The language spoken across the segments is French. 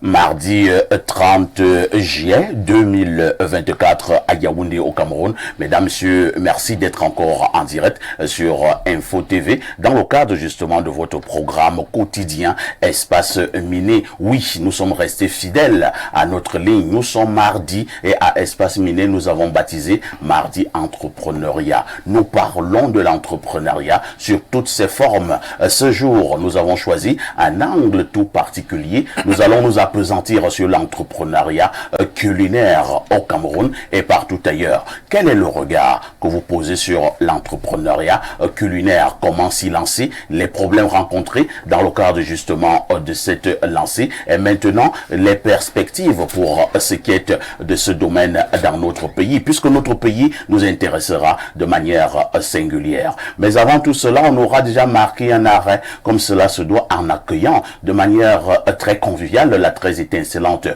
Mardi 30 juillet 2024 à Yaoundé au Cameroun. Mesdames, Messieurs, merci d'être encore en direct sur Info TV dans le cadre justement de votre programme quotidien Espace Miné. Oui, nous sommes restés fidèles à notre ligne. Nous sommes mardi et à Espace Miné, nous avons baptisé Mardi Entrepreneuriat. Nous parlons de l'entrepreneuriat sur toutes ses formes. Ce jour, nous avons choisi un angle tout particulier. Nous allons nous appesantir sur l'entrepreneuriat culinaire au Cameroun et partout ailleurs. Quel est le regard que vous posez sur l'entrepreneuriat culinaire? Comment s'y lancer? Les problèmes rencontrés dans le cadre justement de cette lancée et maintenant les perspectives pour ce qui est de ce domaine dans notre pays, puisque notre pays nous intéressera de manière singulière. Mais avant tout cela, on aura déjà marqué un arrêt comme cela se doit en accueillant de manière très conviviale la très étincelante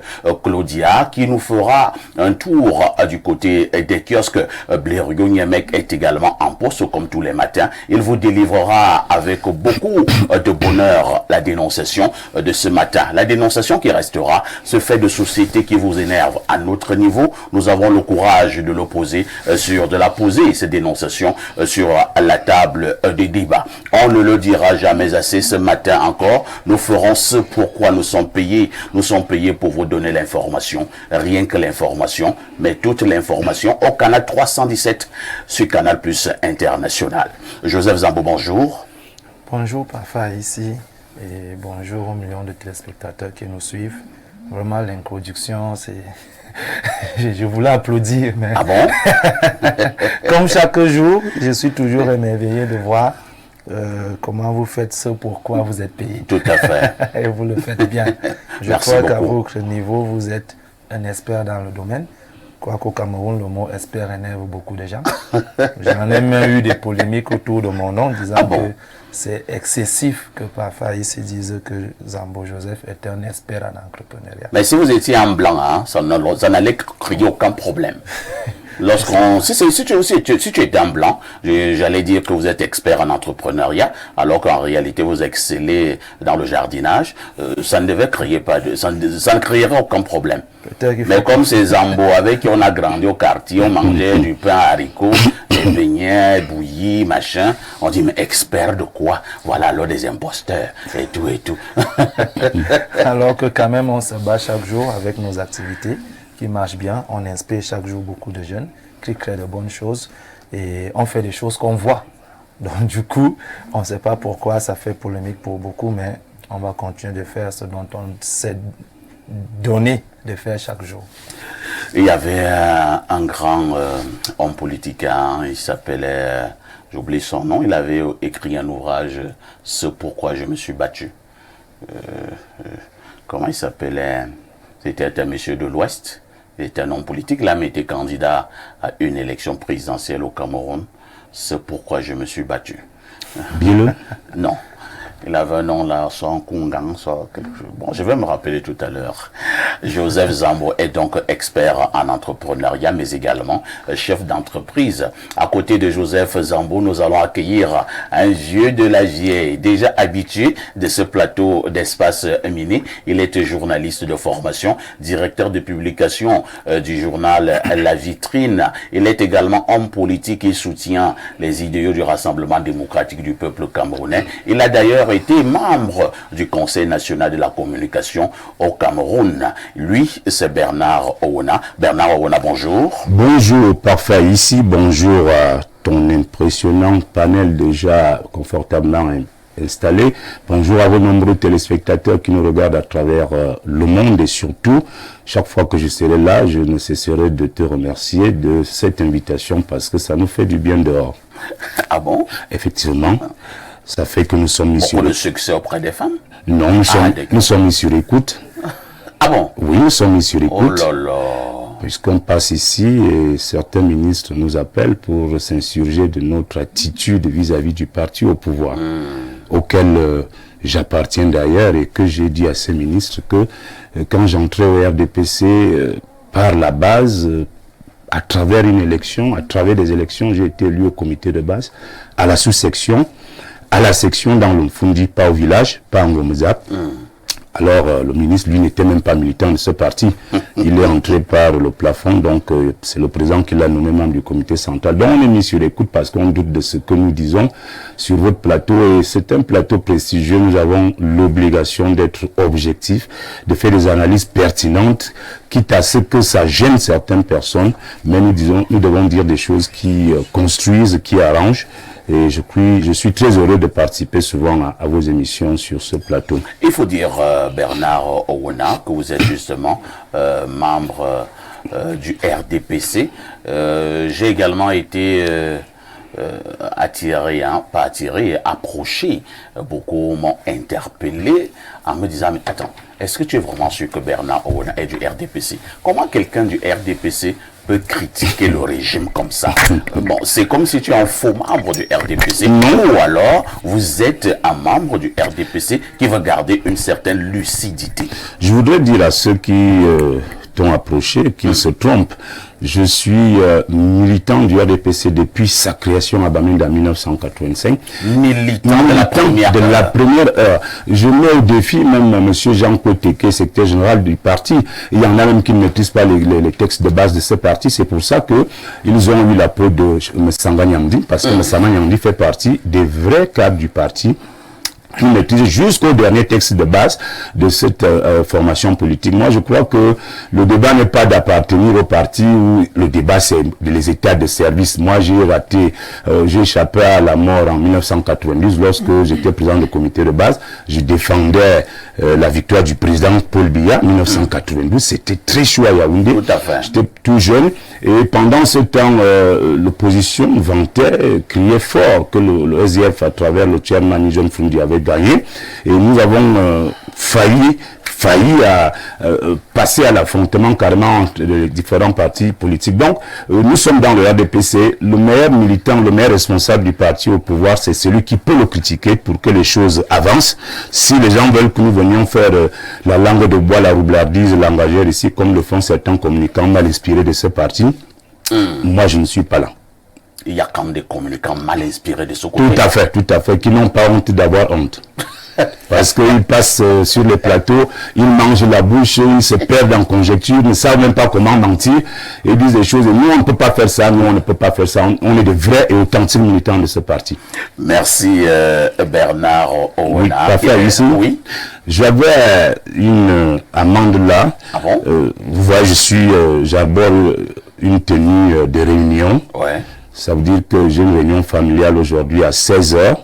Claudia qui nous fera un tour du côté des kiosques. Blériot Niemek est également en poste comme tous les matins. Il vous délivrera avec beaucoup de bonheur la dénonciation de ce matin. La dénonciation qui restera, ce fait de société qui vous énerve à notre niveau, nous avons le courage de l'opposer de la poser, cette dénonciation sur la table des débats. On ne le dira jamais assez. Ce matin encore, nous ferons ce pourquoi nous sommes payés. Nous sommes payés pour vous donner l'information, rien que l'information, mais toute l'information au canal 317 sur Canal Plus International. Joseph Zambo, bonjour. Bonjour Parfa ici et bonjour aux millions de téléspectateurs qui nous suivent. Vraiment l'introduction, c'est... je voulais applaudir, mais... Ah bon? Comme chaque jour, je suis toujours émerveillé de voir comment vous faites ce pourquoi vous êtes payé. Tout à fait. Et vous le faites bien. Je crois qu'à votre niveau, vous êtes un expert dans le domaine. Quoiqu'au Cameroun, le mot expert énerve beaucoup de gens. J'en ai même eu des polémiques autour de mon nom, disant que c'est excessif que parfois ils se disent que Zambo Joseph est un expert en entrepreneuriat. Mais si vous étiez en blanc, hein, ça n'allait créer aucun problème. Lorsqu'on, si tu étais en blanc, j'allais dire que vous êtes expert en entrepreneuriat, alors qu'en réalité vous excellez dans le jardinage, ça ne devait créer ça ne créerait aucun problème. Mais comme ces Zambo avec qui on a grandi au quartier, on mangeait du pain à haricots, des beignets, bouillis, machin, on dit mais expert de quoi? Voilà alors des imposteurs et tout et tout. Alors que quand même on se bat chaque jour avec nos activités qui marche bien, on inspire chaque jour beaucoup de jeunes qui créent de bonnes choses et on fait des choses qu'on voit. Donc du coup, on ne sait pas pourquoi ça fait polémique pour beaucoup, mais on va continuer de faire ce dont on s'est donné de faire chaque jour. Il y avait un grand homme politique, hein, il s'appelait, j'oublie son nom, il avait écrit un ouvrage, Ce pourquoi je me suis battu. Comment il s'appelait? C'était un monsieur de l'Ouest. Il était un homme politique. Il a été candidat à une élection présidentielle au Cameroun. C'est pourquoi je me suis battu. Bilou? Non. Il avait un nom là, son Kungang, quelque chose. Bon, je vais me rappeler tout à l'heure. Joseph Zambo est donc expert en entrepreneuriat, mais également chef d'entreprise. À côté de Joseph Zambo, nous allons accueillir un vieux de la vieille, déjà habitué de ce plateau d'Espace Miné. Il est journaliste de formation, directeur de publication du journal La Vitrine. Il est également homme politique et soutient les idéaux du Rassemblement démocratique du peuple camerounais. Il a d'ailleurs été membre du Conseil national de la communication au Cameroun. Lui, c'est Bernard Owona. Bernard Owona, bonjour. Bonjour, parfait ici. Bonjour à ton impressionnant panel déjà confortablement installé. Bonjour à vos nombreux téléspectateurs qui nous regardent à travers le monde et surtout, chaque fois que je serai là, je ne cesserai de te remercier de cette invitation parce que ça nous fait du bien dehors. Ah bon? Effectivement. Ça fait que nous sommes mis sur... le succès auprès des femmes? Non, nous sommes mis sur écoute. Ah bon? Oui, nous sommes mis sur écoute. Oh là là. Puisqu'on passe ici et certains ministres nous appellent pour s'insurger de notre attitude vis-à-vis du parti au pouvoir, auquel j'appartiens d'ailleurs et que j'ai dit à ces ministres que quand j'entrais au RDPC par la base, à travers une élection, à travers des élections, j'ai été élu au comité de base, à la sous-section, à la section dans le Mfundi, pas au village, pas en Gomezap, Alors, le ministre, lui, n'était même pas militant de ce parti. Il est entré par le plafond, donc c'est le président qui l'a nommé membre du comité central. Donc, on est mis sur écoute parce qu'on doute de ce que nous disons sur votre plateau. Et c'est un plateau prestigieux. Nous avons l'obligation d'être objectifs, de faire des analyses pertinentes, quitte à ce que ça gêne certaines personnes. Mais nous devons dire des choses qui construisent, qui arrangent. Et je suis très heureux de participer souvent à vos émissions sur ce plateau. Il faut dire, Bernard Owona, que vous êtes justement membre du RDPC. J'ai également été attiré, pas attiré, approché. Beaucoup m'ont interpellé en me disant, mais attends, est-ce que tu es vraiment sûr que Bernard Owona est du RDPC? Comment quelqu'un du RDPC peut critiquer le régime comme ça? Bon, c'est comme si tu es un faux membre du RDPC, ou alors vous êtes un membre du RDPC qui veut garder une certaine lucidité. Je voudrais dire à ceux qui t'ont approché qu'ils se trompent. Je suis militant du RDPC depuis sa création à Bamenda en 1985. Militant de la première heure. Je mets au défi même M. Jean-Claude Teke, secrétaire général du parti. Il y en a même qui ne maîtrisent pas les textes de base de ce parti. C'est pour ça qu'ils ont eu l'appui de Messanga Nyamdi, parce que Messanga Nyamdi fait partie des vrais cadres du parti, qui maîtrise jusqu'au dernier texte de base de cette formation politique. Moi, je crois que le débat n'est pas d'appartenir au parti, où le débat, c'est les états de service. Moi, j'ai échappé à la mort en 1992 lorsque j'étais président du comité de base. Je défendais la victoire du président Paul Biya en 1992. C'était très chaud à Yaoundé. Tout à fait. J'étais tout jeune. Et pendant ce temps, l'opposition vantait, criait fort que le SDF, à travers le chairman Nijon Fundi, avait gagné. Et nous avons failli à passer à l'affrontement carrément entre les différents partis politiques. Donc, nous sommes dans le RDPC. Le meilleur militant, le meilleur responsable du parti au pouvoir, c'est celui qui peut le critiquer pour que les choses avancent. Si les gens veulent que nous venions faire la langue de bois, la roublardise langagère ici, comme le font certains communicants mal inspirés de ce parti, moi, je ne suis pas là. Il y a quand même des communicants mal inspirés de ce côté. Tout à fait, qui n'ont pas honte d'avoir honte. Parce qu'ils passent sur les plateaux, ils mangent la bouche, ils se perdent en conjecture, ils ne savent même pas comment mentir, et disent des choses. Et nous, on ne peut pas faire ça, on ne peut pas faire ça. On est de vrais et authentiques militants de ce parti. Merci Bernard Owona. Oui. J'avais une amende là. Ah bon? Vous voyez, j'aborde une tenue de réunion. Ouais. Ça veut dire que j'ai une réunion familiale aujourd'hui à 16h.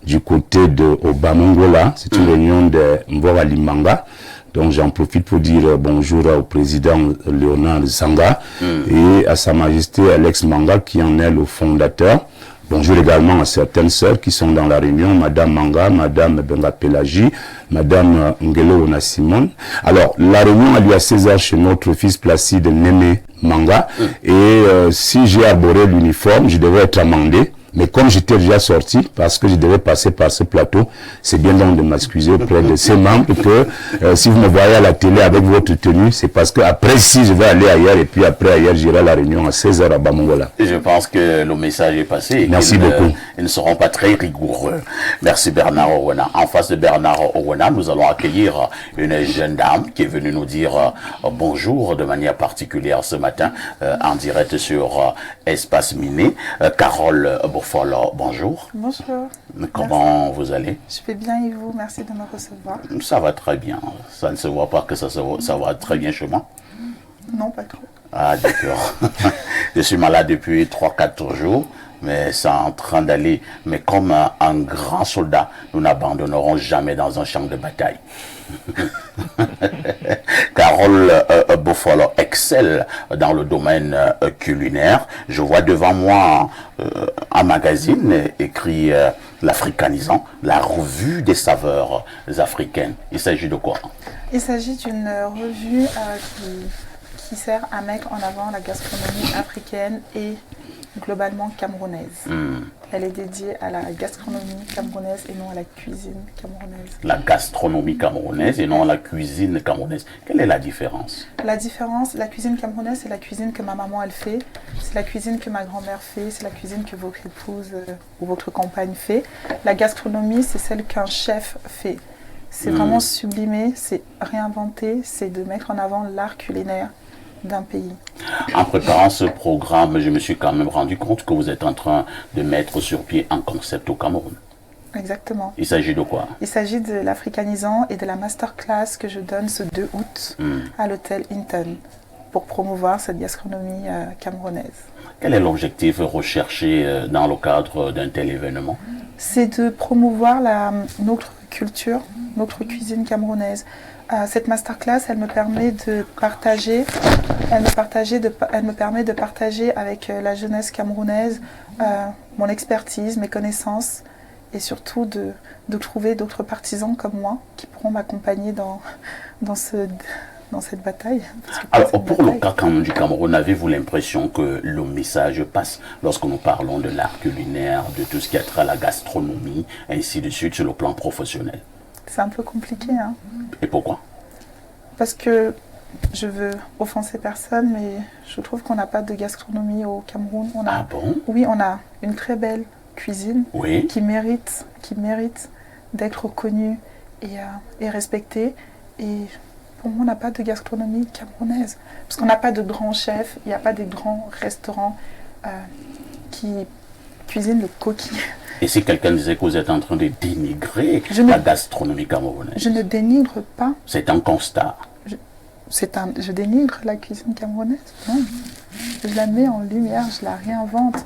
Du côté de Obamongola, c'est une réunion de Mbora Limanga. Donc j'en profite pour dire bonjour au président Léonard Zanga et à sa majesté Alex Manga qui en est le fondateur. Bonjour également à certaines sœurs qui sont dans la réunion, Madame Manga, Madame Benga Pelagi, Madame Ngelo Onasimon. Alors, la réunion a lieu à 16h chez notre fils Placide Némé Manga. Et si j'ai arboré l'uniforme, je devais être amendé. Mais comme j'étais déjà sorti, parce que je devais passer par ce plateau, c'est bien donc de m'excuser auprès de ces membres que si vous me voyez à la télé avec votre tenue, c'est parce que après si je vais aller ailleurs et puis après ailleurs j'irai à la réunion à 16h à Bamongola. Je pense que le message est passé. Merci beaucoup. Ils ne seront pas très rigoureux. Merci Bernard Owona. En face de Bernard Owona, nous allons accueillir une jeune dame qui est venue nous dire bonjour de manière particulière ce matin en direct sur Espace Miné. Carole Bofolo, bonjour. Bonjour. Comment vous allez? Je vais bien et vous? Merci de me recevoir. Ça va très bien. Ça ne se voit pas que ça va très bien chez moi? Non, pas trop. Ah, d'accord. Je suis malade depuis 3-4 jours, mais c'est en train d'aller. Mais comme un grand soldat, nous n'abandonnerons jamais dans un champ de bataille. Carole Bofolo excelle dans le domaine culinaire. Je vois devant moi un magazine écrit l'Africanisant, la revue des saveurs africaines. Il s'agit de quoi? Il s'agit d'une revue qui sert à mettre en avant la gastronomie africaine et globalement camerounaise. Elle est dédiée à la gastronomie camerounaise et non à la cuisine camerounaise. La gastronomie camerounaise et non à la cuisine camerounaise. Quelle est la différence? La différence, la cuisine camerounaise, c'est la cuisine que ma maman elle fait, c'est la cuisine que ma grand-mère fait, c'est la cuisine que votre épouse ou votre compagne fait. La gastronomie, c'est celle qu'un chef fait. C'est vraiment sublimer, c'est réinventer, c'est de mettre en avant l'art culinaire d'un pays. En préparant ce programme, je me suis quand même rendu compte que vous êtes en train de mettre sur pied un concept au Cameroun. Exactement. Il s'agit de quoi? Il s'agit de l'africanisant et de la masterclass que je donne ce 2 août à l'hôtel Hinton pour promouvoir cette gastronomie camerounaise. Quel est l'objectif recherché dans le cadre d'un tel événement? C'est de promouvoir notre culture, notre cuisine camerounaise. Cette masterclass, elle me permet de partager, avec la jeunesse camerounaise mon expertise, mes connaissances et surtout de trouver d'autres partisans comme moi qui pourront m'accompagner dans cette bataille. Alors, pour le cas du Cameroun, avez-vous l'impression que le message passe lorsque nous parlons de l'art culinaire, de tout ce qui a trait à la gastronomie, ainsi de suite, sur le plan professionnel? C'est un peu compliqué, hein. Et pourquoi? Parce que je veux offenser personne, mais je trouve qu'on n'a pas de gastronomie au Cameroun. Ah bon? Oui, on a une très belle cuisine Oui. qui mérite d'être connue et respectée. Et pour moi, on n'a pas de gastronomie camerounaise. Parce qu'on n'a pas de grands chefs, il n'y a pas des grands restaurants qui cuisinent le coquille. Et si quelqu'un disait que vous êtes en train de dénigrer la gastronomie camerounaise? Je ne dénigre pas. C'est un constat. Je dénigre la cuisine camerounaise? Non. Je la mets en lumière, je la réinvente.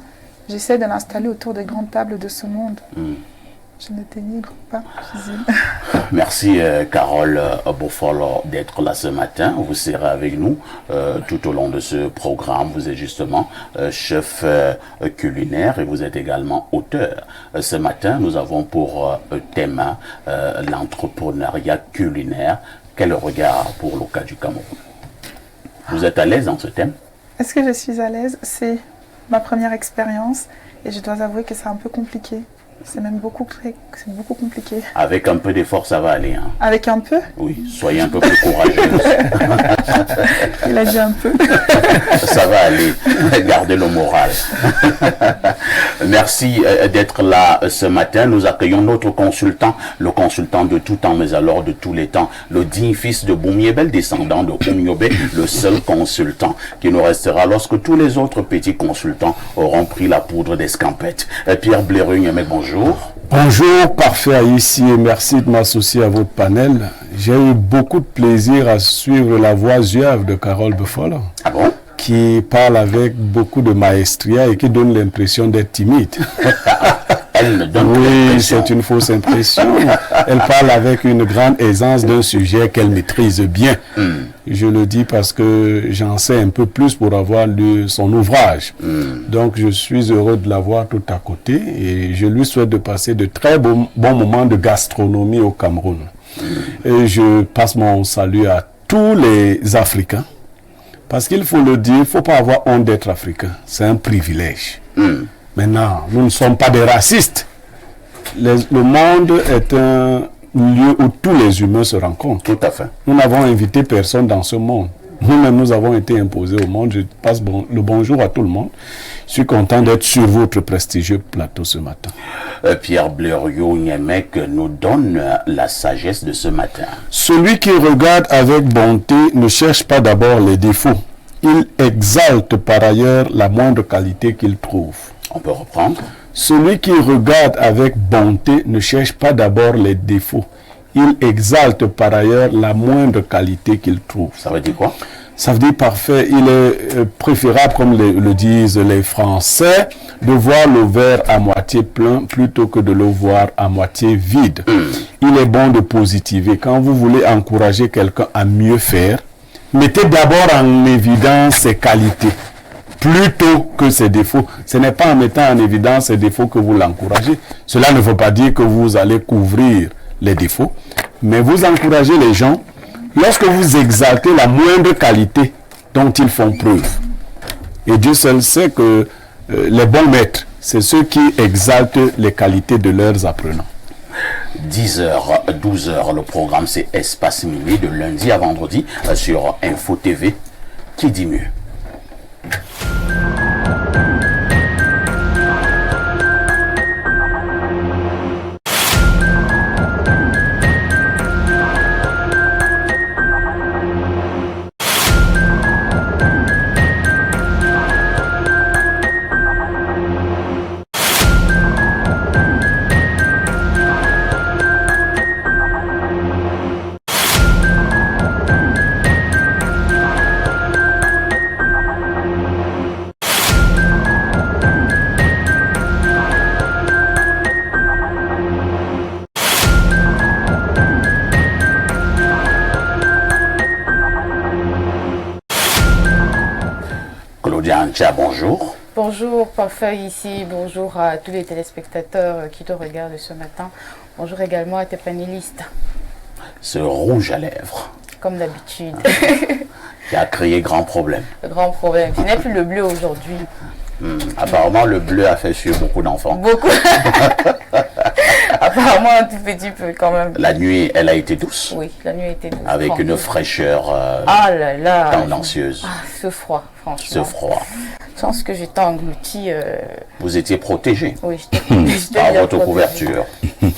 J'essaie de l'installer autour des grandes tables de ce monde. Je ne dénigre pas la cuisine. Merci Carole Bofolo d'être là ce matin. Vous serez avec nous tout au long de ce programme. Vous êtes justement chef culinaire et vous êtes également auteur. Ce matin, nous avons pour thème l'entrepreneuriat culinaire. Quel regard pour le cas du Cameroun? Vous êtes à l'aise dans ce thème? Est-ce que je suis à l'aise? C'est ma première expérience et je dois avouer que c'est un peu compliqué. C'est même beaucoup compliqué. Avec un peu d'effort, ça va aller. Hein? Avec un peu? Oui, soyez un peu plus courageuse. Il a dit un peu. Ça va aller. Gardez le moral. Merci d'être là ce matin. Nous accueillons notre consultant, le consultant de tout temps, mais alors de tous les temps, le digne fils de Boumiébel, descendant de Oumiobe, le seul consultant qui nous restera lorsque tous les autres petits consultants auront pris la poudre d'escampette. Pierre Blairugne, mec, bonjour. Bonjour, parfait ici et merci de m'associer à votre panel. J'ai eu beaucoup de plaisir à suivre la voix suave de Carole Bofolo, Ah bon? qui parle avec beaucoup de maestria et qui donne l'impression d'être timide. Elle me donne Oui, l'impression. c'est une fausse impression. Elle parle avec une grande aisance d'un sujet qu'elle maîtrise bien. Je le dis parce que j'en sais un peu plus pour avoir lu son ouvrage. Donc je suis heureux de l'avoir tout à côté et je lui souhaite de passer de très bons moments de gastronomie au Cameroun. Et je passe mon salut à tous les Africains. Parce qu'il faut le dire, il ne faut pas avoir honte d'être africain. C'est un privilège. Maintenant, nous ne sommes pas des racistes. Le monde est un lieu où tous les humains se rencontrent. Tout à fait. Nous n'avons invité personne dans ce monde. Nous-mêmes, nous avons été imposés au monde. Je passe le bonjour à tout le monde. Je suis content d'être sur votre prestigieux plateau ce matin. Pierre Blairugne nous donne la sagesse de ce matin. Celui qui regarde avec bonté ne cherche pas d'abord les défauts. Il exalte par ailleurs la moindre qualité qu'il trouve. On peut reprendre. Celui qui regarde avec bonté ne cherche pas d'abord les défauts. Il exalte par ailleurs la moindre qualité qu'il trouve. Ça veut dire quoi? Ça veut dire parfait. Il est préférable, comme le disent les Français, de voir le verre à moitié plein plutôt que de le voir à moitié vide. Il est bon de positiver. Quand vous voulez encourager quelqu'un à mieux faire, mettez d'abord en évidence ses qualités plutôt que ses défauts. Ce n'est pas en mettant en évidence ses défauts que vous l'encouragez. Cela ne veut pas dire que vous allez couvrir les défauts, mais vous encouragez les gens lorsque vous exaltez la moindre qualité dont ils font preuve. Et Dieu seul sait que les bons maîtres, c'est ceux qui exaltent les qualités de leurs apprenants. 10h, 12h, le programme c'est Espace Minuit de lundi à vendredi sur Info TV. Qui dit mieux? Tcha, bonjour. Bonjour, Parfait ici. Bonjour à tous les téléspectateurs qui te regardent ce matin. Bonjour également à tes panélistes. Ce rouge à lèvres. Comme d'habitude. Qui a créé grand problème. Le grand problème. Ce n'est plus le bleu aujourd'hui. Apparemment, le bleu a fait suer beaucoup d'enfants. Beaucoup. Apparemment, un tout petit peu quand même. La nuit, elle a été douce. Oui, la nuit a été douce. Avec une fraîcheur ah là là. tendancieuse. Ah, ce froid, franchement. Ce froid. Je pense que j'étais engloutie. Vous étiez protégé. Oui, j'étais par bien votre protégée. couverture.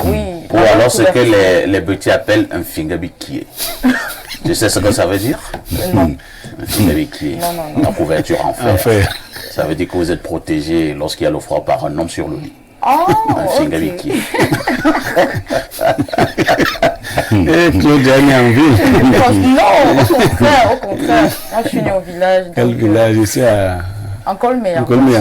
Oui. Ou alors ce que les petits appellent un fingabikié. Tu sais ce que ça veut dire? Non. Un fingabikié. Non. La couverture en fer. En fer. Ça veut dire que vous êtes protégé lorsqu'il y a le froid par un homme sur le lit. Oh, Un fingabikié. Et Claudia est en ville. Non, au contraire. Moi, je suis née au village. Quel donc, village ici à En Colmé.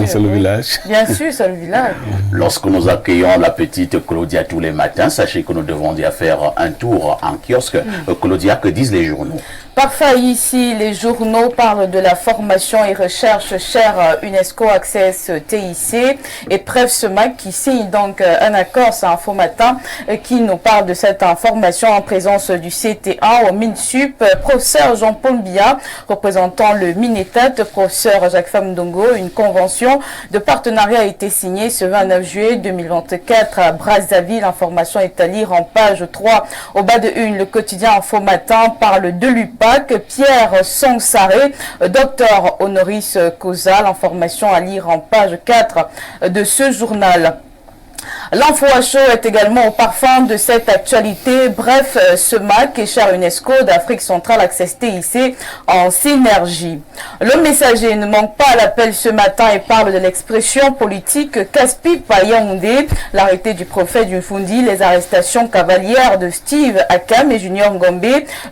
c'est le oui. village. Bien sûr, c'est le village. Lorsque nous accueillons la petite Claudia tous les matins, sachez que nous devons y faire un tour en kiosque. Claudia, que disent les journaux? Parfait, ici, les journaux parlent de la formation et recherche chère UNESCO Access TIC et Preuve SEMAC qui signe donc un accord, c'est Info Matin, qui nous parle de cette information en présence du CTA au MINSUP. Professeur Jean-Paul Biya, représentant le MINETAT, professeur Jacques Famdongo, une convention de partenariat a été signée ce 29 juillet 2024 à Brazzaville. L'information est à lire en page 3. Au bas de une, le quotidien Info Matin parle de l'UPAC. Pierre Sansaré, docteur honoris causa. L'information à lire en page 4 de ce journal. L'info à chaud est également au parfum de cette actualité. Bref, SEMAC et cher UNESCO d'Afrique centrale Access TIC en synergie. Le messager ne manque pas à l'appel ce matin et parle de l'expression politique casse-pipe à Yaoundé. L'arrêté du prophète du Fundi, les arrestations cavalières de Steve Akam et Junior Ngombe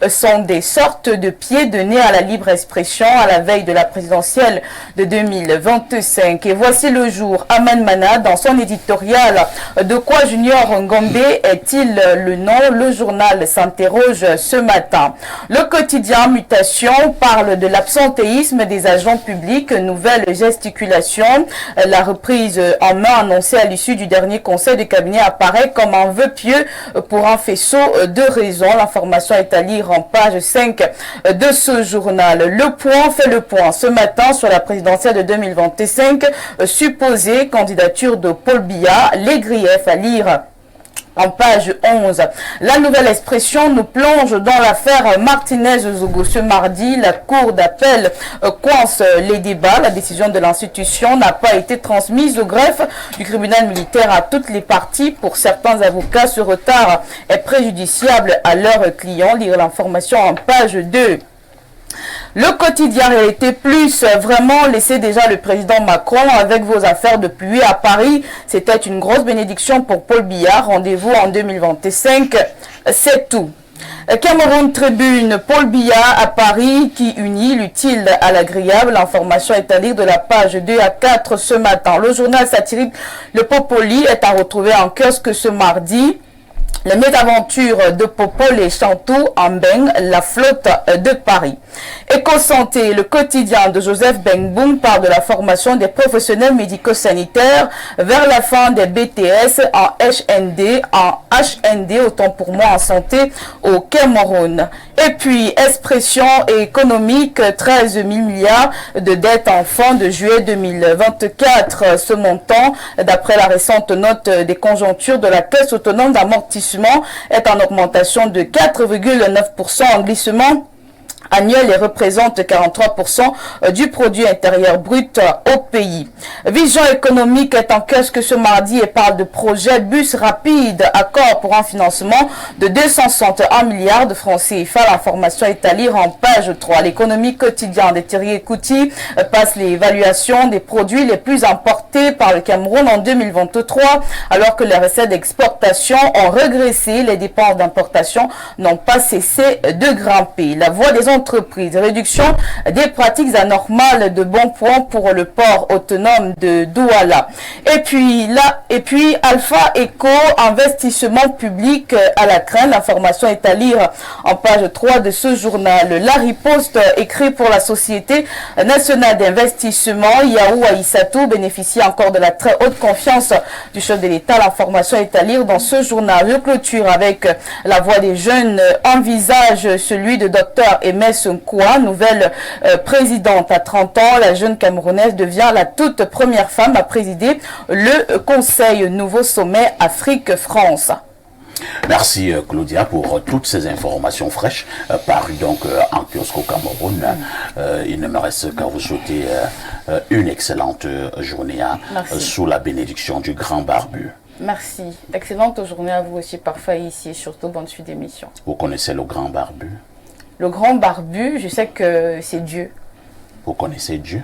sont des sortes de pieds de nez à la libre expression à la veille de la présidentielle de 2025. Et voici le jour. Aman Mana, dans son éditorial, de quoi Junior Ngombe est-il le nom? Le journal s'interroge ce matin. Le quotidien Mutation parle de l'absentéisme des agents publics, nouvelle gesticulation. La reprise en main annoncée à l'issue du dernier conseil de cabinet apparaît comme un vœu pieux pour un faisceau de raisons. L'information est à lire en page 5 de ce journal. Le Point fait le point ce matin sur la présidentielle de 2025, supposée candidature de Paul Biya. Les griefs à lire en page 11. La nouvelle expression nous plonge dans l'affaire Martinez-Zogo. Ce mardi, la cour d'appel coince les débats. La décision de l'institution n'a pas été transmise au greffe du tribunal militaire à toutes les parties. Pour certains avocats, ce retard est préjudiciable à leurs clients. Lire l'information en page 2. Le quotidien Réalité Plus, vraiment laissez déjà le président Macron avec vos affaires de pluie à Paris. C'était une grosse bénédiction pour Paul Biya. Rendez-vous en 2025, c'est tout. Cameroun Tribune, Paul Biya à Paris qui unit l'utile à l'agréable. L'information est à lire de la page 2 à 4 ce matin. Le journal satirique Le Popoli est à retrouver en kiosque ce mardi. Les mésaventures de Popol et Chantou en baigne la flotte de Paris. Éco-santé, le quotidien de Joseph Benboum parle de la formation des professionnels médico-sanitaires vers la fin des BTS en HND, autant pour moi en santé au Cameroun. Et puis, expression économique, 13 000 milliards de dettes en fin de juillet 2024. Ce montant, d'après la récente note des conjonctures de la Caisse autonome d'amortissement, est en augmentation de 4,9% en glissement annuel et représente 43% du produit intérieur brut au pays. Vision économique est en kiosque ce mardi et parle de projet bus rapide, accord pour un financement de 261 milliards de francs CFA. L'information est à lire en page 3. L'économie quotidienne de Thierry Couty passe l'évaluation des produits les plus importés par le Cameroun en 2023, alors que les recettes d'exportation ont régressé, les dépenses d'importation n'ont pas cessé de grimper. La voix des entreprises. Réduction des pratiques anormales de bons points pour le port autonome de Douala. Et puis Alpha Eco, investissement public à la crainte. L'information est à lire en page 3 de ce journal. La riposte écrit pour la Société nationale d'investissement. Yahou Aïssatou bénéficie encore de la très haute confiance du chef de l'État. L'information est à lire dans ce journal. Je clôture avec la voix des jeunes. Envisage celui de Dr Aimé Nkoua, nouvelle présidente à 30 ans. La jeune Camerounaise devient la toute première femme à présider le Conseil Nouveau Sommet Afrique-France. Merci Claudia pour toutes ces informations fraîches parues donc en kiosque au Cameroun. Il ne me reste qu'à vous souhaiter une excellente journée sous la bénédiction du grand barbu. Merci. Excellente journée à vous aussi parfois ici et surtout bonne suite d'émission. Vous connaissez le grand barbu? Le grand barbu, je sais que c'est Dieu. Vous connaissez Dieu?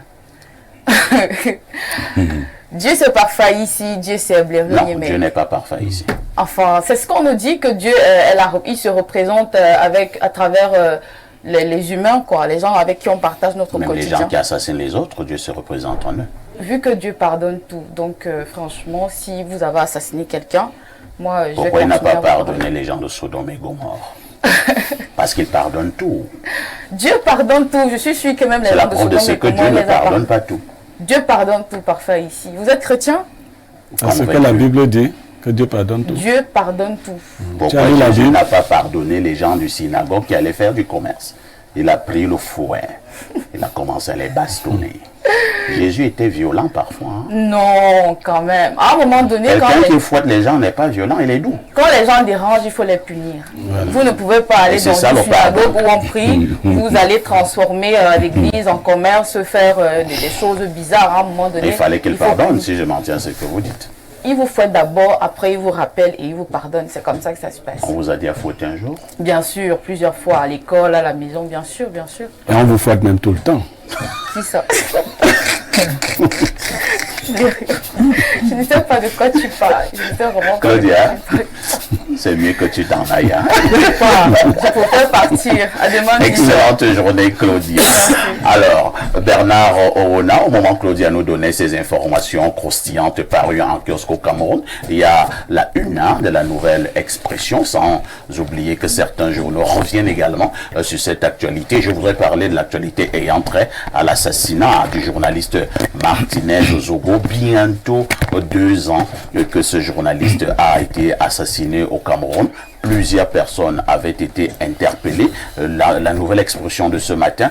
Dieu c'est parfait ici, Dieu c'est bleu. Non, Dieu n'est pas parfait ici. Enfin, c'est ce qu'on nous dit que Dieu, il se représente à travers les humains, quoi, les gens avec qui on partage notre Même quotidien. les gens qui assassinent les autres, Dieu se représente en eux. Vu que Dieu pardonne tout, donc franchement, si vous avez assassiné quelqu'un, moi je Pourquoi vais il n'a pas continuer à vous pardonné les gens de Sodome et Gomorrhe? Parce qu'il pardonne tout. Dieu pardonne tout, je suis sûr que même les C'est gens la de preuve de Sodome ce et que Gomorrhe Dieu ne les a pardonne pas tout. Dieu pardonne tout parfait ici. Vous êtes chrétien? C'est ce que la Bible dit, que Dieu pardonne tout. Dieu pardonne tout. Pourquoi Tu as lu la Jésus Bible? n'a pas pardonné les gens du synagogue qui allaient faire du commerce? Il a pris le fouet. Il a commencé à les bastonner. Jésus était violent parfois. Hein? Non, quand même. À un moment donné, Quelqu'un qui fouette les gens n'est pas violent, il est doux. quand les gens dérangent, il faut les punir. Voilà. Vous ne pouvez pas aller Et c'est dans ça, une le synagogue pardon. où on prie, vous allez transformer l'église en commerce, faire des choses bizarres. À un moment donné, Il fallait qu'il faut pardonne, punir. si je m'en tiens à ce que vous dites. Il vous fouette d'abord, après il vous rappelle et il vous pardonne. C'est comme ça que ça se passe. On vous a dit à fouetter un jour? Bien sûr, plusieurs fois, à l'école, à la maison, bien sûr, bien sûr. Et on vous fouette même tout le temps. C'est ça. Je ne sais pas de quoi tu parles. Je ne sais vraiment pas de quoi Claudia, tu parles. c'est mieux que tu t'en ailles. Hein? Je préfère partir. À demain. Excellente journée, Claudia. Alors, Bernard Orona, au moment que Claudia nous donnait ces informations croustillantes parues en kiosque au Cameroun, il y a la une de la Nouvelle Expression, sans oublier que certains journaux reviennent également sur cette actualité. Je voudrais parler de l'actualité ayant trait à l'assassinat du journaliste Martinez Zogo. Bientôt 2 ans que ce journaliste a été assassiné au Cameroun. Plusieurs personnes avaient été interpellées. La Nouvelle Expression de ce matin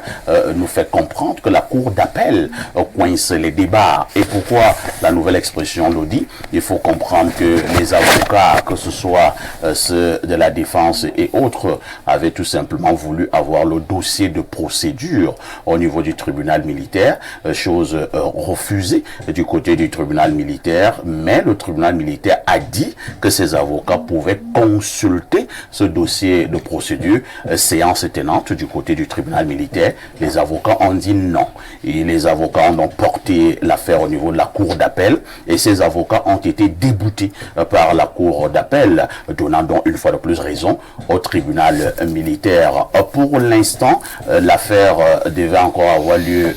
nous fait comprendre que la Cour d'appel coince les débats. Et pourquoi la Nouvelle Expression le dit? Il faut comprendre que les avocats, que ce soit ceux de la défense et autres, avaient tout simplement voulu avoir le dossier de procédure au niveau du tribunal militaire, chose refusée du côté du tribunal militaire. Mais le tribunal militaire a dit que ses avocats pouvaient consulter ce dossier de procédure, séance tenante du côté du tribunal militaire. Les avocats ont dit non. Et les avocats ont porté l'affaire au niveau de la cour d'appel et ces avocats ont été déboutés par la cour d'appel, donnant donc une fois de plus raison au tribunal militaire. Pour l'instant, l'affaire devait encore avoir lieu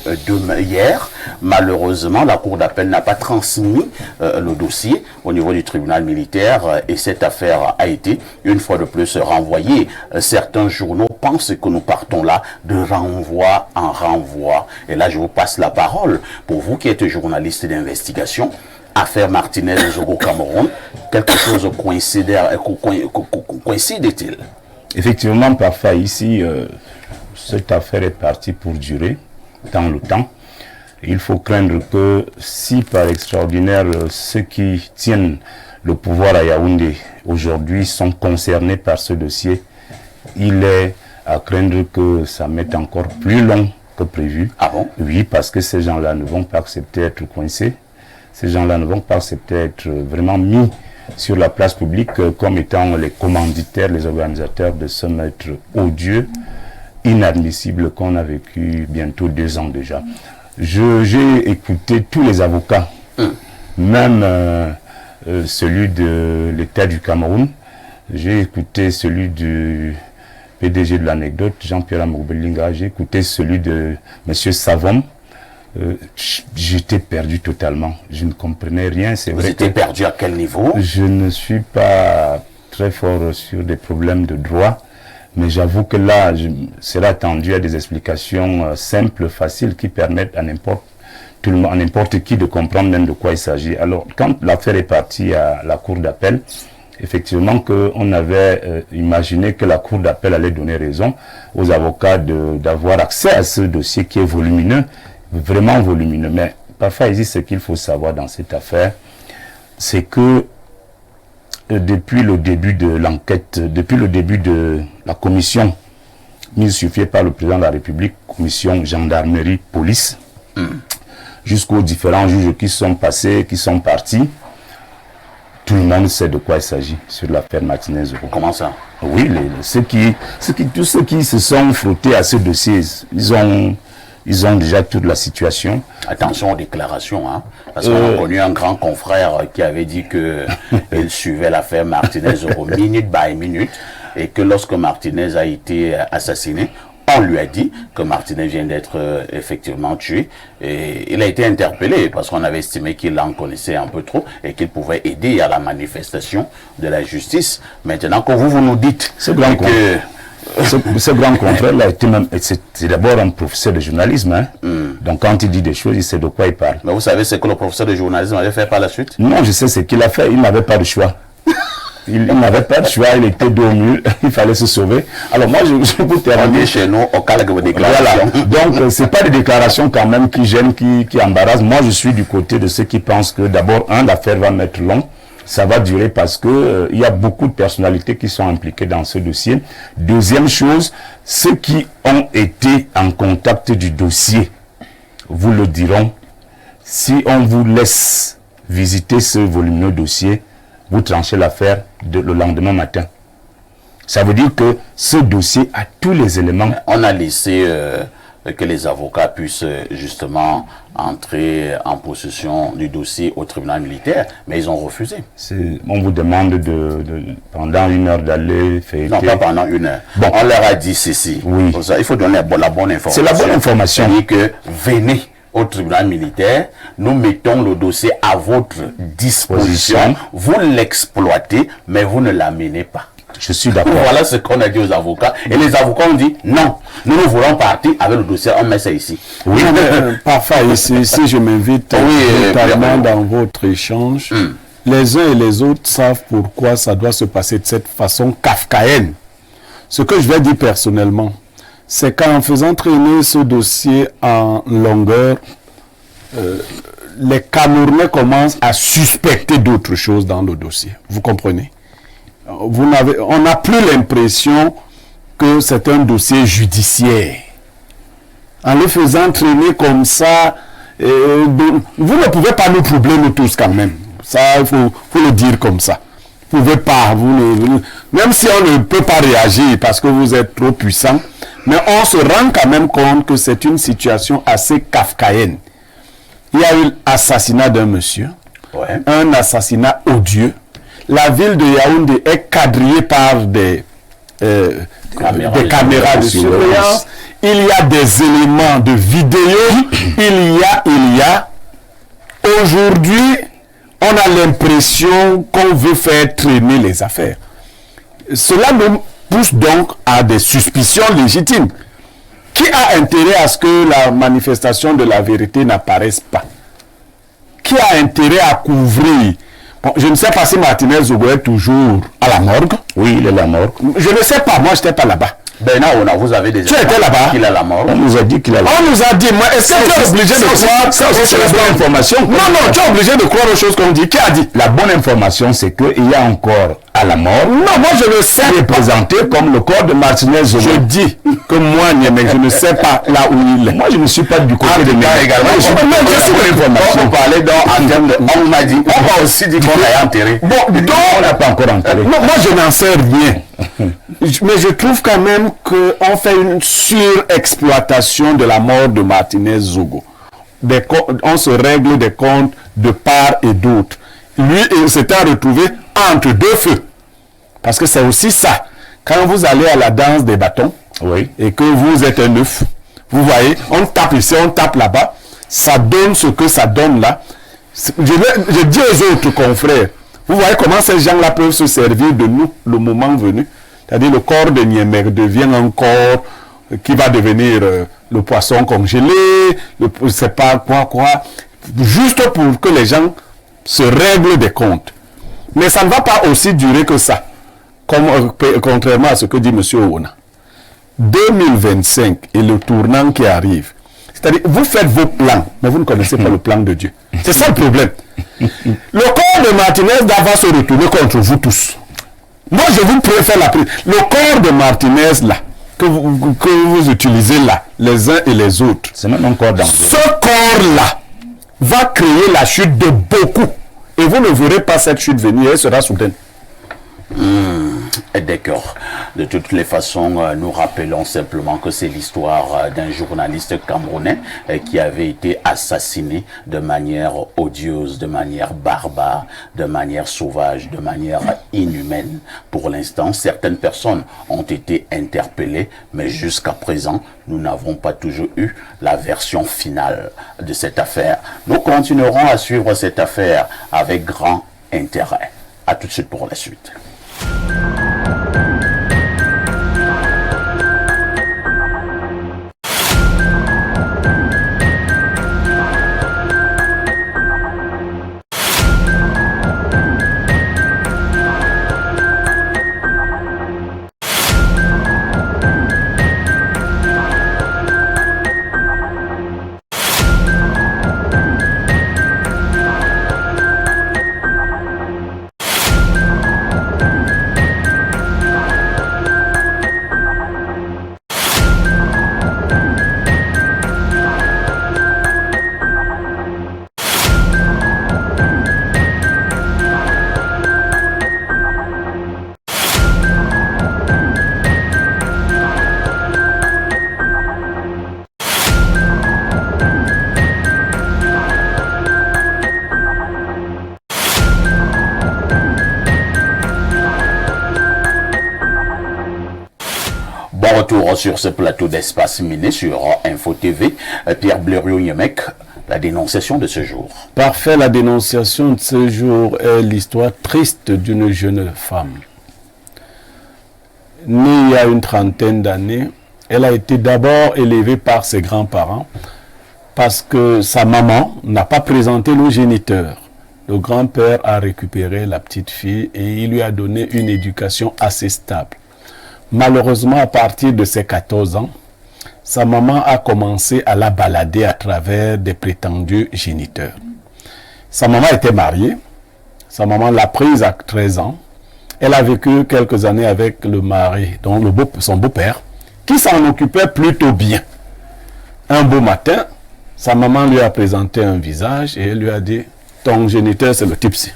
hier. Malheureusement, la cour d'appel n'a pas transmis le dossier au niveau du tribunal militaire et cette affaire a été une fois de plus renvoyée. Certains journaux pensent que nous partons là de renvoi en renvoi. Et là, je vous passe la parole pour vous qui êtes journaliste d'investigation. Affaire Martinez Zogo Cameroun, quelque chose coïncide-t-il? Effectivement, parfois ici, cette affaire est partie pour durer dans le temps. Il faut craindre que si par extraordinaire ceux qui tiennent le pouvoir à Yaoundé aujourd'hui sont concernés par ce dossier, il est à craindre que ça mette encore plus long que prévu. Ah bon? Oui, parce que ces gens-là ne vont pas accepter d'être coincés. Ces gens-là ne vont pas accepter d'être vraiment mis sur la place publique comme étant les commanditaires, les organisateurs de ce maître odieux, inadmissible qu'on a vécu bientôt 2 ans déjà. J'ai écouté tous les avocats, même celui de l'État du Cameroun. J'ai écouté celui du PDG de l'anecdote, Jean-Pierre Amoubelinga, j'ai écouté celui de M. Savom. J'étais perdu totalement. Je ne comprenais rien. Vous étiez perdu à quel niveau? Je ne suis pas très fort sur des problèmes de droit, mais j'avoue que là, c'est attendu à des explications simples, faciles, qui permettent à n'importe qui de comprendre même de quoi il s'agit. Alors, quand l'affaire est partie à la cour d'appel, effectivement qu'on avait imaginé que la cour d'appel allait donner raison aux avocats d'avoir accès à ce dossier qui est volumineux, vraiment volumineux. Mais parfois, il dit ce qu'il faut savoir dans cette affaire, c'est que depuis le début de l'enquête, depuis le début de la commission mise sur pied par le président de la République, commission gendarmerie, police, jusqu'aux différents juges qui sont passés, qui sont partis, tout le monde sait de quoi il s'agit sur l'affaire Martinez-Zogo. Comment ça? Oui, tous ceux qui se sont frottés à ce dossier, ils ont déjà toute la situation. Attention aux déclarations, hein, parce qu'on a connu un grand confrère qui avait dit qu'il suivait l'affaire Martinez-Zogo minute by minute, et que lorsque Martinez a été assassiné, on lui a dit que Martinez vient d'être effectivement tué, et il a été interpellé parce qu'on avait estimé qu'il en connaissait un peu trop et qu'il pouvait aider à la manifestation de la justice. Maintenant que vous nous dites ce grand confrère là était même, c'est d'abord un professeur de journalisme, hein. Donc quand il dit des choses, il sait de quoi il parle. Mais vous savez ce que le professeur de journalisme avait fait par la suite? Non, je sais ce qu'il a fait, il n'avait pas de choix. Il n'avait pas de choix, il était dos au mur, il fallait se sauver. Alors moi, je peux terminer. On est chez nous au cas de vos déclarations. Voilà. Donc, c'est pas des déclarations quand même qui gênent, qui embarrassent. Moi, je suis du côté de ceux qui pensent que d'abord, l'affaire va mettre long. Ça va durer parce que il y a beaucoup de personnalités qui sont impliquées dans ce dossier. Deuxième chose, ceux qui ont été en contact du dossier vous le diront. Si on vous laisse visiter ce volumineux dossier, vous tranchez l'affaire le lendemain matin. Ça veut dire que ce dossier a tous les éléments. On a laissé que les avocats puissent justement entrer en possession du dossier au tribunal militaire, mais ils ont refusé. On vous demande pendant 1 heure d'aller faire... Non, pas pendant 1 heure. Bon. On leur a dit ceci. Oui. Il faut donner la bonne information. C'est la bonne information. C'est-à-dire que venez au tribunal militaire, nous mettons le dossier à votre disposition, vous l'exploitez, mais vous ne l'amenez pas. Je suis d'accord. Voilà ce qu'on a dit aux avocats. Et les avocats ont dit non, nous voulons partir avec le dossier, on met ça ici. Oui, parfois, si je m'invite totalement dans votre échange, les uns et les autres savent pourquoi ça doit se passer de cette façon kafkaïenne. Ce que je vais dire personnellement, c'est qu'en faisant traîner ce dossier en longueur, les Camerounais commencent à suspecter d'autres choses dans le dossier. Vous comprenez? On n'a plus l'impression que c'est un dossier judiciaire. En le faisant traîner comme ça, vous ne pouvez pas nous troubler nous tous quand même. Ça, il faut le dire comme ça. Vous ne pouvez pas, même si on ne peut pas réagir parce que vous êtes trop puissant, mais on se rend quand même compte que c'est une situation assez kafkaïenne. Il y a eu l'assassinat d'un monsieur, un assassinat odieux. La ville de Yaoundé est quadrillée par des caméras de surveillance. Il y a des éléments de vidéo. Il y a. Aujourd'hui, on a l'impression qu'on veut faire traîner les affaires. Cela nous pousse donc à des suspicions légitimes. Qui a intérêt à ce que la manifestation de la vérité n'apparaisse pas? Qui a intérêt à couvrir? Bon, je ne sais pas si Martinez-Zogo est toujours à la morgue. Oui, il est à la morgue. Je ne sais pas, moi je n'étais pas là-bas. Ben non, vous avez des... Tu étais là-bas? Qu'il est à la morgue. On nous a dit qu'il est à la morgue. On nous a dit, moi, est-ce que tu es obligé de croire? Ça aussi, c'est la bonne information. Non, tu es obligé de croire aux choses qu'on dit. Qui a dit? La bonne information, c'est qu'il y a encore à la mort. Non, moi je le sais. Il est présenté comme le corps de Martinez-Zogo. Je dis que moi, mais je ne sais pas là où il est. Moi, je ne suis pas du côté de mes également. Je suis pas information. On parlait en termes de... On m'a dit, on va aussi dire qu'on a enterré. Bon, donc, on n'a pas encore enterré. Non, moi je n'en sais rien. Mais je trouve quand même qu'on fait une surexploitation de la mort de Martinez-Zogo. On se règle des comptes de part et d'autre. Lui, il s'était retrouvé entre deux feux. Parce que c'est aussi ça. Quand vous allez à la danse des bâtons, Oui. et que vous êtes un œuf, vous voyez, on tape ici, on tape là-bas, ça donne ce que ça donne là. Je dis aux autres confrères, vous voyez comment ces gens-là peuvent se servir de nous le moment venu. C'est-à-dire le corps de Niemek devient un corps qui va devenir le poisson congelé, je sais pas quoi, juste pour que les gens se règlent des comptes. Mais ça ne va pas aussi durer que ça, contrairement à ce que dit M. Ouna. 2025 et le tournant qui arrive. C'est-à-dire, vous faites vos plans, mais vous ne connaissez pas le plan de Dieu. C'est ça le problème. Le corps de Martinez va se retourner contre vous tous. Moi, je vous préfère la prise. Le corps de Martinez, là, que vous utilisez là, les uns et les autres, C'est même un corps d'anglais. ce corps-là va créer la chute de beaucoup. Et vous ne verrez pas cette chute venir, elle sera soudaine. D'accord. De toutes les façons, nous rappelons simplement que c'est l'histoire d'un journaliste camerounais qui avait été assassiné de manière odieuse, de manière barbare, de manière sauvage, de manière inhumaine. Pour l'instant, certaines personnes ont été interpellées, mais jusqu'à présent, nous n'avons pas toujours eu la version finale de cette affaire. Nous continuerons à suivre cette affaire avec grand intérêt. À tout de suite pour la suite. Bon retour sur ce plateau d'Espace Miné sur Info TV. Pierre Blériot-Niemek, la dénonciation de ce jour. Parfait, la dénonciation de ce jour est l'histoire triste d'une jeune femme. Née il y a une trentaine d'années, elle a été d'abord élevée par ses grands-parents parce que sa maman n'a pas présenté le géniteur. Le grand-père a récupéré la petite fille et il lui a donné une éducation assez stable. Malheureusement, à partir de ses 14 ans, sa maman a commencé à la balader à travers des prétendus géniteurs. Sa maman était mariée, sa maman l'a prise à 13 ans. Elle a vécu quelques années avec le mari, donc son beau-père, qui s'en occupait plutôt bien. Un beau matin, sa maman lui a présenté un visage et elle lui a dit « Ton géniteur, c'est le type-ci.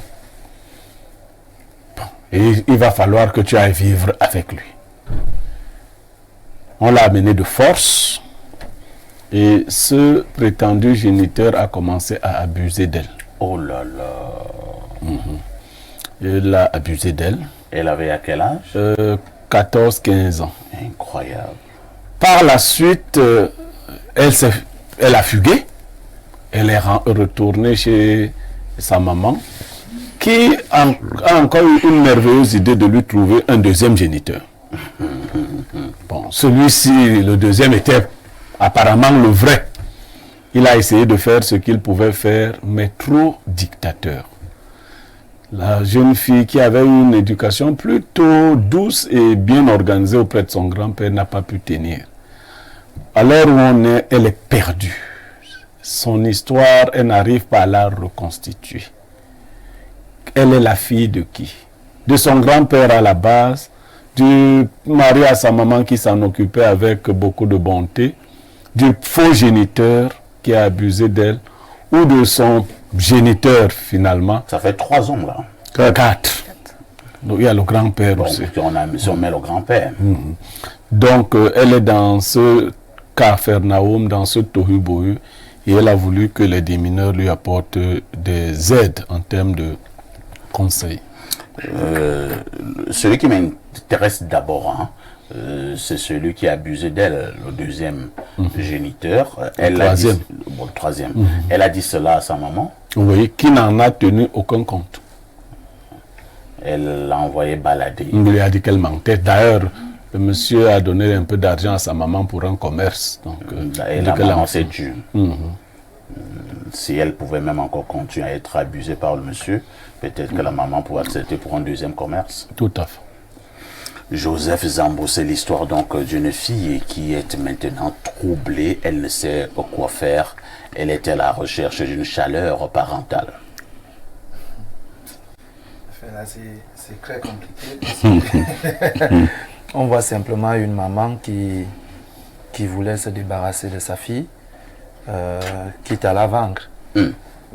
Bon, et il va falloir que tu ailles vivre avec lui. » On l'a amené de force et ce prétendu géniteur a commencé à abuser d'elle. Oh là là. Il a abusé d'elle. Elle avait à quel âge? 14-15 ans. Incroyable. Par la suite, elle a fugué. Elle est retournée chez sa maman qui a encore eu une merveilleuse idée de lui trouver un deuxième géniteur. Bon, celui-ci, le deuxième, était apparemment le vrai. Il a essayé de faire ce qu'il pouvait faire, mais trop dictateur. La jeune fille qui avait une éducation plutôt douce et bien organisée auprès de son grand-père n'a pas pu tenir. À l'heure où on est, elle est perdue. Son histoire, elle n'arrive pas à la reconstituer. Elle est la fille de qui? De son grand-père à la base, du mari à sa maman qui s'en occupait avec beaucoup de bonté, du faux géniteur qui a abusé d'elle, ou de son géniteur finalement. Ça fait 3 ans là. 4. Donc il y a le grand-père Donc, aussi. si on met le grand-père. Donc elle est dans ce Capharnaüm, dans ce tohu-bohu, et elle a voulu que les démineurs lui apportent des aides en termes de conseils. Celui qui m'intéresse d'abord, hein, c'est celui qui a abusé d'elle, le deuxième géniteur. Le troisième. Le troisième. Elle a dit cela à sa maman. Oui, qui n'en a tenu aucun compte. Elle l'a envoyé balader. Il lui a dit qu'elle mentait. D'ailleurs, le monsieur a donné un peu d'argent à sa maman pour un commerce. Donc, Et la maman s'est tue. Si elle pouvait même encore continuer à être abusée par le monsieur, peut-être que la maman pouvait accepter pour un deuxième commerce. Tout à fait. Joseph Zambo, c'est l'histoire donc d'une fille qui est maintenant troublée. Elle ne sait quoi faire. Elle est à la recherche d'une chaleur parentale. Là, c'est très compliqué. On voit simplement une maman qui voulait se débarrasser de sa fille, quitte à la vendre.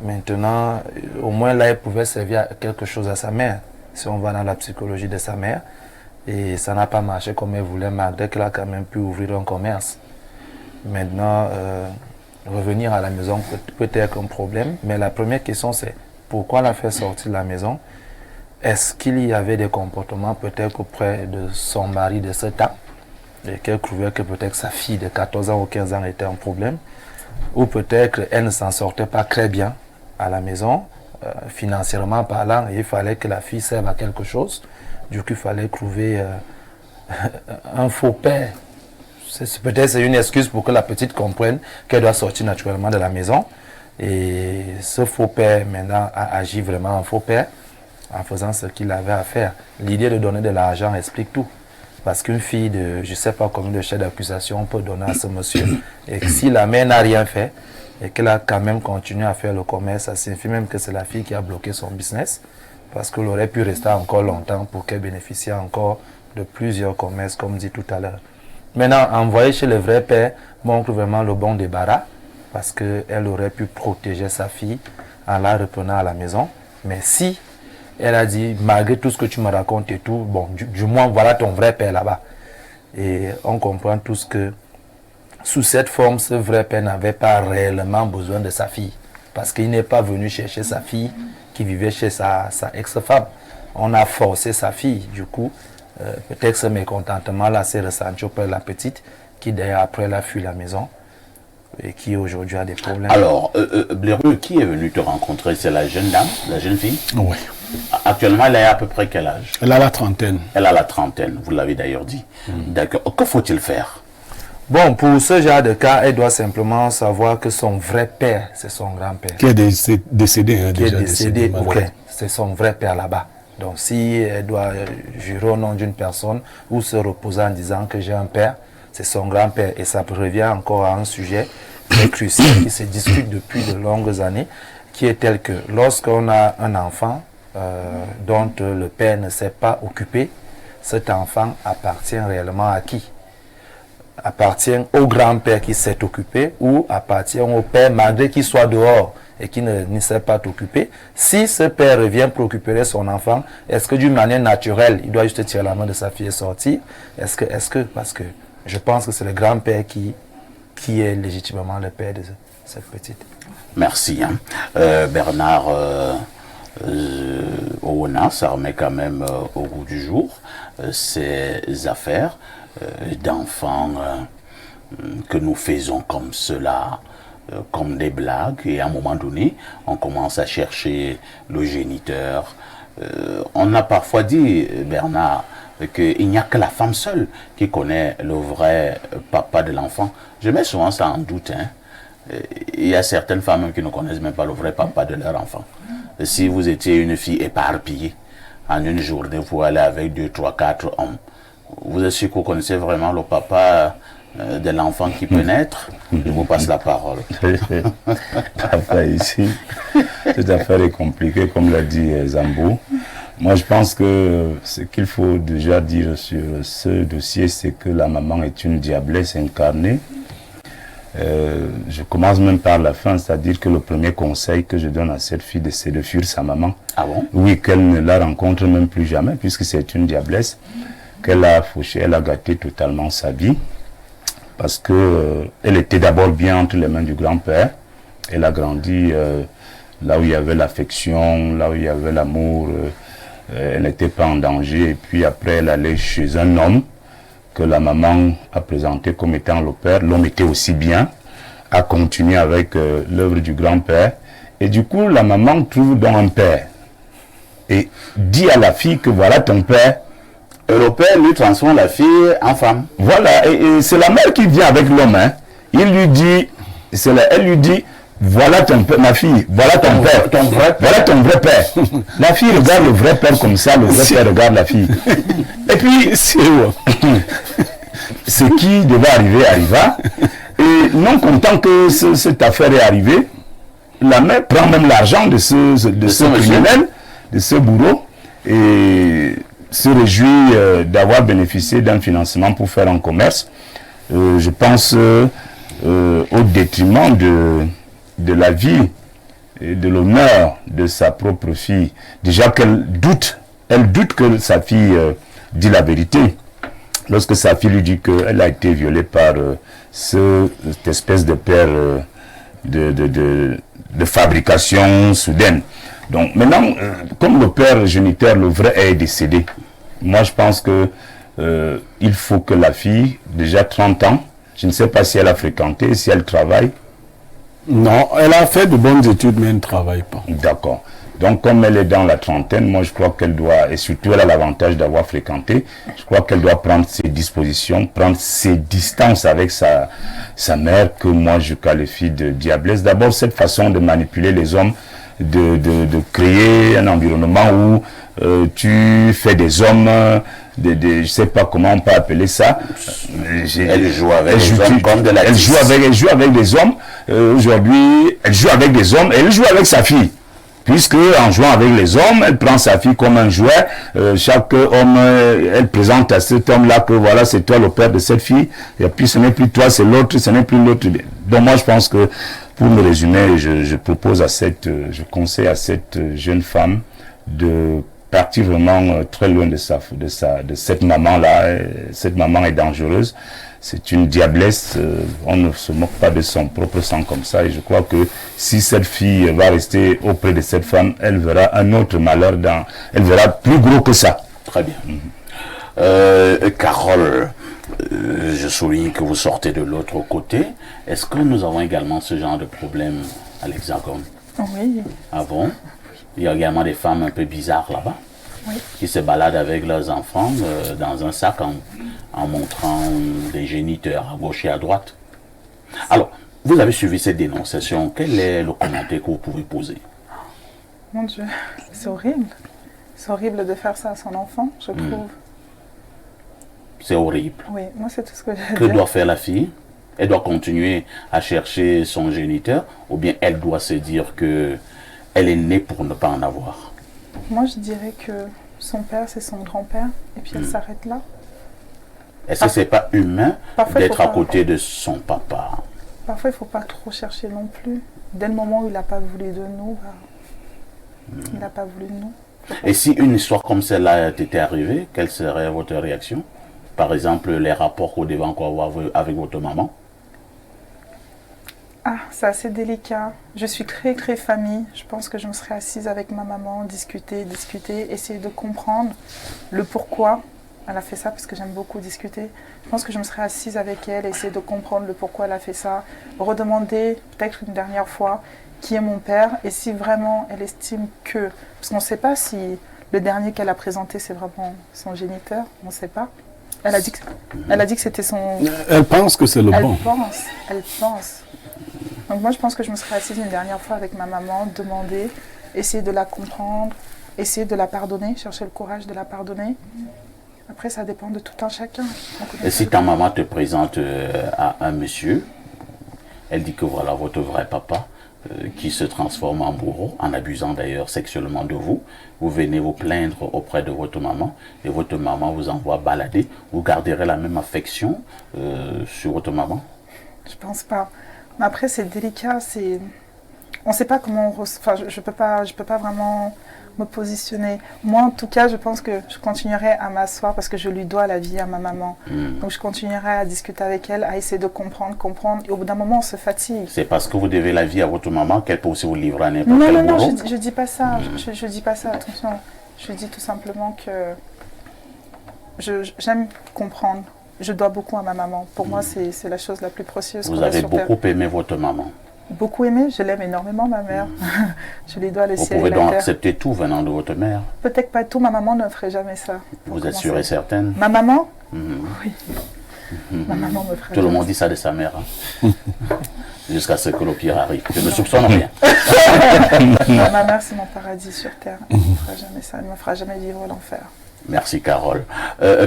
Maintenant, au moins là, elle pouvait servir à quelque chose à sa mère, si on va dans la psychologie de sa mère. Et ça n'a pas marché comme elle voulait, malgré qu'elle a quand même pu ouvrir un commerce. Maintenant, revenir à la maison peut être un problème, mais la première question c'est pourquoi la faire sortir de la maison? Est-ce qu'il y avait des comportements peut-être auprès de son mari de ce temps et qu'elle trouvait que peut-être sa fille de 14 ans ou 15 ans était un problème, ou peut-être elle ne s'en sortait pas très bien à la maison, financièrement parlant, et il fallait que la fille serve à quelque chose. Du coup, il fallait trouver un faux père. Peut-être c'est une excuse pour que la petite comprenne qu'elle doit sortir naturellement de la maison. Et ce faux père maintenant a agi vraiment en faux père en faisant ce qu'il avait à faire. L'idée de donner de l'argent explique tout. Parce qu'une fille de, je ne sais pas combien de chefs d'accusation on peut donner à ce monsieur. Et que si la mère n'a rien fait et qu'elle a quand même continué à faire le commerce, ça signifie même que c'est la fille qui a bloqué son business. Parce qu'elle aurait pu rester encore longtemps pour qu'elle bénéficie encore de plusieurs commerces, comme dit tout à l'heure. Maintenant, envoyer chez le vrai père montre vraiment le bon débarras, parce qu'elle aurait pu protéger sa fille en la reprenant à la maison. Mais si elle a dit, malgré tout ce que tu me racontes et tout, bon, du moins, voilà ton vrai père là-bas. Et on comprend tous que, sous cette forme, ce vrai père n'avait pas réellement besoin de sa fille. Parce qu'il n'est pas venu chercher sa fille qui vivait chez sa ex-femme. On a forcé sa fille, du coup, peut-être ce mécontentement-là s'est ressenti auprès de la petite, qui d'ailleurs après elle a fui la maison et qui aujourd'hui a des problèmes. Alors, Bléreux, qui est venu te rencontrer? C'est la jeune dame, la jeune fille? Oui. Actuellement, elle est à peu près quel âge? Elle a la trentaine. Elle a la trentaine, vous l'avez d'ailleurs dit. D'accord. Que faut-il faire? Bon, pour ce genre de cas, elle doit simplement savoir que son vrai père, c'est son grand-père. Qui est décédé, hein, Qui est déjà décédé, ok. malheureusement. C'est son vrai père là-bas. Donc si elle doit jurer au nom d'une personne ou se reposer en disant que j'ai un père, c'est son grand-père. Et ça revient encore à un sujet très crucial qui se discute depuis de longues années, qui est tel que lorsqu'on a un enfant dont le père ne s'est pas occupé, cet enfant appartient réellement à qui? Appartient au grand-père qui s'est occupé ou appartient au père malgré qu'il soit dehors et qui ne s'est pas occupé. Si ce père revient pour récupérer son enfant, est-ce que d'une manière naturelle, il doit juste tirer la main de sa fille et sortir? Est-ce que, parce que je pense que c'est le grand-père qui est légitimement le père de cette petite. Merci. Hein. Bernard Owona, ça remet quand même au goût du jour ces affaires d'enfants que nous faisons comme cela, comme des blagues, et à un moment donné, on commence à chercher le géniteur. On a parfois dit, Bernard, qu'il n'y a que la femme seule qui connaît le vrai papa de l'enfant. Je mets souvent ça en doute. Hein. Il y a certaines femmes qui ne connaissent même pas le vrai papa de leur enfant. Si vous étiez une fille éparpillée, en une journée, vous allez avec 2, 3, 4 hommes. Vous êtes sûr que vous connaissez vraiment le papa de l'enfant qui peut naître? Je vous passe la parole. Papa, ici, cette affaire est compliquée, comme l'a dit Zambo. Moi, je pense que ce qu'il faut déjà dire sur ce dossier, c'est que la maman est une diablesse incarnée. Je commence même par la fin, c'est-à-dire que le premier conseil que je donne à cette fille, c'est de fuir sa maman. Ah bon? Oui, qu'elle ne la rencontre même plus jamais, puisque c'est une diablesse, qu'elle a fauché, elle a gâté totalement sa vie, parce que elle était d'abord bien entre les mains du grand-père. Elle a grandi là où il y avait l'affection, là où il y avait l'amour Elle n'était pas en danger. Et puis après, elle allait chez un homme que la maman a présenté comme étant le père. L'homme était aussi bien, a continué avec l'œuvre du grand-père. Et du coup, la maman trouve dans un père. Et dit à la fille que voilà ton père. Et le père lui transforme la fille en femme. Voilà, et c'est la mère qui vient avec l'homme. Hein. Il lui dit, elle lui dit, voilà ton père, ma fille, voilà ton père, ton vrai père. Voilà ton vrai père. La fille regarde le vrai père comme ça, le vrai père regarde la fille. Et puis, ce qui devait arriver arriva. Et non content que cette affaire est arrivée, la mère prend même l'argent de ce criminel, de ce bourreau, et se réjouit d'avoir bénéficié d'un financement pour faire un commerce. Je pense au détriment de la vie et de l'honneur de sa propre fille. Déjà qu'elle doute, que sa fille dit la vérité. Lorsque sa fille lui dit qu'elle a été violée par cette espèce de père de fabrication soudaine. Donc maintenant, comme le père géniteur, le vrai, est décédé, moi je pense que il faut que la fille, déjà 30 ans, je ne sais pas si elle a fréquenté, si elle travaille. Non, elle a fait de bonnes études, mais elle ne travaille pas. D'accord. Donc comme elle est dans la trentaine, moi je crois qu'elle doit, et surtout elle a l'avantage d'avoir fréquenté, je crois qu'elle doit prendre ses dispositions, prendre ses distances avec sa mère, que moi je qualifie de diablesse. D'abord cette façon de manipuler les hommes, de créer un environnement où tu fais des hommes, je sais pas comment on peut appeler ça. Elle joue avec les hommes comme de la elle joue avec des hommes. Aujourd'hui, elle joue avec des hommes et elle joue avec sa fille. Puisque en jouant avec les hommes, elle prend sa fille comme un jouet. Chaque homme, elle présente à cet homme-là que voilà, c'est toi le père de cette fille. Et puis ce n'est plus toi, c'est l'autre, ce n'est plus l'autre. Donc moi je pense que, pour me résumer, je propose je conseille à cette jeune femme de partir vraiment très loin de cette maman-là. Cette maman est dangereuse. C'est une diablesse, on ne se moque pas de son propre sang comme ça. Et je crois que si cette fille va rester auprès de cette femme, elle verra un autre malheur, elle verra plus gros que ça. Très bien. Carole, je souligne que vous sortez de l'autre côté. Est-ce que nous avons également ce genre de problème à l'Hexagone? Oui. Ah bon? Il y a également des femmes un peu bizarres là-bas, Oui. qui se baladent avec leurs enfants dans un sac en montrant des géniteurs à gauche et à droite. Alors, vous avez suivi cette dénonciation. Quel est le commentaire que vous pouvez poser? Mon Dieu, c'est horrible. C'est horrible de faire ça à son enfant, je trouve. C'est horrible. Oui, moi c'est tout ce que j'ai Que doit faire la fille? Elle doit continuer à chercher son géniteur, ou bien elle doit se dire que elle est née pour ne pas en avoir? Moi je dirais que son père c'est son grand-père, et puis elle s'arrête là. Est-ce que c'est pas humain Parfois, d'être faut à pas. côté de son papa? Parfois il ne faut pas trop chercher non plus. Dès le moment où il n'a pas voulu de nous, il n'a pas voulu de nous. Et si une histoire comme celle-là était arrivée, quelle serait votre réaction? Par exemple, les rapports qu'on devait encore avoir avec votre maman? Ah, c'est assez délicat. Je suis très famille. Je pense que je me serais assise avec ma maman, discuter, essayer de comprendre le pourquoi elle a fait ça, parce que j'aime beaucoup discuter. Je pense que je me serais assise avec elle, essayer de comprendre le pourquoi elle a fait ça, redemander peut-être une dernière fois qui est mon père, et si vraiment elle estime que... Parce qu'on ne sait pas si le dernier qu'elle a présenté, c'est vraiment son géniteur, on ne sait pas. Elle a dit que c'était son... Elle pense que c'est le bon. Elle pense. Donc moi, je pense que je me serais assise une dernière fois avec ma maman, demander, essayer de la comprendre, essayer de la pardonner, chercher le courage de la pardonner. Après, ça dépend de tout un chacun. Et si ta maman te présente à un monsieur, elle dit que voilà votre vrai papa, qui se transforme en bourreau, en abusant d'ailleurs sexuellement de vous, vous venez vous plaindre auprès de votre maman, et votre maman vous envoie balader, vous garderez la même affection sur votre maman? Je pense pas. Mais après, c'est délicat, on ne sait pas comment enfin, je peux pas vraiment me positionner. Moi, en tout cas, je pense que je continuerai à m'asseoir parce que je lui dois la vie à ma maman. Donc, je continuerai à discuter avec elle, à essayer de comprendre. Et au bout d'un moment, on se fatigue. C'est parce que vous devez la vie à votre maman qu'elle peut aussi vous livrer à n'importe quel bourreau? Non, je dis pas ça. Je dis pas ça, attention. Je lui dis tout simplement que j'aime comprendre. Je dois beaucoup à ma maman. Pour moi, c'est la chose la plus précieuse. Vous avez beaucoup aimé votre maman? Beaucoup aimé, je l'aime énormément, ma mère. Je lui dois le ciel et la terre. Vous pouvez donc accepter tout venant de votre mère? Peut-être pas tout, ma maman ne ferait jamais ça. Vous êtes sûre et certaine? Ma maman? Oui. Ma maman me ferait Tout le monde dit ça de sa mère. Hein? Jusqu'à ce que le pire arrive. Je ne soupçonne rien. Ma mère, c'est mon paradis sur terre. Elle ne fera jamais ça. Elle ne me fera jamais vivre l'enfer. Merci Carole.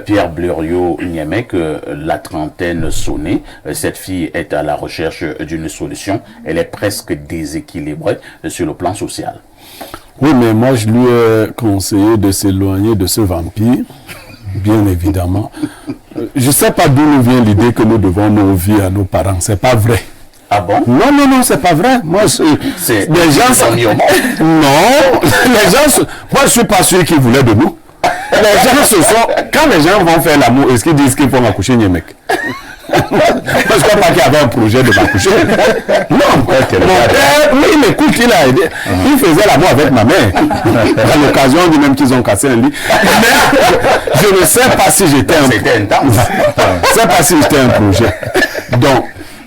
Pierre Blériot-Niémec, la trentaine sonnée, cette fille est à la recherche d'une solution. Elle est presque déséquilibrée sur le plan social. Oui, mais moi je lui ai conseillé de s'éloigner de ce vampire, bien évidemment. Je ne sais pas d'où nous vient l'idée que nous devons nos vies à nos parents. C'est pas vrai. Ah bon? Non, non, non, c'est pas vrai. Moi, c'est les gens sont... Non, les gens... Moi, je suis pas sûr qu'ils voulaient de nous. Les gens se sont... Quand les gens vont faire l'amour, est-ce qu'ils disent qu'ils vont accoucher Niémec? Moi, je ne crois pas qu'il y avait un projet de m'accoucher. Non, mon père, oui, il écoute, il a aidé. Il faisait l'amour avec ma mère. À l'occasion, du même qu'ils ont cassé un lit. Mais je ne sais pas si j'étais un... C'était intense. Je ne sais pas si j'étais un projet. Donc,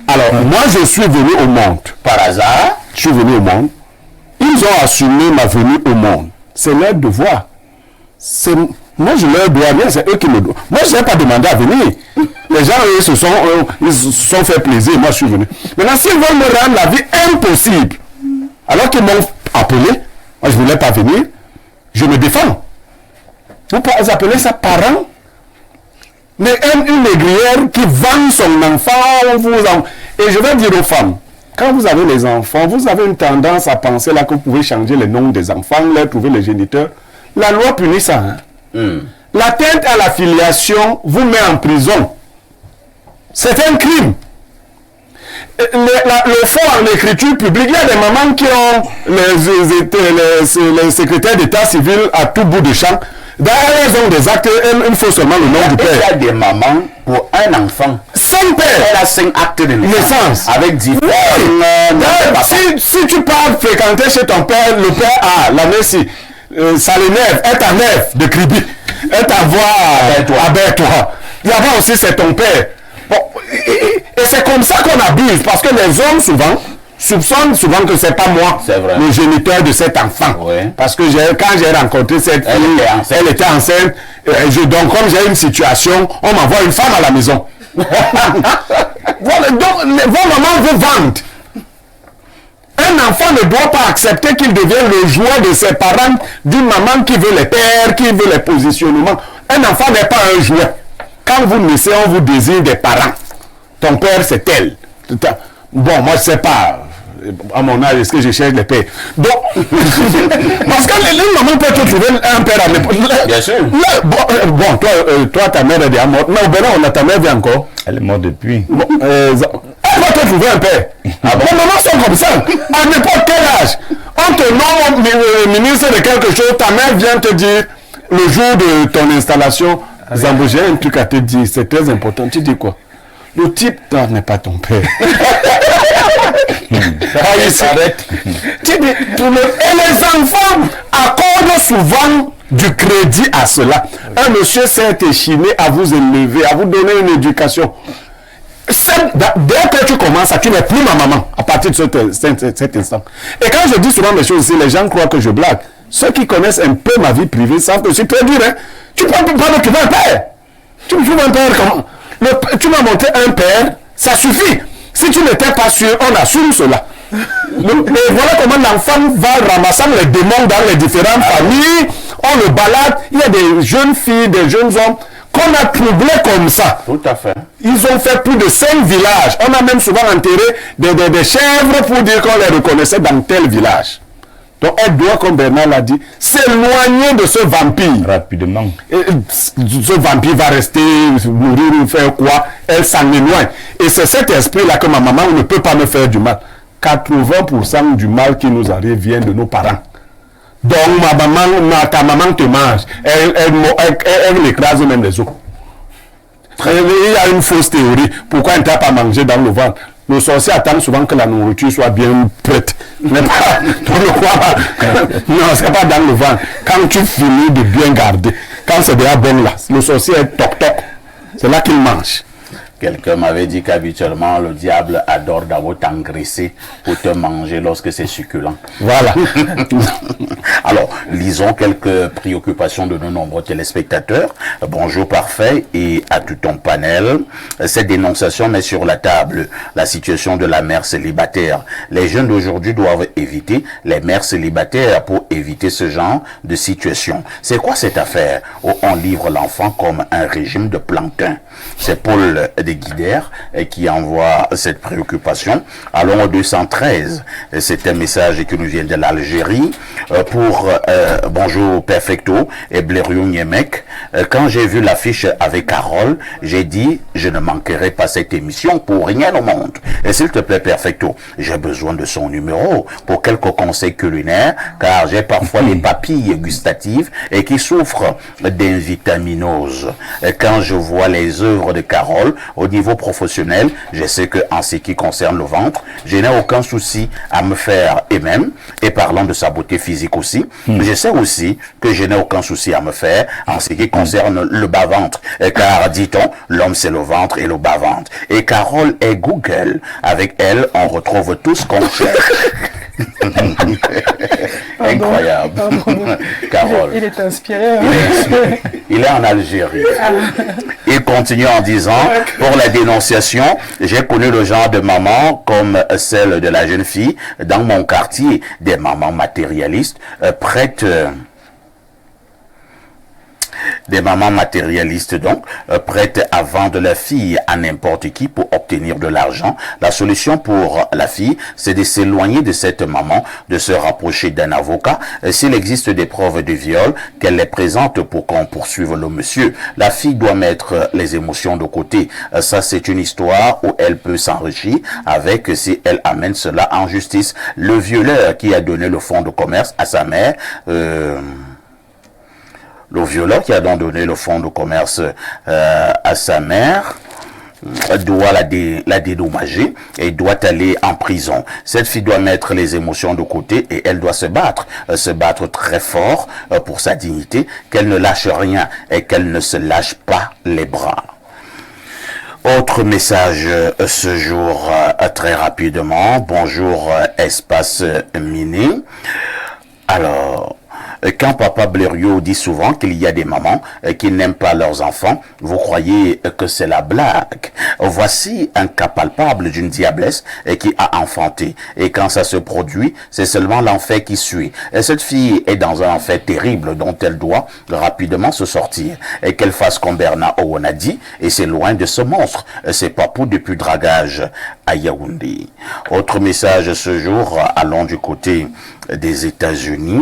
alors, moi, je suis venu au monde. Par hasard? Je suis venu au monde. Ils ont assumé ma venue au monde. C'est leur devoir. Moi, je leur dois rien, c'est eux qui me doivent. Moi, je n'ai pas demandé à venir. Les gens, ils se sont fait plaisir, moi, je suis venu. Maintenant, s'ils veulent me rendre la vie impossible, alors qu'ils m'ont appelé, moi, je ne voulais pas venir, je me défends. Vous appelez ça parent? Mais une négrière qui vend son enfant, et je vais dire aux femmes, quand vous avez les enfants, vous avez une tendance à penser là que vous pouvez changer les noms des enfants, leur trouver les géniteurs. La loi punit ça. Hein? L'atteinte à la filiation vous met en prison. C'est un crime. Le fond en écriture publique, il y a des mamans qui ont les secrétaires d'état civil à tout bout de champ. D'ailleurs, elles ont des actes, il faut seulement le nom du père. Il y a des mamans pour un enfant. 5 pères. Elle a 5 actes de naissance. Avec 10 si tu pars fréquenter chez ton père, le père a l'année-ci. Ça l'énerve, elle t'enlève de Kribi, elle t'envoie à Bertois. Là-bas aussi, c'est ton père. Bon, et c'est comme ça qu'on abuse, parce que les hommes soupçonnent souvent que c'est pas moi, le géniteur de cet enfant. Oui. Parce que quand j'ai rencontré cette fille, elle était enceinte. Donc, comme j'ai une situation, on m'envoie une femme à la maison. Voilà, donc, vos mamans vous vendent. Un enfant ne doit pas accepter qu'il devienne le jouet de ses parents, d'une maman qui veut les pères, qui veut les positionnements. Un enfant n'est pas un jouet. Quand vous naissez, on vous désire des parents. Ton père, c'est elle. Bon, moi, je ne sais pas. À mon âge, est-ce que je cherche les pères? Donc, parce que une maman peut te trouver un père à l'époque. Bien sûr. Bon, toi, ta mère est déjà morte. Mais au Bénin, ta mère vit encore. Elle est morte depuis. Bon, elle va te trouver un père. Ah bon? Les mamans sont comme ça. À n'importe quel âge. On te nomme ministre de quelque chose, ta mère vient te dire, le jour de ton installation, Zambo, j'ai un truc à te dire, c'est très important. Tu dis quoi? Le type n'est pas ton père. Il s'arrête. Et les enfants accordent souvent du crédit à cela. Un monsieur s'est échiné à vous élever, à vous donner une éducation. Dès que tu commences, tu n'es plus ma maman à partir de cet instant. Et quand je dis souvent mes choses ici, les gens croient que je blague. Ceux qui connaissent un peu ma vie privée savent que c'est très dur. Hein? Tu ne peux pas me trouver un père. Tu me trouves un père comment? Tu m'as montré un père, ça suffit. Si tu n'étais pas sûr, on assume cela. Mais voilà comment l'enfant va ramassant les démons dans les différentes familles. On le balade. Il y a des jeunes filles, des jeunes hommes qu'on a troublés comme ça. Tout à fait. Ils ont fait plus de 5 villages. On a même souvent enterré des chèvres pour dire qu'on les reconnaissait dans tel village. Donc elle doit, comme Bernard l'a dit, s'éloigner de ce vampire. Rapidement. Ce vampire va rester, mourir ou faire quoi? Elle s'en éloigne. Et c'est cet esprit-là que ma maman ne peut pas me faire du mal. 80% du mal qui nous arrive vient de nos parents. Donc ta maman te mange. Elle écrase même les os. Il y a une fausse théorie. Pourquoi elle ne t'a pas mangé dans le ventre? Le sorcier attend souvent que la nourriture soit bien prête. Mais pas dans le ventre. Non, c'est pas dans le ventre. Quand tu finis de bien garder, quand c'est déjà bon là, le sorcier est toc-toc. C'est là qu'il mange. Quelqu'un m'avait dit qu'habituellement, le diable adore d'abord t'engraisser pour te manger lorsque c'est succulent. Voilà. Alors, lisons quelques préoccupations de nos nombreux téléspectateurs. Bonjour Parfait et à tout ton panel. Cette dénonciation met sur la table la situation de la mère célibataire. Les jeunes d'aujourd'hui doivent éviter les mères célibataires pour éviter ce genre de situation. C'est quoi cette affaire où on livre l'enfant comme un régime de plantain? C'est Paul de Guidère qui envoie cette préoccupation. Allons au 213. C'est un message qui nous vient de l'Algérie pour bonjour Perfecto et Blériou Niemek. Quand j'ai vu l'affiche avec Carole, j'ai dit je ne manquerai pas cette émission pour rien au monde. Et s'il te plaît Perfecto, j'ai besoin de son numéro pour quelques conseils culinaires car j'ai parfois des papilles gustatives et qui souffrent d'invitaminose. Quand je vois les œuvres de Carole au niveau professionnel, je sais que en ce qui concerne le ventre, je n'ai aucun souci à me faire et même, et parlant de sa beauté physique aussi, je sais aussi que je n'ai aucun souci à me faire en ce qui concerne le bas-ventre, car dit-on, l'homme c'est le ventre et le bas-ventre. Et Carole est Google. Avec elle, on retrouve tout ce qu'on cherche. Incroyable. Carole. Il est inspiré. Hein? Il est en Algérie. Il continue en disant, pour la dénonciation, j'ai connu le genre de maman comme celle de la jeune fille dans mon quartier, des mamans matérialistes prêtes... Des mamans matérialistes donc, prêtes à vendre la fille à n'importe qui pour obtenir de l'argent. La solution pour la fille, c'est de s'éloigner de cette maman, de se rapprocher d'un avocat. S'il existe des preuves de viol, qu'elle les présente pour qu'on poursuive le monsieur. La fille doit mettre les émotions de côté. Ça, c'est une histoire où elle peut s'enrichir avec si elle amène cela en justice. Le violeur qui a donné le fonds de commerce à sa mère... Le violeur qui a donc donné le fonds de commerce à sa mère doit la dédommager et doit aller en prison. Cette fille doit mettre les émotions de côté et elle doit se battre très fort pour sa dignité, qu'elle ne lâche rien et qu'elle ne se lâche pas les bras. Autre message ce jour très rapidement. Bonjour Espace Miné. Alors... Quand Papa Blériot dit souvent qu'il y a des mamans qui n'aiment pas leurs enfants, vous croyez que c'est la blague. Voici un cas palpable d'une diablesse qui a enfanté. Et quand ça se produit, c'est seulement l'enfer qui suit. Et cette fille est dans un enfer terrible dont elle doit rapidement se sortir. Et qu'elle fasse comme Bernard Owen a dit, et c'est loin de ce monstre. C'est Papou depuis dragage à Yaoundé. Autre message ce jour, allons du côté des États-Unis.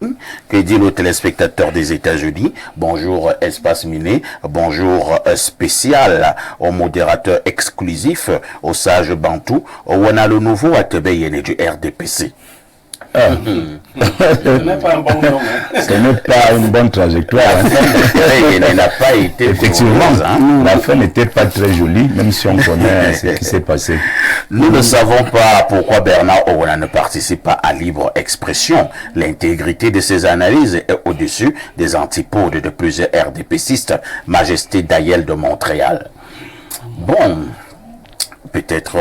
Que dit le téléspectateur des États-Unis? Bonjour Espace Miné, bonjour spécial au modérateur exclusif, au sage Bantou, on a le nouveau Atebeyene du RDPC. Ce n'est pas un bon nom. Ce n'est pas une bonne trajectoire. Il n'a pas été effectivement, la fin n'était pas très jolie, même si on connaît ce qui s'est passé. Nous ne savons pas pourquoi Bernard Owen ne participe pas à libre expression. L'intégrité de ses analyses est au-dessus des antipodes de plusieurs RDPcistes. Majesté Dayel de Montréal. Bon, peut-être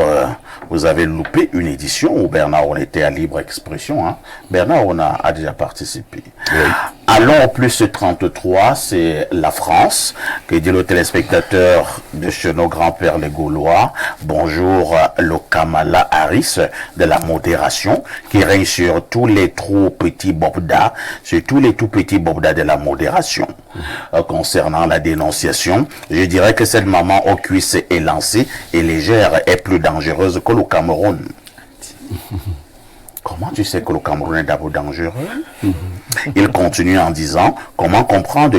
vous avez loupé une édition où Bernard on était à libre expression. Hein. Bernard on a déjà participé. Oui. Allons au plus 33, c'est la France, que dit le téléspectateur de chez nos grands-pères les Gaulois. Bonjour le Kamala Harris de la modération, qui règne sur tous les trop petits bobdas, sur tous les tout petits bobdas de la modération. Concernant la dénonciation, je dirais que cette maman aux cuisses élancées et légère est plus dangereuse que le Cameroun. Comment tu sais que le Cameroun est d'abord dangereux? Il continue en disant, comment comprendre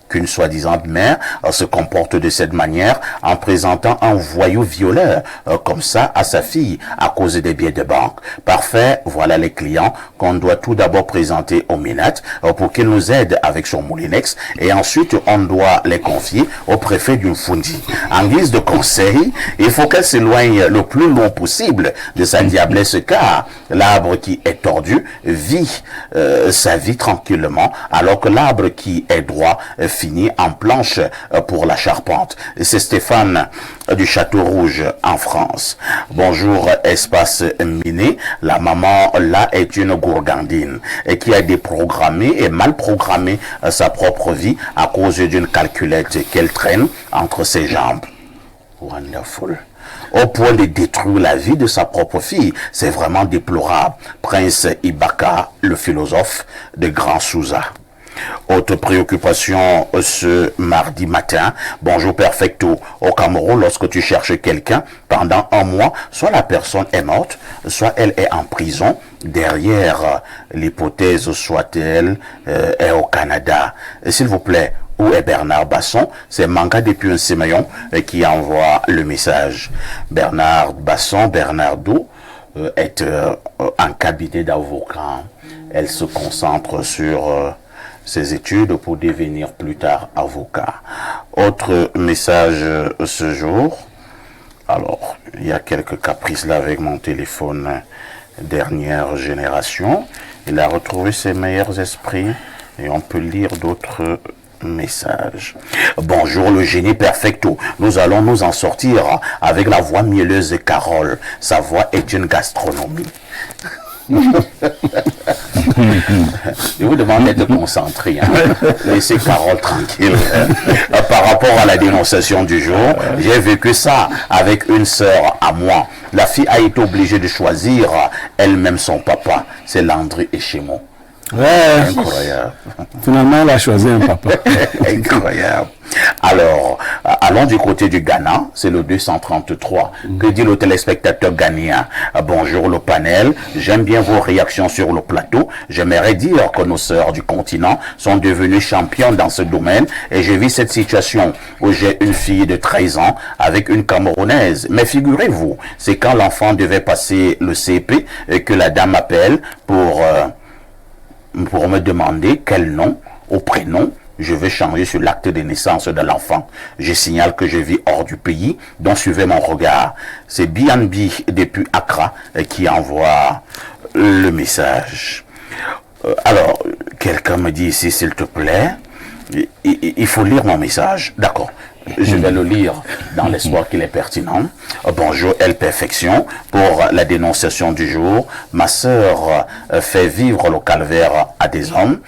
qu'une soi-disant mère se comporte de cette manière en présentant un voyou violeur comme ça à sa fille à cause des billets de banque. Parfait, voilà les clients qu'on doit tout d'abord présenter au Minat pour qu'il nous aide avec son moulinex et ensuite on doit les confier au préfet d'une Fundi. En guise de conseil, il faut qu'elle s'éloigne le plus long possible de sa diablesse car l'arbre qui est tordu vit sa vie tranquillement alors que l'arbre qui est droit finit en planche pour la charpente. C'est Stéphane du Château Rouge en France. Bonjour Espace Miné, la maman là est une gourgandine et qui a déprogrammé et mal programmé sa propre vie à cause d'une calculette qu'elle traîne entre ses jambes. Wonderful. Au point de détruire la vie de sa propre fille. C'est vraiment déplorable. Prince Ibaka, le philosophe de Grand Souza. Autre préoccupation ce mardi matin. Bonjour Perfecto. Au Cameroun, lorsque tu cherches quelqu'un pendant un mois, soit la personne est morte, soit elle est en prison. Derrière l'hypothèse, soit elle est au Canada. S'il vous plaît, où est Bernard Basson? C'est Manga depuis un Sémaillon qui envoie le message. Bernard Basson, Bernardo, est en cabinet d'avocat. Elle se concentre sur ses études pour devenir plus tard avocat. Autre message ce jour. Alors, il y a quelques caprices là avec mon téléphone dernière génération. Il a retrouvé ses meilleurs esprits et on peut lire d'autres messages. Bonjour le génie perfecto. Nous allons nous en sortir avec la voix mielleuse de Carole. Sa voix est une gastronomie. Je vous demande d'être concentré. Laissez Carole tranquille. Par rapport à la dénonciation du jour, j'ai vécu ça avec une sœur à moi. La fille a été obligée de choisir elle-même son papa. C'est Landry Echemo. Ouais. Incroyable. Finalement, elle a choisi un papa. Incroyable. Alors, allons du côté du Ghana, c'est le 233. Que dit le téléspectateur ghanéen? Bonjour le panel, j'aime bien vos réactions sur le plateau. J'aimerais dire que nos sœurs du continent sont devenues championnes dans ce domaine et je vis cette situation où j'ai une fille de 13 ans avec une Camerounaise. Mais figurez-vous, c'est quand l'enfant devait passer le CP que la dame appelle pour me demander quel nom ou prénom je vais changer sur l'acte de naissance de l'enfant. Je signale que je vis hors du pays, donc suivez mon regard. C'est BNB depuis Accra qui envoie le message. Alors, quelqu'un me dit ici, s'il te plaît, il faut lire mon message. D'accord. Je vais le lire dans l'espoir qu'il est pertinent. Bonjour, Elle Perfection. Pour la dénonciation du jour, ma sœur fait vivre le calvaire à des hommes.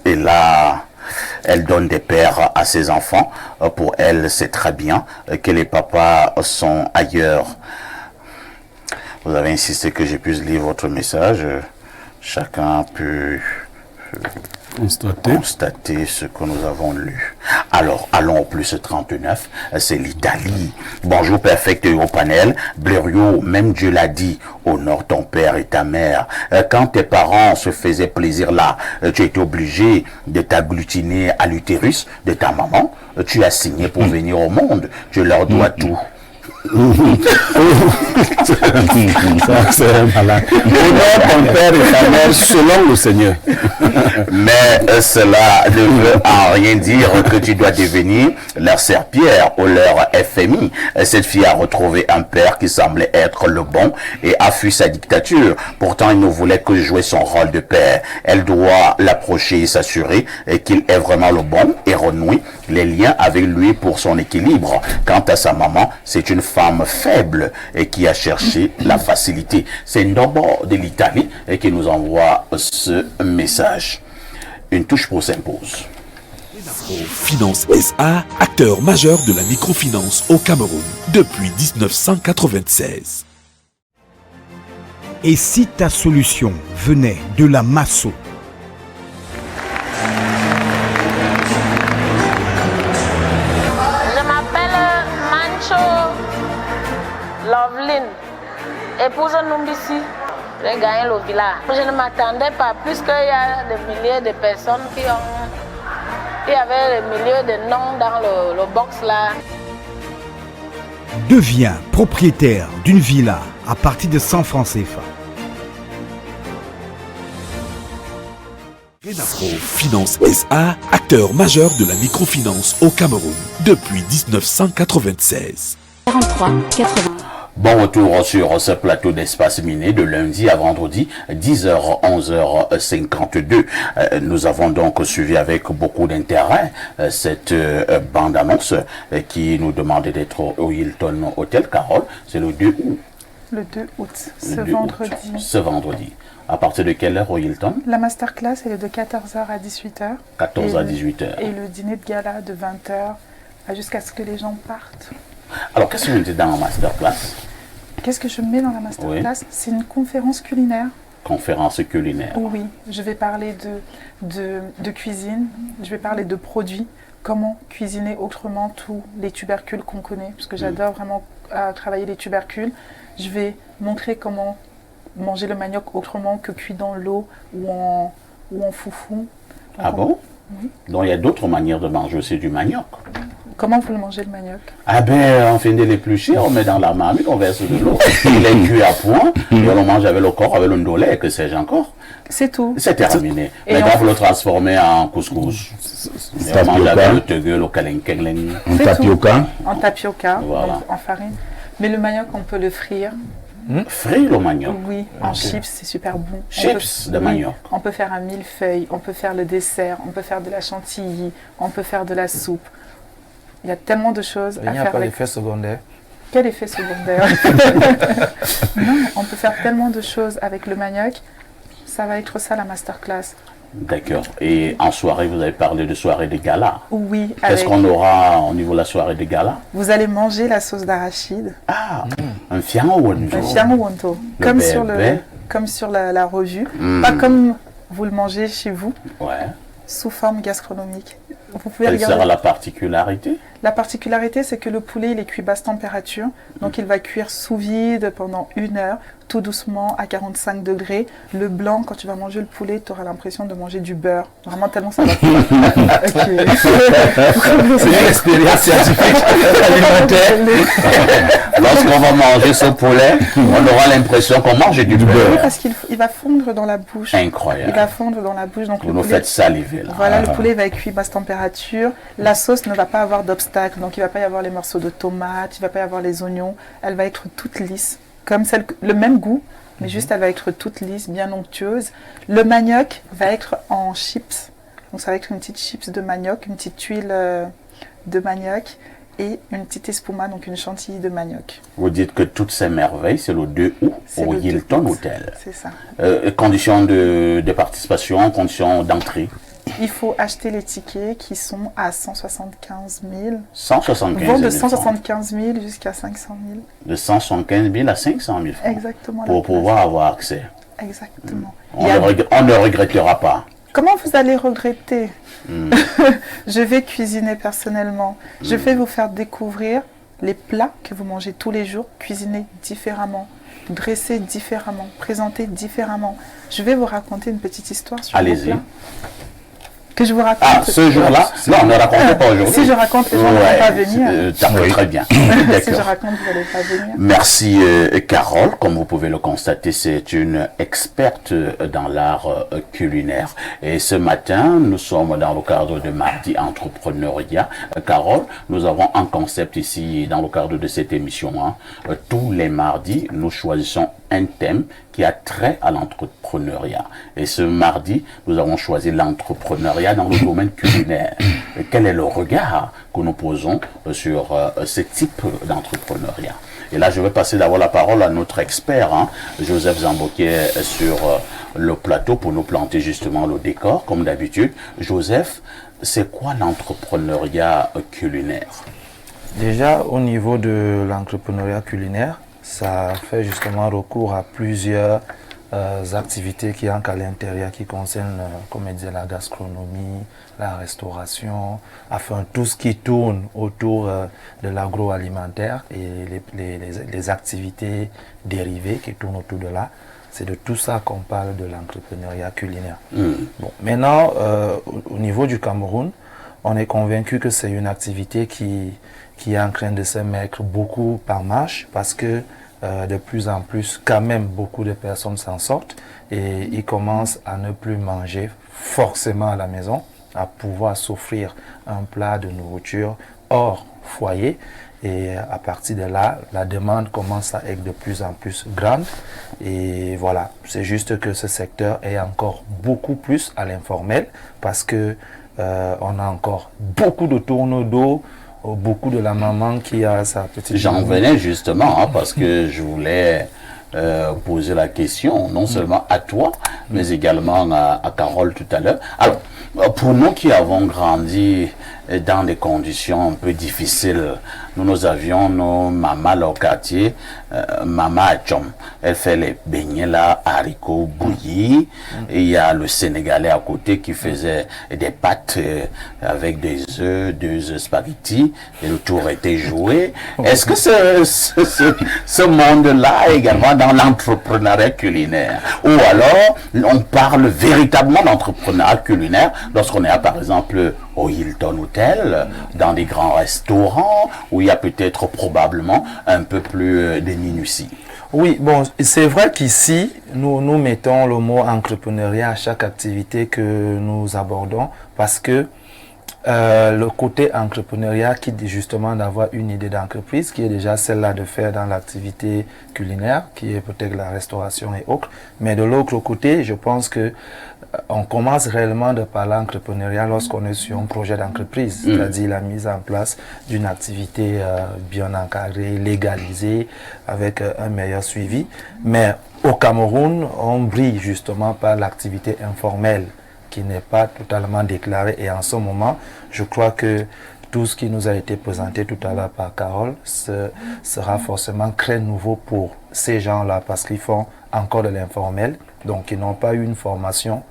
Et là, elle donne des pères à ses enfants. Pour elle, c'est très bien que les papas sont ailleurs. Vous avez insisté que je puisse lire votre message. Chacun peut constater ce que nous avons lu. Alors, allons au plus 39, c'est l'Italie. Bonjour perfect au panel. Blériot, même Dieu l'a dit, honore ton père et ta mère. Quand tes parents se faisaient plaisir là, tu étais obligé de t'agglutiner à l'utérus de ta maman. Tu as signé pour venir au monde. Tu leur dois tout. Ça, c'est malade. Honore ton père et ta mère selon le Seigneur. Mais cela ne veut en rien dire que tu dois devenir leur serpillère ou leur FMI. Cette fille a retrouvé un père qui semblait être le bon et a fui sa dictature. Pourtant, il ne voulait que jouer son rôle de père. Elle doit l'approcher et s'assurer qu'il est vraiment le bon et renouer les liens avec lui pour son équilibre. Quant à sa maman, c'est une femme faible et qui a cherché la facilité. C'est Ndobo de l'Italie qui nous envoie ce message. Une touche pour s'impose. Finance SA, acteur majeur de la microfinance au Cameroun depuis 1996. Et si ta solution venait de la Masso? Je m'appelle Mancho Loveline, épouse Numbisi. J'ai gagné le village. Je ne m'attendais pas, puisqu'il y a des milliers de personnes qui ont... Il y avait des milliers de noms dans le box là. Deviens propriétaire d'une villa à partir de 100 francs CFA. Renafro Finance SA, acteur majeur de la microfinance au Cameroun depuis 1996. 43 80. Bon retour sur ce plateau d'Espace Miné de lundi à vendredi, 10h, 11h52. Nous avons donc suivi avec beaucoup d'intérêt cette bande-annonce qui nous demandait d'être au Hilton Hotel. Carole, c'est le 2 août. Le 2 août, ce 2 vendredi. août, ce vendredi. À partir de quelle heure au Hilton? La masterclass, elle est de 14h à 18h. 14 à 18h. Et le dîner de gala de 20h jusqu'à ce que les gens partent. Alors, qu'est-ce que vous mettez dans la masterclass? Qu'est-ce que je mets dans la masterclass? C'est une conférence culinaire. Conférence culinaire. Oui, je vais parler de cuisine, je vais parler de produits, comment cuisiner autrement tous les tubercules qu'on connaît, parce que j'adore vraiment travailler les tubercules. Je vais montrer comment manger le manioc autrement que cuit dans l'eau ou en foufou. Donc, ah bon? Oui. Donc il y a d'autres manières de manger aussi du manioc. Comment vous le mangez le manioc? Ah ben, on finit l'éplucher, on met dans la marmite, on verse de l'eau, il est cuit à point, et on le mange avec le corps, avec le ndolé, que sais-je encore. C'est tout. C'est terminé. Maintenant, vous le transformez en couscous. On mange avec le teguel, le kalenkeleng. En tapioca. En tapioca, voilà. En farine. Mais le manioc, on peut le frire. Frire le manioc? Oui, en chips, c'est super bon. Chips de manioc. On peut faire un millefeuille, on peut faire le dessert, on peut faire de la chantilly, on peut faire de la soupe. Il y a tellement de choses à faire. Il n'y a pas d'effet secondaire. Quel effet secondaire? Non, on peut faire tellement de choses avec le manioc. Ça va être ça la masterclass. D'accord. Et en soirée, vous avez parlé de soirée de gala. Oui. Qu'est-ce qu'on aura au niveau de la soirée de gala? Vous allez manger la sauce d'arachide. Ah, un fiango wonto. Un fiango wonto. Comme sur la revue. Pas comme vous le mangez chez vous. Ouais. Sous forme gastronomique. Vous pouvez Quelle regarder. sera la particularité? La particularité, c'est que le poulet, il est cuit basse température. Donc, il va cuire sous vide pendant 1 heure, tout doucement, à 45 degrés. Le blanc, quand tu vas manger le poulet, tu auras l'impression de manger du beurre. Vraiment, tellement ça va. C'est une expérience scientifique alimentaire. Lorsqu'on va manger ce poulet, on aura l'impression qu'on mange du beurre. Oui, parce qu'il va fondre dans la bouche. Incroyable. Il va fondre dans la bouche. Donc vous nous faites saliver là. Voilà, le poulet va être cuit basse température. La sauce ne va pas avoir d'obstacle. Donc il ne va pas y avoir les morceaux de tomates, il ne va pas y avoir les oignons. Elle va être toute lisse, comme le même goût, mais juste elle va être toute lisse, bien onctueuse. Le manioc va être en chips. Donc ça va être une petite chips de manioc, une petite tuile de manioc et une petite espuma, donc une chantilly de manioc. Vous dites que toutes ces merveilles, c'est le 2 août au Hilton Hotel. C'est ça. Conditions de participation, conditions d'entrée? Il faut acheter les tickets qui sont à 175 000. 175 000 vont de 175 000 jusqu'à 500 000. De 175 000 à 500 000 francs. Exactement. Pour pouvoir avoir accès. Exactement. On ne regrettera pas. Comment vous allez regretter? Je vais cuisiner personnellement. Je vais vous faire découvrir les plats que vous mangez tous les jours, cuisinés différemment, dressés différemment, présentés différemment. Je vais vous raconter une petite histoire sur les plats. Que je vous raconte. Ah, ce jour-là? Non, ne racontez pas aujourd'hui. Si je raconte, les gens ne vont pas venir. Très bien. Si je raconte, vous n'allez pas venir. Merci, Carole. Comme vous pouvez le constater, c'est une experte dans l'art culinaire. Et ce matin, nous sommes dans le cadre de Mardi Entrepreneuriat. Carole, nous avons un concept ici, dans le cadre de cette émission. Tous les mardis, nous choisissons un thème qui a trait à l'entrepreneuriat. Et ce mardi, nous avons choisi l'entrepreneuriat dans le domaine culinaire. Quel est le regard que nous posons sur ce type d'entrepreneuriat? Et là, je vais passer d'abord la parole à notre expert, Joseph Zamboquet, sur le plateau pour nous planter justement le décor, comme d'habitude. Joseph, c'est quoi l'entrepreneuriat culinaire? Déjà, au niveau de l'entrepreneuriat culinaire, ça fait justement recours à plusieurs activités qui entrent à l'intérieur, qui concernent, comme je disais, la gastronomie, la restauration, enfin tout ce qui tourne autour de l'agroalimentaire et les activités dérivées qui tournent autour de là. C'est de tout ça qu'on parle de l'entrepreneuriat culinaire. Bon, maintenant, au niveau du Cameroun, on est convaincu que c'est une activité qui est en train de se mettre beaucoup par marche parce que de plus en plus, quand même, beaucoup de personnes s'en sortent et ils commencent à ne plus manger forcément à la maison, à pouvoir s'offrir un plat de nourriture hors foyer. Et à partir de là, la demande commence à être de plus en plus grande. Et voilà, c'est juste que ce secteur est encore beaucoup plus à l'informel parce que on a encore beaucoup de tourneaux d'eau, beaucoup de la maman qui a sa petite... J'en venais justement, parce que je voulais poser la question, non seulement à toi, mais également à Carole tout à l'heure. Alors, pour nous qui avons grandi dans des conditions un peu difficiles, nous avions nos mamans là au quartier, maman Adjom, elle fait les beignets là, haricots bouillis, et il y a le Sénégalais à côté qui faisait des pâtes avec des œufs, 2 œufs spaghettis, et le tour était joué. Est-ce que ce monde-là est également dans l'entrepreneuriat culinaire? Ou alors, on parle véritablement d'entrepreneuriat culinaire lorsqu'on est, par exemple, au Hilton Hotel, dans des grands restaurants, où il y a peut-être probablement un peu plus de minutie. Oui, bon, c'est vrai qu'ici, nous mettons le mot entrepreneuriat à chaque activité que nous abordons parce que le côté entrepreneuriat qui dit justement d'avoir une idée d'entreprise, qui est déjà celle-là de faire dans l'activité culinaire, qui est peut-être la restauration et autres. Mais de l'autre côté, je pense que on commence réellement de parler entrepreneuriat lorsqu'on est sur un projet d'entreprise, c'est-à-dire la mise en place d'une activité bien encadrée, légalisée, avec un meilleur suivi. Mais au Cameroun, on brille justement par l'activité informelle qui n'est pas totalement déclarée. Et en ce moment, je crois que tout ce qui nous a été présenté tout à l'heure par Carole sera forcément très nouveau pour ces gens-là parce qu'ils font encore de l'informel, donc ils n'ont pas eu une formation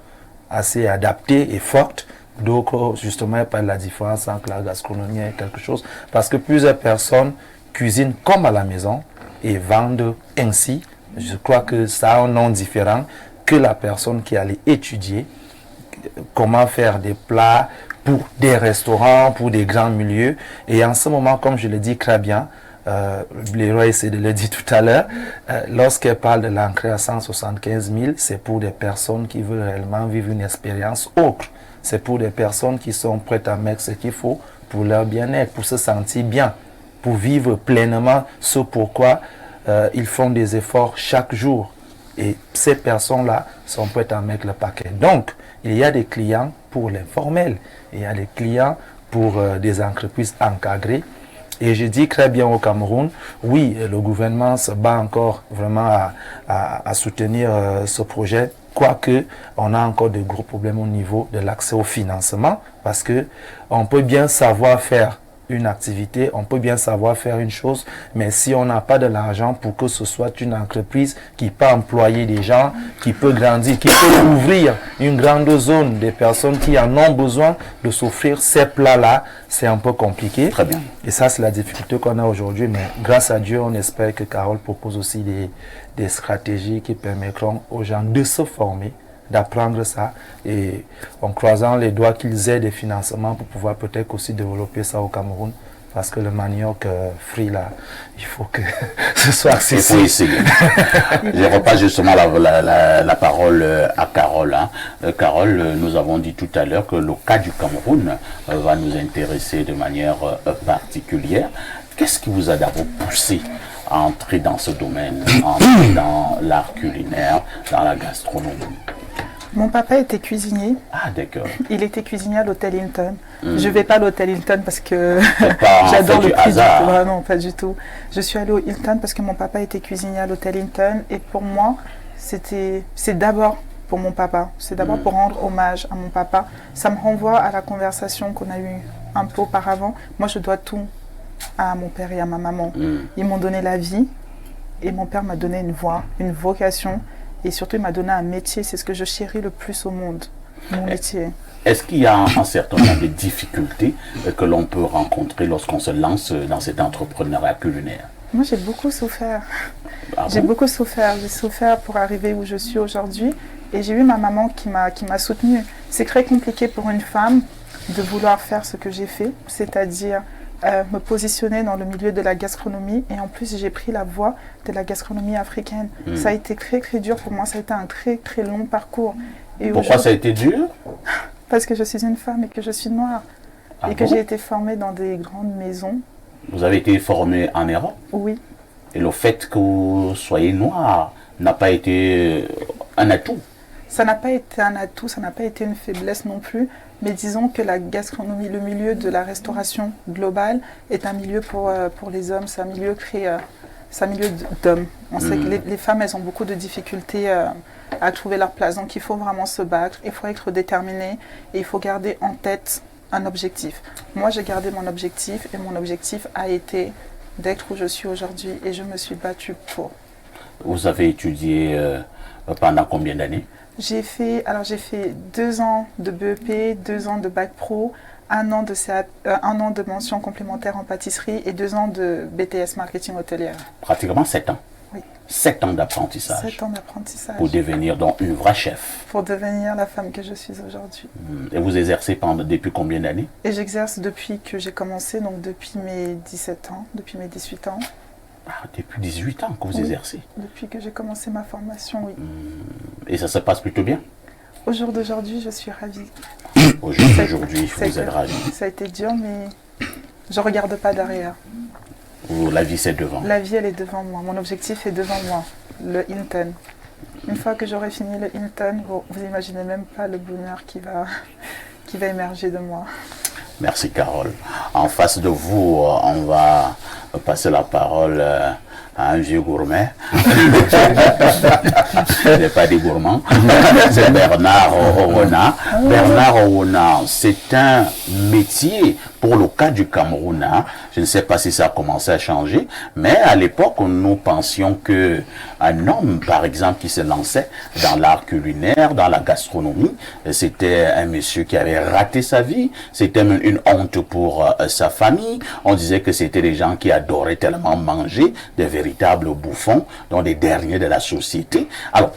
assez adaptée et forte. Donc justement, il n'y a pas de la différence entre la gastronomie et quelque chose, parce que plusieurs personnes cuisinent comme à la maison et vendent ainsi. Je crois que ça a un nom différent que la personne qui allait étudier comment faire des plats pour des restaurants, pour des grands milieux. Et en ce moment, comme je le dis très bien, Leroy essaie de le dire tout à l'heure, lorsqu'elle parle de l'entrée à 175 000, c'est pour des personnes qui veulent réellement vivre une expérience autre. C'est pour des personnes qui sont prêtes à mettre ce qu'il faut pour leur bien-être, pour se sentir bien, pour vivre pleinement ce pourquoi ils font des efforts chaque jour. Et ces personnes-là sont prêtes à mettre le paquet. Donc, il y a des clients pour l'informel, il y a des clients pour des entreprises encadrées. Et je dis très bien au Cameroun, oui, le gouvernement se bat encore vraiment à soutenir ce projet, quoique on a encore de gros problèmes au niveau de l'accès au financement, parce que on peut bien savoir faire une activité, on peut bien savoir faire une chose, mais si on n'a pas de l'argent pour que ce soit une entreprise qui peut employer des gens, qui peut grandir, qui peut ouvrir une grande zone des personnes qui en ont besoin de s'offrir ces plats-là, c'est un peu compliqué. Très bien. Et ça, c'est la difficulté qu'on a aujourd'hui, mais grâce à Dieu, on espère que Carole propose aussi des stratégies qui permettront aux gens de se former, d'apprendre ça, et en croisant les doigts qu'ils aient des financements pour pouvoir peut-être aussi développer ça au Cameroun, parce que le manioc frit là, il faut que ce soit accessible. Il faut essayer. Je repasse justement la parole à Carole. Carole, nous avons dit tout à l'heure que le cas du Cameroun va nous intéresser de manière particulière. Qu'est-ce qui vous a d'abord poussé à entrer dans ce domaine, entrer dans l'art culinaire, dans la gastronomie? Mon papa était cuisinier. Ah, d'accord. Il était cuisinier à l'hôtel Hilton. Je ne vais pas à l'hôtel Hilton parce que j'adore le prix. Non, pas du tout. Je suis allée au Hilton parce que mon papa était cuisinier à l'hôtel Hilton. Et pour moi, c'est d'abord pour mon papa. C'est d'abord pour rendre hommage à mon papa. Ça me renvoie à la conversation qu'on a eue un peu auparavant. Moi, je dois tout à mon père et à ma maman. Ils m'ont donné la vie et mon père m'a donné une voix, une vocation. Et surtout, il m'a donné un métier. C'est ce que je chéris le plus au monde, mon métier. Est-ce qu'il y a un certain nombre de difficultés que l'on peut rencontrer lorsqu'on se lance dans cet entrepreneuriat culinaire? Moi, j'ai beaucoup souffert. Ah J'ai bon? beaucoup souffert. J'ai souffert pour arriver où je suis aujourd'hui. Et j'ai eu ma maman qui m'a soutenue. C'est très compliqué pour une femme de vouloir faire ce que j'ai fait, c'est-à-dire me positionner dans le milieu de la gastronomie. Et en plus, j'ai pris la voie de la gastronomie africaine. Ça a été très, très dur pour moi. Ça a été un très, très long parcours. Et Pourquoi ça a été dur? Parce que je suis une femme et que je suis noire. Ah et que bon? j'ai été formée dans des grandes maisons. Vous avez été formé en Europe? Oui. Et le fait que vous soyez noir n'a pas été un atout? Ça n'a pas été un atout, ça n'a pas été une faiblesse non plus. Mais disons que la gastronomie, le milieu de la restauration globale est un milieu pour les hommes. C'est un milieu c'est un milieu d'hommes. On sait que les femmes, elles ont beaucoup de difficultés à trouver leur place. Donc il faut vraiment se battre, il faut être déterminé et il faut garder en tête un objectif. Moi, j'ai gardé mon objectif et mon objectif a été d'être où je suis aujourd'hui et je me suis battue pour. Vous avez étudié pendant combien d'années? J'ai fait 2 ans de BEP, 2 ans de bac pro, 1 an de mention complémentaire en pâtisserie et 2 ans de BTS marketing hôtelière. Pratiquement 7 ans. Oui. 7 ans d'apprentissage. 7 ans d'apprentissage. Pour devenir donc une vraie chef. Pour devenir la femme que je suis aujourd'hui. Et vous exercez depuis combien d'années? Et j'exerce depuis que j'ai commencé, donc depuis mes 17 ans, depuis mes 18 ans. Ah, depuis 18 ans que vous exercez? Depuis que j'ai commencé ma formation, oui. Et ça se passe plutôt bien? Au jour d'aujourd'hui, je suis ravie. Au jour d'aujourd'hui, vous êtes ravie? Ça a été dur, mais je ne regarde pas derrière. La vie, c'est devant? La vie, elle est devant moi. Mon objectif est devant moi, le Hilton. Une fois que j'aurai fini le Hilton, vous n'imaginez même pas le bonheur qui va émerger de moi. Merci Carole. En face de vous, on va passer la parole à un vieux gourmet. Il n'est pas des gourmands. C'est Bernard Owona. Bernard Owona, c'est un métier pour le cas du Cameroun. Je ne sais pas si ça a commencé à changer, mais à l'époque, nous pensions qu'un homme, par exemple, qui se lançait dans l'art culinaire, dans la gastronomie, c'était un monsieur qui avait raté sa vie. C'était une honte pour sa famille. On disait que c'était des gens qui adoraient tellement manger, des véritables bouffons, dont les derniers de la société. Alors,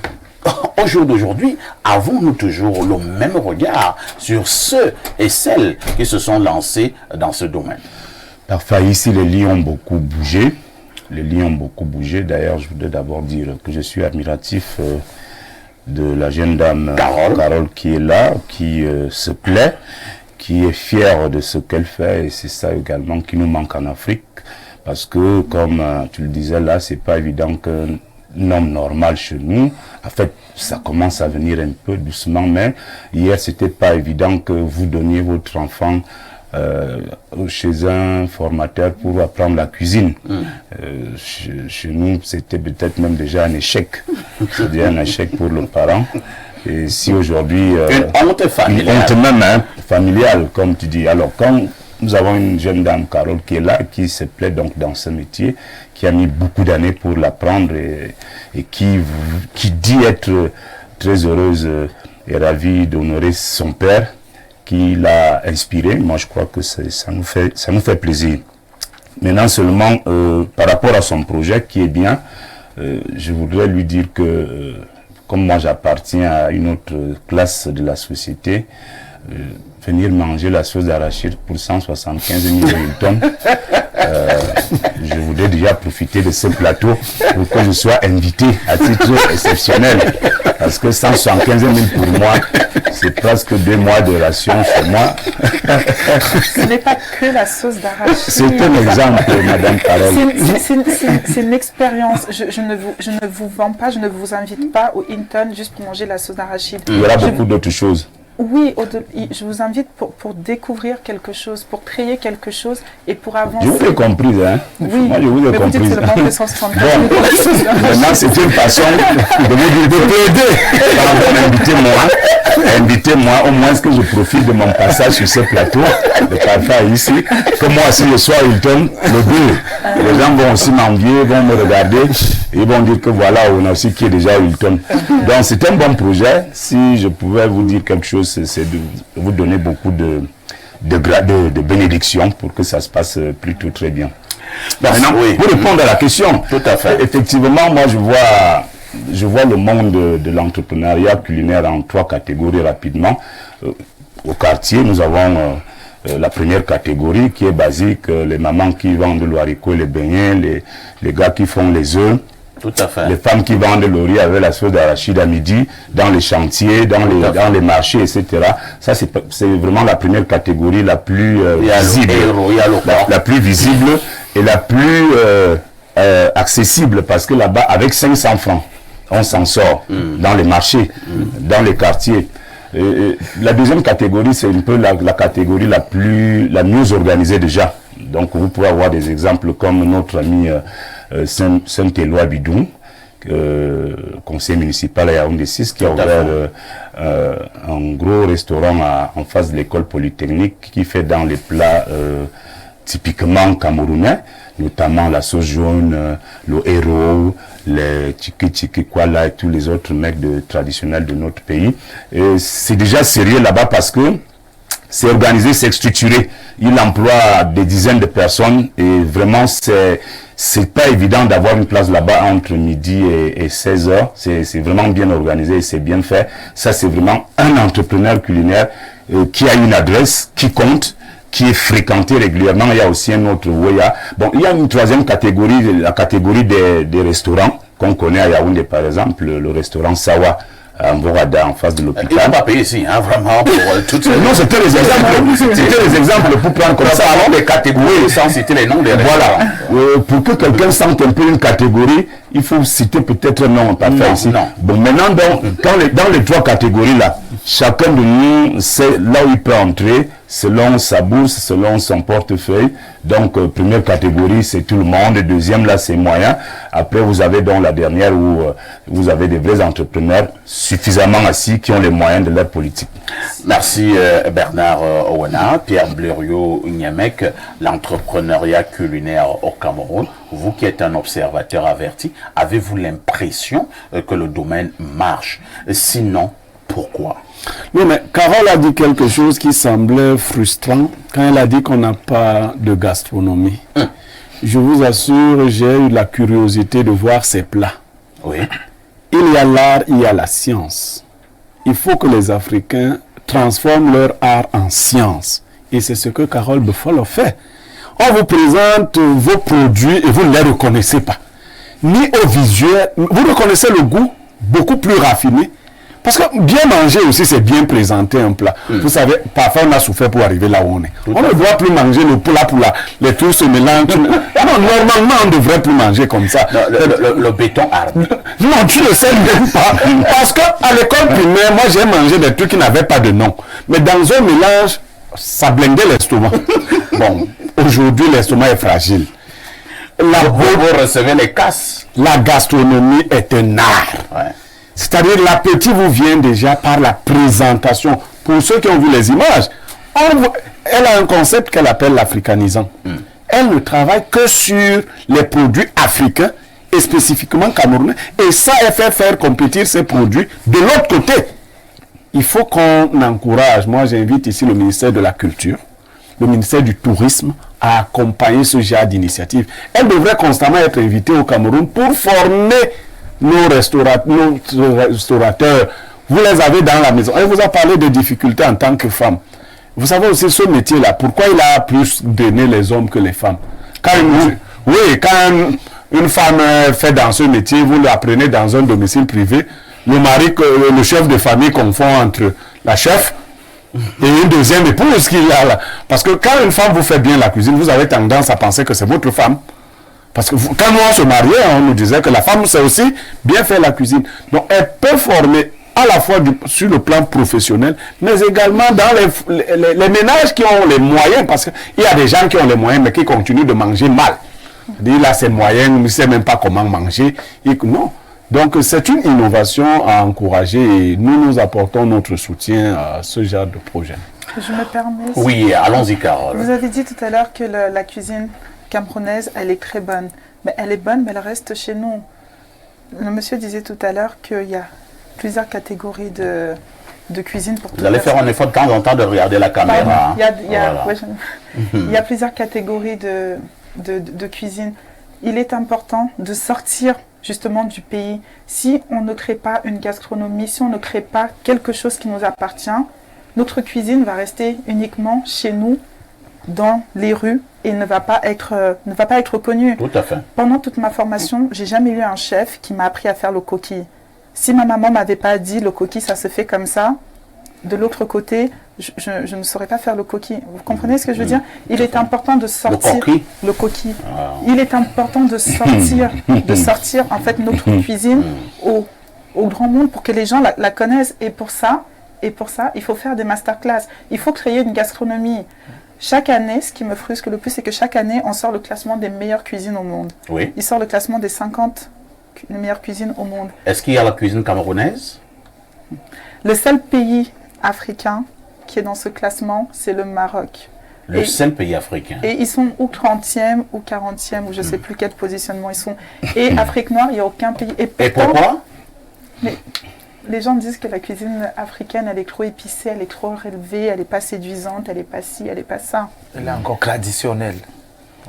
au jour d'aujourd'hui, avons-nous toujours le même regard sur ceux et celles qui se sont lancés dans ce domaine? Parfois, ici, les lits ont beaucoup bougé. Les lits ont beaucoup bougé. D'ailleurs, je voudrais d'abord dire que je suis admiratif de la jeune dame Carole qui est là, qui se plaît, qui est fière de ce qu'elle fait. Et c'est ça également qui nous manque en Afrique. Parce que, comme tu le disais là, c'est pas évident qu'un homme normal chez nous, en fait, ça commence à venir un peu doucement, mais hier, c'était pas évident que vous donniez votre enfant chez un formateur pour apprendre la cuisine. Chez nous, c'était peut-être même déjà un échec. C'est-à-dire un échec pour le parent. Et si aujourd'hui... une honte familiale. Une honte même, hein, familiale, comme tu dis. Alors, quand nous avons une jeune dame, Carole, qui est là, qui se plaît donc dans ce métier, qui a mis beaucoup d'années pour l'apprendre et qui dit être très heureuse et ravie d'honorer son père, qui l'a inspiré. Moi, je crois que ça nous fait plaisir. Maintenant, seulement, par rapport à son projet, qui est bien, je voudrais lui dire que, comme moi, j'appartiens à une autre classe de la société, venir manger la sauce d'arachide pour 175 000 Hilton. Je voudrais déjà profiter de ce plateau pour que je sois invité à titre exceptionnel. Parce que 175 000 pour moi, c'est presque 2 mois de ration chez moi. Ce n'est pas que la sauce d'arachide. C'est un exemple, Madame Carole. C'est une expérience. Je ne vous vends pas, je ne vous invite pas au Hilton juste pour manger la sauce d'arachide. Il y aura beaucoup d'autres choses. Oui, je vous invite pour découvrir quelque chose, pour créer quelque chose et pour avancer. Je vous ai compris, hein? Oui, moi je vous ai compris. Vous dites seulement que 175 000 maintenant c'est une façon de vous dire de t'aider. Invitez-moi, au moins que je profite de mon passage sur ce plateau de parfait ici, que moi aussi je sois Hilton, le deux. Les gens vont aussi m'envier, vont me regarder, et ils vont dire que voilà, on a aussi qui est déjà Hilton. Donc c'est un bon projet. Si je pouvais vous dire quelque chose, c'est de vous donner beaucoup de bénédictions pour que ça se passe plutôt très bien. Maintenant, pour répondre à la question, tout à fait. Effectivement, moi je vois le monde de l'entrepreneuriat culinaire en 3 catégories rapidement. Au quartier, nous avons la première catégorie qui est basique, les mamans qui vendent le haricot et les beignets, les gars qui font les œufs. Tout à fait. Les femmes qui vendent le riz avec la sauce d'arachide à midi, dans les chantiers, dans les marchés, etc. Ça, c'est vraiment la première catégorie la plus visible. La plus visible et la plus accessible, parce que là-bas, avec 500 francs, on s'en sort dans les marchés, dans les quartiers. La deuxième catégorie, c'est un peu la catégorie la mieux organisée déjà. Donc, vous pouvez avoir des exemples comme notre ami Saint-Éloi Bidou, conseiller municipal à Yaoundé 6, qui a ouvert un gros restaurant en face de l'école polytechnique qui fait dans les plats typiquement camerounais, notamment la sauce jaune, le héros, les tiki kwala et tous les autres mecs traditionnels de notre pays. Et c'est déjà sérieux là-bas parce que c'est organisé, c'est structuré. Il emploie des dizaines de personnes et vraiment c'est pas évident d'avoir une place là-bas entre midi et 16h. C'est vraiment bien organisé et c'est bien fait. Ça, c'est vraiment un entrepreneur culinaire qui a une adresse, qui compte, qui est fréquenté régulièrement. Il y a aussi un autre Ouéa. Bon, il y a une troisième catégorie, la catégorie des restaurants qu'on connaît à Yaoundé, par exemple, le restaurant Sawa à Mborada, en face de l'hôpital. Il ne faut pas payer ici, hein, vraiment, pour toutes ces... Non, c'était les exemples. C'était les exemples pour prendre comme ça. Des catégories sans citer les noms des restaurants. Voilà. Pour que quelqu'un sente un peu une catégorie, il faut citer peut-être un nom, pas faire ici. Non. Bon, maintenant, dans les 3 catégories-là, chacun de nous sait là où il peut entrer, selon sa bourse, selon son portefeuille. Donc, première catégorie, c'est tout le monde. Deuxième, là, c'est moyen. Après, vous avez donc la dernière où vous avez des vrais entrepreneurs suffisamment assis qui ont les moyens de leur politique. Merci Bernard Owana. Pierre Blériot-Niamek, l'entrepreneuriat culinaire au Cameroun. Vous qui êtes un observateur averti, avez-vous l'impression que le domaine marche? Sinon, pourquoi? Oui, mais Carole a dit quelque chose qui semblait frustrant quand elle a dit qu'on n'a pas de gastronomie. Je vous assure, j'ai eu la curiosité de voir ces plats. Oui. Il y a l'art, il y a la science. Il faut que les Africains transforment leur art en science. Et c'est ce que Carole Buffalo fait. On vous présente vos produits et vous ne les reconnaissez pas. Ni au visuel, vous reconnaissez le goût beaucoup plus raffiné. Parce que bien manger aussi, c'est bien présenter un plat. Vous savez, parfois on a souffert pour arriver là où on est. On ne doit plus manger le plat pour les trucs se mélangent. Non, normalement, on ne devrait plus manger comme ça. Non, le béton arde. Non, tu le sais même pas. Parce qu'à l'école primaire, moi j'ai mangé des trucs qui n'avaient pas de nom. Mais dans un mélange, ça blindait l'estomac. Bon, aujourd'hui, l'estomac est fragile. Vous recevez les casses. La gastronomie est un art. Ouais. C'est-à-dire l'appétit vous vient déjà par la présentation. Pour ceux qui ont vu les images, elle a un concept qu'elle appelle l'africanisant. Elle ne travaille que sur les produits africains et spécifiquement camerounais. Et ça, elle fait faire compétir ces produits de l'autre côté. Il faut qu'on encourage, moi j'invite ici le ministère de la Culture, le ministère du Tourisme à accompagner ce genre d'initiative. Elle devrait constamment être invitée au Cameroun pour former nos restaurateurs. Vous les avez dans la maison. Elle vous a parlé de difficultés en tant que femme. Vous savez aussi ce métier-là, pourquoi il a plus donné les hommes que les femmes? Quand une femme fait dans ce métier, vous l'apprenez dans un domicile privé, le chef de famille confond entre la chef et une deuxième épouse qu'il a là. Parce que quand une femme vous fait bien la cuisine, vous avez tendance à penser que c'est votre femme. Parce que quand nous on se mariait, on nous disait que la femme sait aussi bien faire la cuisine. Donc elle peut former à la fois sur le plan professionnel, mais également dans les ménages qui ont les moyens, parce qu'il y a des gens qui ont les moyens, mais qui continuent de manger mal. Il a ses moyens, il ne sait même pas comment manger. Non. Donc c'est une innovation à encourager et nous apportons notre soutien à ce genre de projet. Je me permets. Oui, allons-y Carole. Vous avez dit tout à l'heure que la cuisine camerounaise, elle est très bonne. Mais elle est bonne, mais elle reste chez nous. Le monsieur disait tout à l'heure qu'il y a plusieurs catégories de cuisine pour tout. Vous allez faire un effort de temps en temps de regarder la caméra. Il y a plusieurs catégories de cuisine. Il est important de sortir justement du pays. Si on ne crée pas une gastronomie, si on ne crée pas quelque chose qui nous appartient, notre cuisine va rester uniquement chez nous, dans les rues, et ne va pas être connue. Tout à fait. Pendant toute ma formation, j'ai jamais eu un chef qui m'a appris à faire le coquille. Si ma maman m'avait pas dit le coquille, ça se fait comme ça, de l'autre côté, je ne saurais pas faire le coquille. Vous comprenez ce que je veux dire? Il est important de sortir le coquille. Il est important de sortir en fait notre cuisine au grand monde pour que les gens la connaissent. Et pour ça, il faut faire des masterclass. Il faut créer une gastronomie. Chaque année, ce qui me frustre le plus, c'est que chaque année, on sort le classement des meilleures cuisines au monde. Oui. Il sort le classement des 50 meilleures cuisines au monde. Est-ce qu'il y a la cuisine camerounaise? Le seul pays africain qui est dans ce classement, c'est le Maroc. Le seul pays africain. Et ils sont ou 30e ou 40e, ou je ne sais plus quel positionnement ils sont. Et Afrique noire, il n'y a aucun pays. Et pourquoi? Mais les gens disent que la cuisine africaine, elle est trop épicée, elle est trop relevée, elle n'est pas séduisante, elle n'est pas ci, elle n'est pas ça. Elle est encore traditionnelle.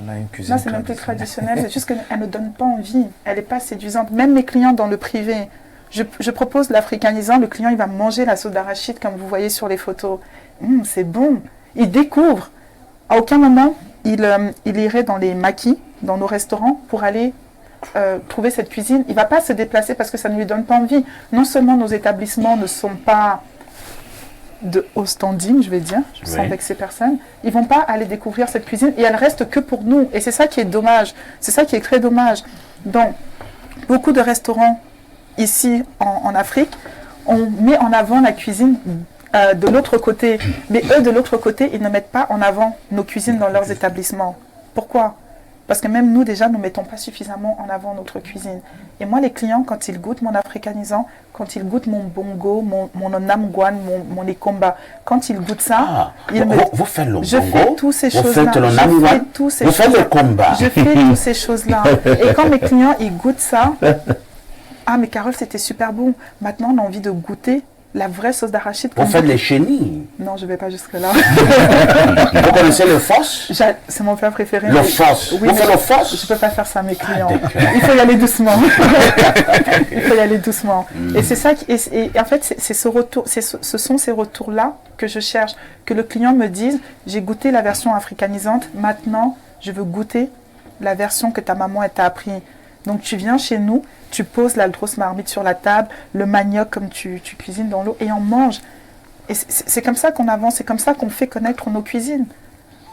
On a une cuisine. Non, c'est même plus traditionnel, c'est juste qu'elle ne donne pas envie, elle n'est pas séduisante. Même mes clients dans le privé, je propose l'africanisant, le client il va manger la sauce d'arachide comme vous voyez sur les photos. C'est bon, il découvre. À aucun moment, il irait dans les maquis, dans nos restaurants, pour aller trouver cette cuisine. Il ne va pas se déplacer parce que ça ne lui donne pas envie. Non seulement nos établissements ne sont pas de haut standing, je vais dire, sans vexer personne, ils ne vont pas aller découvrir cette cuisine et elle reste que pour nous. Et c'est ça qui est dommage. C'est ça qui est très dommage. Dans beaucoup de restaurants ici en Afrique, on met en avant la cuisine de l'autre côté. Mais eux, de l'autre côté, ils ne mettent pas en avant nos cuisines dans leurs établissements. Pourquoi? Parce que même nous, déjà, nous ne mettons pas suffisamment en avant notre cuisine. Et moi, les clients, quand ils goûtent mon africanisant, quand ils goûtent mon bongo, mon namgwan, mon ekomba, quand ils goûtent ça, vous faites le bongo, je fais toutes ces choses-là. Vous faites le combat. Je fais toutes ces choses-là. Et quand mes clients, ils goûtent ça, ah, mais Carole, c'était super bon. Maintenant, on a envie de goûter la vraie sauce d'arachide. Vous faites les chenilles? Non, je ne vais pas jusque-là. Vous connaissez le fosse? C'est mon plat préféré. Le fosse? Oui, vous faites le fosse? Je ne peux pas faire ça à mes clients. Il faut y aller doucement. Il faut y aller doucement. Et c'est ça, et en fait, c'est ce retour, ce sont ces retours-là que je cherche. Que le client me dise, j'ai goûté la version africanisante, maintenant, je veux goûter la version que ta maman t'a appris. Donc tu viens chez nous, tu poses la grosse marmite sur la table, le manioc comme tu cuisines dans l'eau et on mange. Et c'est comme ça qu'on avance, c'est comme ça qu'on fait connaître nos cuisines.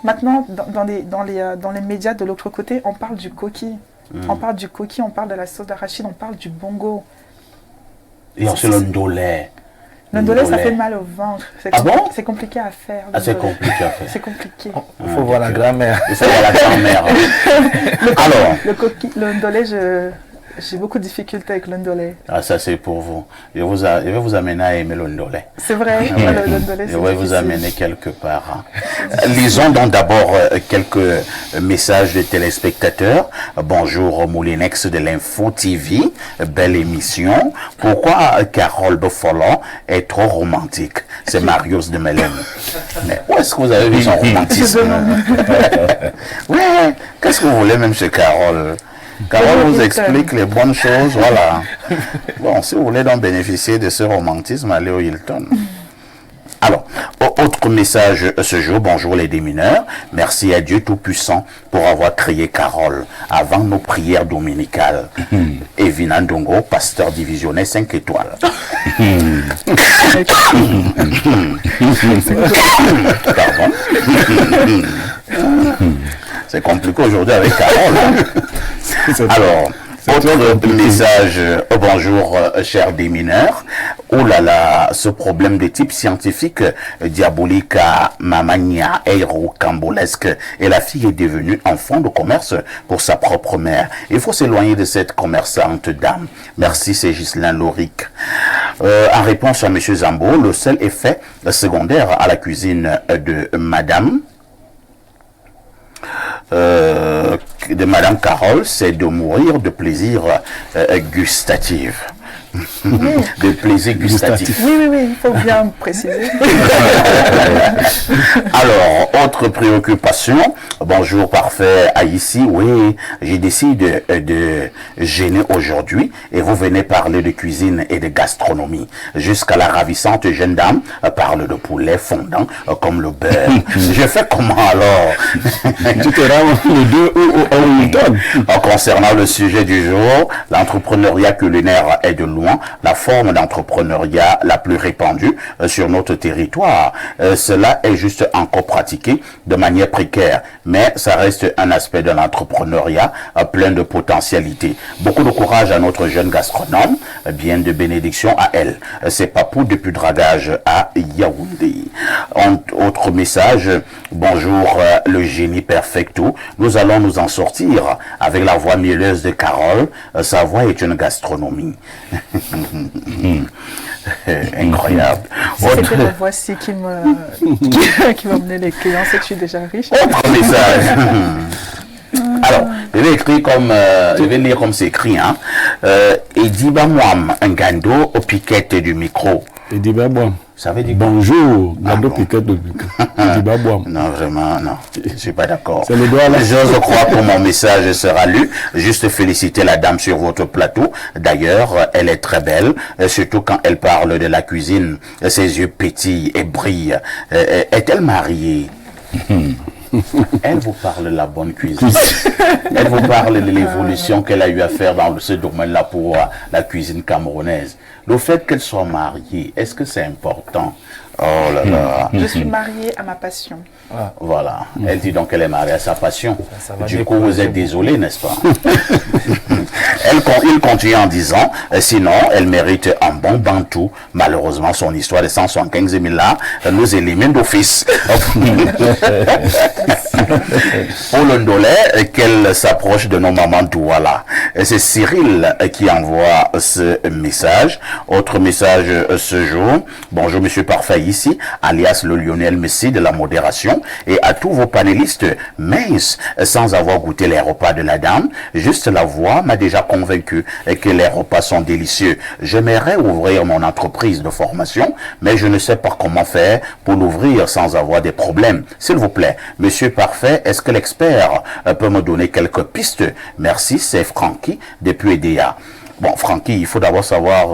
Maintenant, dans les médias de l'autre côté, on parle du coquille. On parle du coquille, on parle de la sauce d'arachide, on parle du bongo. Et c'est le ndolé. Le ndolé, ça fait mal au ventre. C'est compliqué à faire. C'est compliqué à faire. C'est compliqué. Il faut voir la grammaire. Il faut voir la grammaire. Alors. Le ndolé, j'ai beaucoup de difficultés avec le ndolé. Ah, ça c'est pour vous. Je vais vous amener à aimer le ndolé. C'est vrai, le ndolé, je vais vous amener quelque part. Lisons donc d'abord quelques messages de téléspectateurs. Bonjour Moulinex de l'Info TV, belle émission. Pourquoi Carole Befolon est trop romantique? C'est Marius de Mélène. Mais où est-ce que vous avez vu son romantisme? Ouais, qu'est-ce que vous voulez même chez Carole? Carole vous explique les bonnes choses, voilà. Bon, si vous voulez donc bénéficier de ce romantisme, allez au Hilton. Alors, autre message ce jour, bonjour les démineurs, merci à Dieu Tout-Puissant pour avoir créé Carole avant nos prières dominicales. Et Vinandongo, pasteur divisionnaire 5 étoiles. Pardon. C'est compliqué aujourd'hui avec Carole. Alors, autre message, bonjour chers démineurs. Oh là là, ce problème de type scientifique, diabolique à Mamania, héros-cambolesque, et la fille est devenue enfant de commerce pour sa propre mère. Il faut s'éloigner de cette commerçante dame. Merci, c'est Ghislain Loric. En réponse à M. Zambo, le seul effet secondaire à la cuisine de Madame Carole, c'est de mourir de plaisir gustatif. de plaisir gustatif. Oui, il faut bien préciser. Alors, autre préoccupation. Bonjour, parfait, ici. Oui, j'ai décidé de gêner aujourd'hui et vous venez parler de cuisine et de gastronomie. Jusqu'à la ravissante jeune dame parle de poulet fondant comme le beurre. Je fais comment alors? Tu te rends les deux au Hilton. Concernant le sujet du jour, l'entrepreneuriat culinaire est de loin la forme d'entrepreneuriat la plus répandue sur notre territoire. Cela est juste encore pratiqué de manière précaire, mais ça reste un aspect de l'entrepreneuriat plein de potentialités. Beaucoup de courage à notre jeune gastronome, bien de bénédiction à elle. C'est Papou depuis Dragage à Yaoundé. Autre message, bonjour le génie perfecto. Nous allons nous en sortir avec la voix mielleuse de Carole. Sa voix est une gastronomie. Incroyable. Si c'était la voix-ci qui m'emmenait les clients, c'est que je suis déjà riche. Autre message. Alors, je vais lire comme c'est écrit. Hein. Ediba Mouam, un gando au piquette du micro. Ediba Mouam. Ça veut dire bonjour, gando piquette du micro. Ediba Mouam. Non, vraiment, non. Je ne suis pas d'accord. C'est le doigt là. Je crois que mon message sera lu. Juste féliciter la dame sur votre plateau. D'ailleurs, elle est très belle, surtout quand elle parle de la cuisine. Ses yeux pétillent et brillent. Est-elle mariée? Elle vous parle de la bonne cuisine. Elle vous parle de l'évolution qu'elle a eu à faire dans ce domaine-là pour la cuisine camerounaise. Le fait qu'elle soit mariée, est-ce que c'est important? Oh là là. Je suis mariée à ma passion. Voilà. Elle dit donc qu'elle est mariée à sa passion. Du coup, vous êtes désolé, n'est-ce pas? Il continue en disant, sinon, elle mérite un bon bantou. Malheureusement, son histoire de 175 000 là nous élimine d'office. Pour le Ndolais, qu'elle s'approche de nos mamans Douala. C'est Cyril qui envoie ce message. Autre message ce jour. Bonjour, monsieur Parfait ici, alias le Lionel Messi de la modération, et à tous vos panélistes minces, sans avoir goûté les repas de la dame. Juste la voix m'a déjà convaincu que les repas sont délicieux. J'aimerais ouvrir mon entreprise de formation, mais je ne sais pas comment faire pour l'ouvrir sans avoir des problèmes. S'il vous plaît, monsieur Parfait, est-ce que l'expert peut me donner quelques pistes? Merci, c'est Francky depuis EDEA. Bon, Francky, il faut d'abord savoir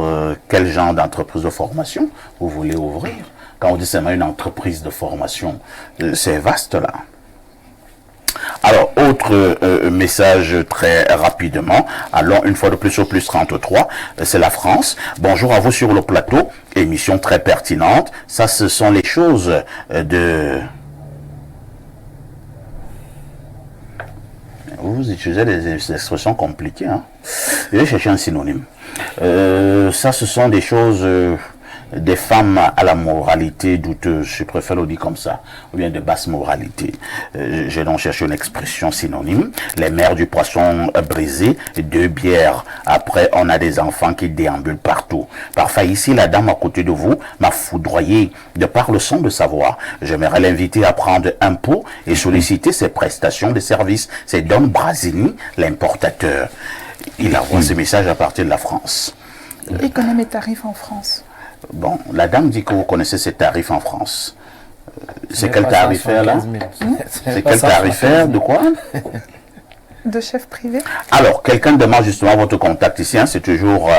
quel genre d'entreprise de formation vous voulez ouvrir. Quand on dit seulement une entreprise de formation, c'est vaste là. Alors, autre message très rapidement. Allons une fois de plus au plus 33, c'est la France. Bonjour à vous sur le plateau, émission très pertinente. Ça, ce sont les choses de... Vous utilisez des expressions compliquées. Hein? Je vais chercher un synonyme. Ça, ce sont des choses... des femmes à la moralité douteuse, je préfère le dire comme ça, ou bien de basse moralité. J'ai donc cherché une expression synonyme. Les mères du poisson brisé, 2 bières. Après, on a des enfants qui déambulent partout. Parfois, ici, la dame à côté de vous m'a foudroyé de par le son de sa voix. J'aimerais l'inviter à prendre un pot et solliciter ses prestations de service. C'est Don Brasini, l'importateur. Il envoie ce message à partir de la France. Il connaît mes tarifs en France. Bon, la dame dit que vous connaissez ces tarifs en France. C'est quel tarifaire là? C'est quel tarifaire? De quoi? De chef privé. Alors, quelqu'un demande justement votre contact ici. Hein, c'est toujours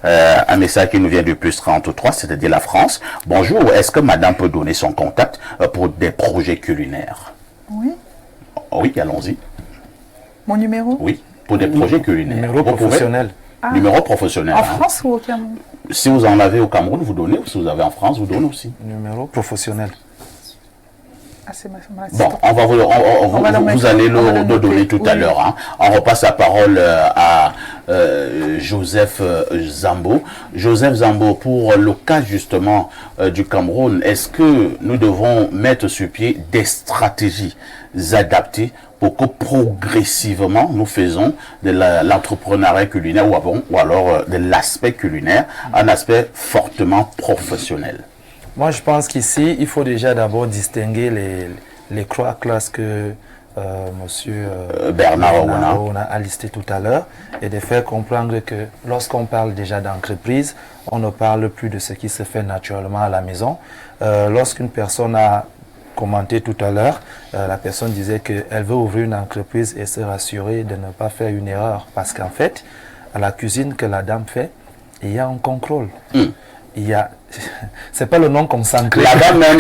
un message qui nous vient du plus 33, c'est-à-dire la France. Bonjour, est-ce que madame peut donner son contact pour des projets culinaires? Oui. Oui, allons-y. Mon numéro? Oui, pour des projets culinaires. Numéro professionnel. Ah. Numéro professionnel. En France ou au Cameroun? Si vous en avez au Cameroun, vous donnez. Ou si vous avez en France, vous donnez aussi. Numéro professionnel. Ah, c'est ma bon, vous allez le donner tout à l'heure. Hein. On repasse la parole à Joseph Zambo. Joseph Zambo, pour le cas justement du Cameroun, est-ce que nous devons mettre sur pied des stratégies adaptées pour que progressivement nous faisons de l'entrepreneuriat culinaire ou alors de l'aspect culinaire un aspect fortement professionnel? Moi, je pense qu'ici, il faut déjà d'abord distinguer les 3 classes que Monsieur Bernard Ouna a listé tout à l'heure, et de faire comprendre que lorsqu'on parle déjà d'entreprise, on ne parle plus de ce qui se fait naturellement à la maison. Lorsqu'une personne a commenté tout à l'heure, la personne disait qu'elle veut ouvrir une entreprise et se rassurer de ne pas faire une erreur, parce qu'en fait, à la cuisine que la dame fait, il y a un contrôle. Il y a, c'est pas le nom concentré. Là-bas même,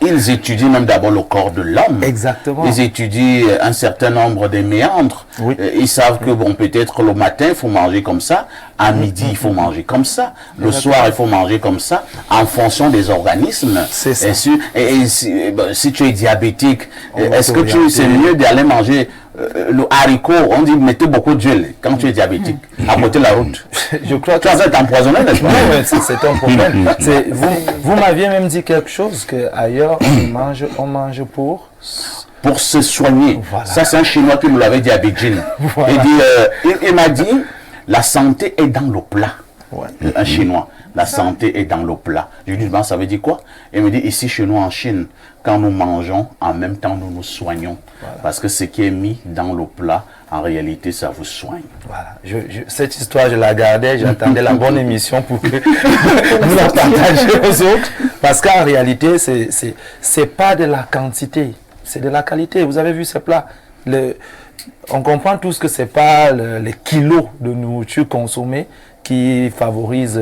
ils étudient même d'abord le corps de l'homme. Exactement. Ils étudient un certain nombre de méandres. Oui. Ils savent que bon, peut-être le matin il faut manger comme ça, à midi il faut manger comme ça, le soir il faut manger comme ça, en fonction des organismes. C'est ça. Et si tu es diabétique, est-ce que c'est mieux d'aller manger le haricot? On dit mettez beaucoup d'huile quand tu es diabétique, à côté de la route. Je crois que tu vas être empoisonné, n'est-ce pas? Non, c'est un problème. Vous m'aviez même dit quelque chose, qu'ailleurs on mange pour se soigner. Voilà. Ça, c'est un Chinois qui nous l'avait dit à Beijing. Voilà. Il m'a dit, la santé est dans le plat. Ouais. Un Chinois. La santé est dans le plat. Je lui dis, ben, ça veut dire quoi? Il me dit, ici chez nous en Chine, quand nous mangeons, en même temps nous nous soignons. Voilà. Parce que ce qui est mis dans le plat, en réalité, ça vous soigne. Voilà. Cette histoire, je la gardais, j'attendais la bonne émission pour que vous la partagiez aux autres. Parce qu'en réalité, c'est pas de la quantité, c'est de la qualité. Vous avez vu ce plat. On comprend tous que c'est pas les kilos de nourriture consommée qui favorise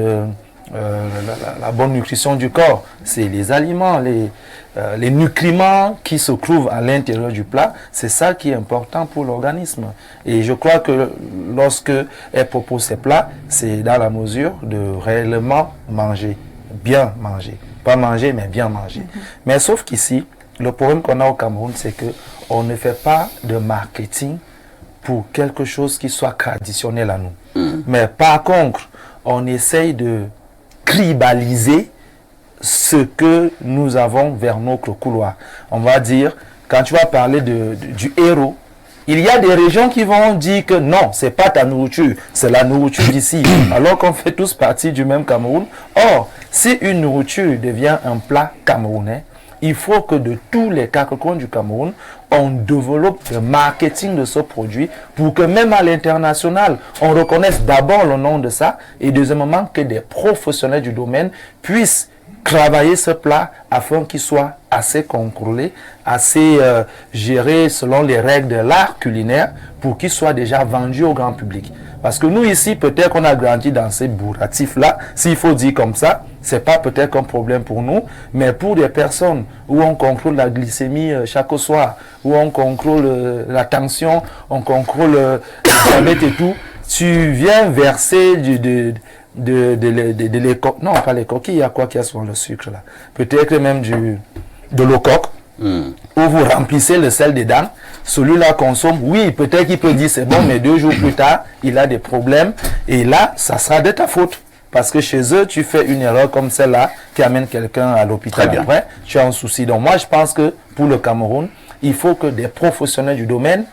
la bonne nutrition du corps. C'est les aliments, les nutriments qui se trouvent à l'intérieur du plat. C'est ça qui est important pour l'organisme. Et je crois que lorsque elle propose ces plats, c'est dans la mesure de réellement manger, bien manger. Pas manger, mais bien manger. Mais sauf qu'ici, le problème qu'on a au Cameroun, c'est que on ne fait pas de marketing pour quelque chose qui soit traditionnel à nous. Mais par contre, on essaye de tribaliser ce que nous avons vers notre couloir. On va dire, quand tu vas parler du héros, il y a des régions qui vont dire que non, c'est pas ta nourriture, c'est la nourriture d'ici. Alors qu'on fait tous partie du même Cameroun. Or, si une nourriture devient un plat camerounais, il faut que de tous les quatre coins du Cameroun, on développe le marketing de ce produit pour que même à l'international, on reconnaisse d'abord le nom de ça et deuxièmement que des professionnels du domaine puissent travailler ce plat afin qu'il soit assez contrôlé, assez géré selon les règles de l'art culinaire pour qu'il soit déjà vendu au grand public. Parce que nous ici, peut-être qu'on a grandi dans ces bourratifs-là, s'il faut dire comme ça, c'est pas peut-être un problème pour nous, mais pour des personnes où on contrôle la glycémie chaque soir, où on contrôle la tension, on contrôle le diabète et tout, tu viens verser non pas les coquilles, il y a quoi qui a souvent le sucre là, peut-être même de l'eau coque, où vous remplissez le sel dedans, celui-là consomme, oui, peut-être qu'il peut dire c'est bon, mais 2 jours plus tard, il a des problèmes, et là, ça sera de ta faute. Parce que chez eux, tu fais une erreur comme celle-là qui amène quelqu'un à l'hôpital après, tu as un souci. Donc moi, je pense que pour le Cameroun, il faut que des professionnels du domaine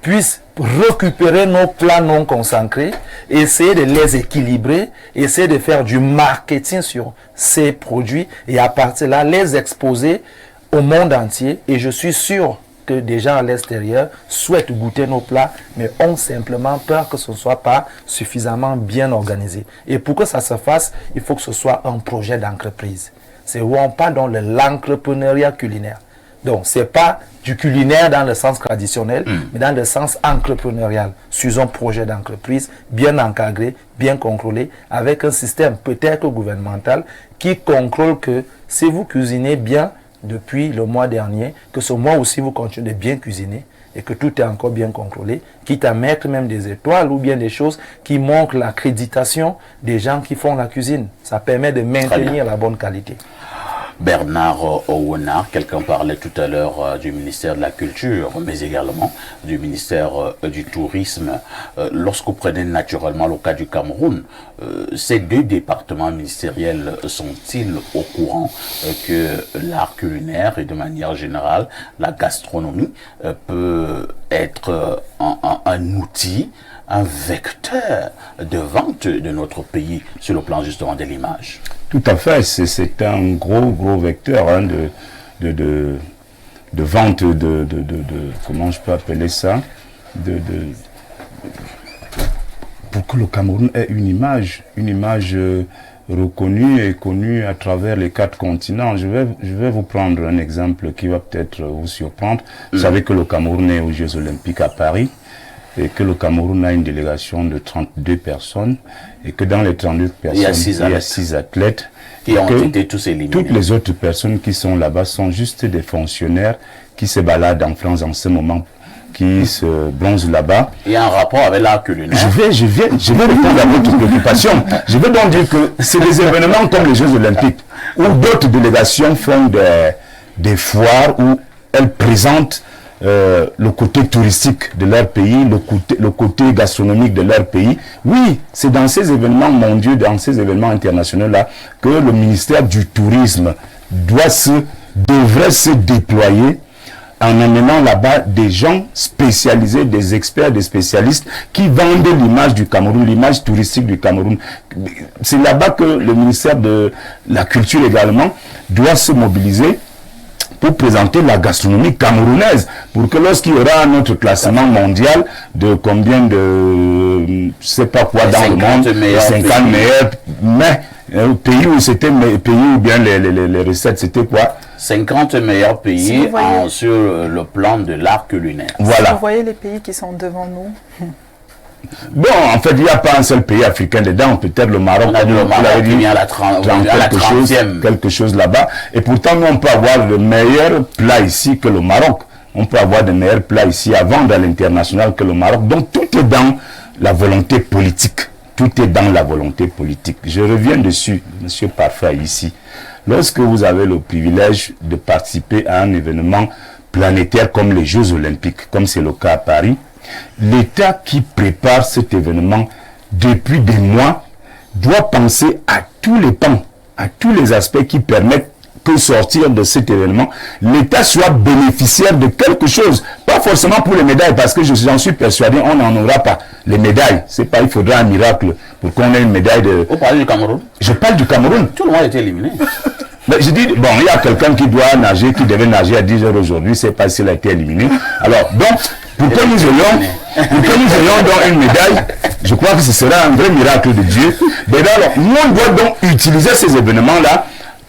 puissent récupérer nos plats non consacrés, essayer de les équilibrer, essayer de faire du marketing sur ces produits et à partir de là, les exposer au monde entier. Et je suis sûr que des gens à l'extérieur souhaitent goûter nos plats, mais ont simplement peur que ce ne soit pas suffisamment bien organisé. Et pour que ça se fasse, il faut que ce soit un projet d'entreprise. C'est où on parle dans l'entrepreneuriat culinaire. Donc, ce n'est pas du culinaire dans le sens traditionnel, mais dans le sens entrepreneurial, sur un projet d'entreprise bien encadré, bien contrôlé, avec un système peut-être gouvernemental qui contrôle que si vous cuisinez bien, depuis le mois dernier, que ce mois aussi vous continuez de bien cuisiner et que tout est encore bien contrôlé, quitte à mettre même des étoiles ou bien des choses qui montrent l'accréditation des gens qui font la cuisine. Ça permet de maintenir la bonne qualité. Bernard Ouna, quelqu'un parlait tout à l'heure du ministère de la Culture, mais également du ministère du Tourisme. Lorsque vous prenez naturellement le cas du Cameroun, ces 2 départements ministériels sont-ils au courant que l'art culinaire et de manière générale la gastronomie peut être un outil, un vecteur de vente de notre pays sur le plan justement de l'image? Tout à fait, c'est un gros vecteur vente comment je peux appeler ça, pour que le Cameroun ait une image reconnue et connue à travers les 4 continents. Je vais vous prendre un exemple qui va peut-être vous surprendre. Vous savez que le Cameroun est aux Jeux Olympiques à Paris et que le Cameroun a une délégation de 32 personnes et que dans les 32 personnes, il y a 6 athlètes qui ont été tous éliminés. Toutes les autres personnes qui sont là-bas sont juste des fonctionnaires qui se baladent en France en ce moment, qui se bronzent là-bas. Il y a un rapport avec l'art culinaire. Je vais répondre à votre préoccupation. Je veux donc dire que c'est des événements comme les Jeux Olympiques où d'autres délégations font des foires où elles présentent le côté touristique de leur pays, le côté gastronomique de leur pays. Oui, c'est dans ces événements mondiaux, dans ces événements internationaux-là, que le ministère du Tourisme devrait se déployer en amenant là-bas des gens spécialisés, des experts, des spécialistes qui vendent l'image du Cameroun, l'image touristique du Cameroun. C'est là-bas que le ministère de la Culture également doit se mobiliser pour présenter la gastronomie camerounaise, pour que lorsqu'il y aura notre classement mondial de combien de, je sais pas quoi dans le monde, les 50 meilleurs, mais pays où c'était, pays où bien les recettes, c'était quoi? 50 meilleurs pays sur le plan de l'art culinaire. Voilà. Si vous voyez les pays qui sont devant nous. Bon, en fait, il n'y a pas un seul pays africain dedans. Peut-être le Maroc. On a dit le Maroc qui vient à la 30e. Quelque chose là-bas. Et pourtant, nous, on peut avoir le meilleur plat ici que le Maroc. On peut avoir de meilleurs plats ici à vendre à l'international que le Maroc. Donc, tout est dans la volonté politique. Tout est dans la volonté politique. Je reviens dessus, Monsieur Parfait, ici. Lorsque vous avez le privilège de participer à un événement planétaire comme les Jeux Olympiques, comme c'est le cas à Paris, l'État qui prépare cet événement depuis des mois doit penser à tous les pans, à tous les aspects qui permettent que sortir de cet événement, l'État soit bénéficiaire de quelque chose. Pas forcément pour les médailles, parce que j'en suis persuadé, on n'en aura pas. Les médailles, c'est pas, il faudra un miracle pour qu'on ait une médaille de... Vous parlez du Cameroun? Je parle du Cameroun. Tout le monde a été éliminé. Mais je dis, bon, il y a quelqu'un qui doit nager, qui devait nager à 10 heures aujourd'hui, c'est pas s'il a été éliminé. Alors, donc, pour que nous ayons donc une médaille, je crois que ce sera un vrai miracle de Dieu. Mais alors, nous, on doit donc utiliser ces événements-là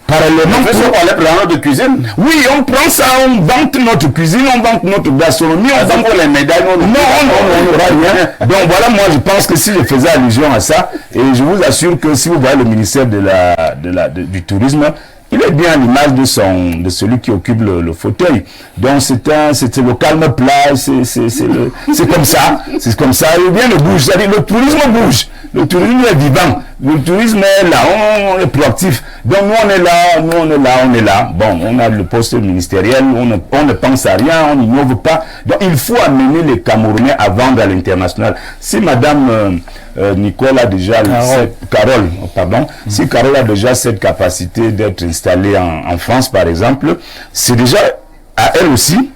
parallèlement. On fait ça de cuisine. Oui, on prend ça, on vante notre cuisine, on vante notre gastronomie, on vante les médailles. Non, on n'aura rien. Donc voilà, moi je pense que si je faisais allusion à ça, et je vous assure que si vous voyez le ministère du Tourisme, il est bien à l'image de celui qui occupe le fauteuil. Donc c'est le calme plat, c'est comme ça. C'est comme ça, et bien le bouge. C'est-à-dire le tourisme bouge. Le tourisme est vivant. Le tourisme est là, on est proactif. Donc nous on est là. Bon, on a le poste ministériel, on ne pense à rien, on n'innove pas. Donc il faut amener les Camerounais à vendre à l'international. Si madame Nicole a déjà Carole, pardon, si Carole a déjà cette capacité d'être installée en France par exemple, c'est déjà à elle aussi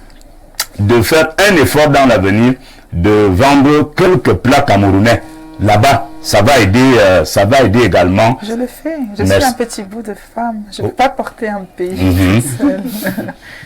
de faire un effort dans l'avenir de vendre quelques plats camerounais là-bas. Ça va aider également. Je le fais. Je suis un petit bout de femme. Je ne peux pas porter un pays seul.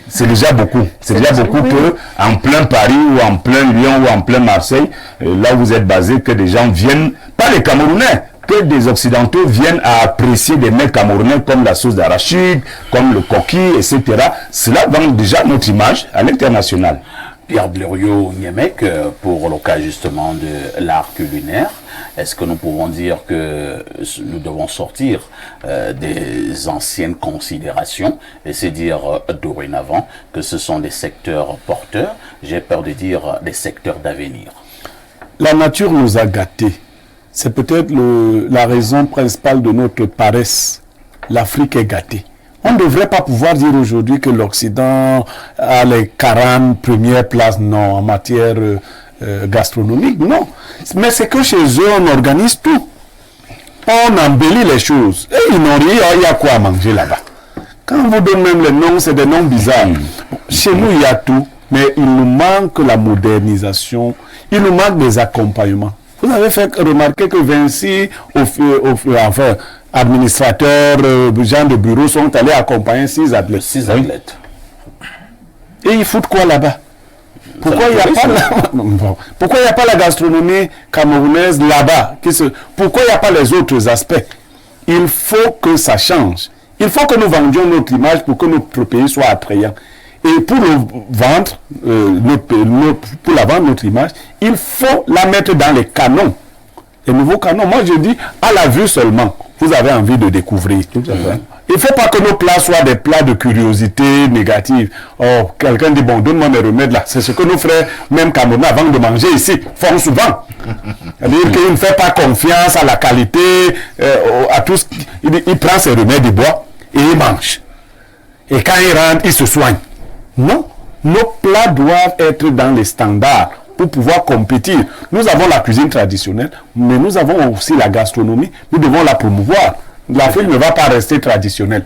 C'est déjà beaucoup. C'est déjà beaucoup que en plein Paris ou en plein Lyon ou en plein Marseille, là où vous êtes basé, que des gens viennent, pas les Camerounais, que des Occidentaux viennent à apprécier des mets camerounais comme la sauce d'arachide, comme le coquille, etc. Cela vend déjà notre image à l'international. Pierre Blériot-Niemek, pour le cas justement de l'art culinaire, est-ce que nous pouvons dire que nous devons sortir des anciennes considérations et se dire dorénavant que ce sont des secteurs porteurs, j'ai peur de dire des secteurs d'avenir? La nature nous a gâtés. C'est peut-être la raison principale de notre paresse. L'Afrique est gâtée. On ne devrait pas pouvoir dire aujourd'hui que l'Occident a les 40 premières places, non, en matière gastronomique, non. Mais c'est que chez eux, on organise tout. On embellit les choses. Et ils n'ont rien, il y a quoi à manger là-bas. Quand on vous donne même les noms, c'est des noms bizarres. Chez nous, il y a tout, mais il nous manque la modernisation, il nous manque des accompagnements. Vous avez fait remarquer que Vinci, enfin, administrateurs, gens de bureau sont allés accompagner 6 athlètes. 6 athlètes. Et ils foutent quoi là-bas? Pourquoi il n'y a pas la gastronomie camerounaise là-bas? Pourquoi il n'y a pas les autres aspects? Il faut que ça change. Il faut que nous vendions notre image pour que notre pays soit attrayant. Et pour le vendre, pour la vendre notre image, il faut la mettre dans les canons. Les nouveaux canons. Moi, je dis, à la vue seulement, vous avez envie de découvrir. Tout à fait. Il ne faut pas que nos plats soient des plats de curiosité négative. Oh, quelqu'un dit, bon, donne-moi mes remèdes là. C'est ce que nos frères, même Camerounais, avant de manger ici, font souvent. C'est-à-dire qu'il ne fait pas confiance à la qualité, à tout ce il prend ses remèdes, il boit et il mange. Et quand il rentre, il se soigne. Non, nos plats doivent être dans les standards pour pouvoir compétir. Nous avons la cuisine traditionnelle, mais nous avons aussi la gastronomie. Nous devons la promouvoir. L'Afrique ne va pas rester traditionnelle.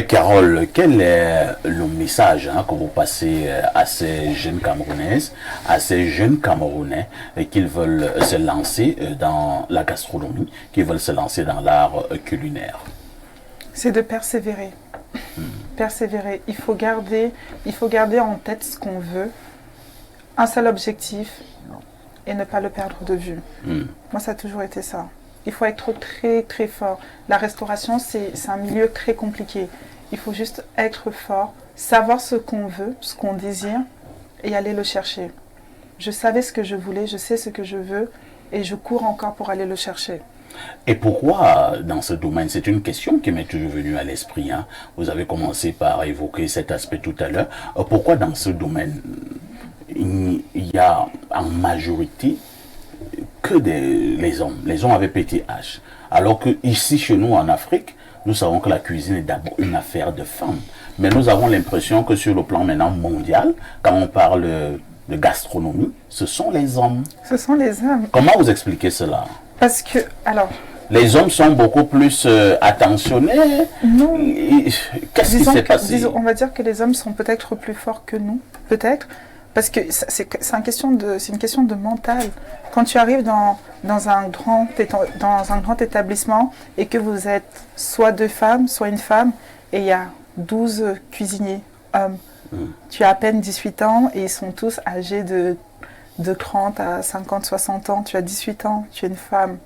Carole, quel est le message que vous passez à ces jeunes Camerounaises, à ces jeunes Camerounais qui veulent se lancer dans la gastronomie, qui veulent se lancer dans l'art culinaire? C'est de persévérer. Persévérer. Il faut garder en tête ce qu'on veut, un seul objectif et ne pas le perdre de vue. Moi, ça a toujours été ça. Il faut être très très fort. La restauration, c'est un milieu très compliqué. Il faut juste être fort, savoir ce qu'on veut, ce qu'on désire et aller le chercher. Je savais ce que je voulais, je sais ce que je veux et je cours encore pour aller le chercher. Et pourquoi dans ce domaine? C'est une question qui m'est toujours venue à l'esprit. Vous avez commencé par évoquer cet aspect tout à l'heure. Pourquoi dans ce domaine, il y a en majorité que les hommes? Les hommes avec petit H. Alors que ici, chez nous, en Afrique, nous savons que la cuisine est d'abord une affaire de femmes. Mais nous avons l'impression que sur le plan maintenant mondial, quand on parle de gastronomie, ce sont les hommes. Ce sont les hommes. Comment vous expliquez cela? Parce que, alors... Les hommes sont beaucoup plus attentionnés. Non. Qu'est-ce qui s'est passé? On va dire que les hommes sont peut-être plus forts que nous. Peut-être. Parce que c'est une question de mental. Quand tu arrives dans un grand établissement et que vous êtes soit deux femmes, soit une femme, et il y a 12 cuisiniers hommes, tu as à peine 18 ans et ils sont tous âgés de 30 à 50, 60 ans. Tu as 18 ans, tu es une femme.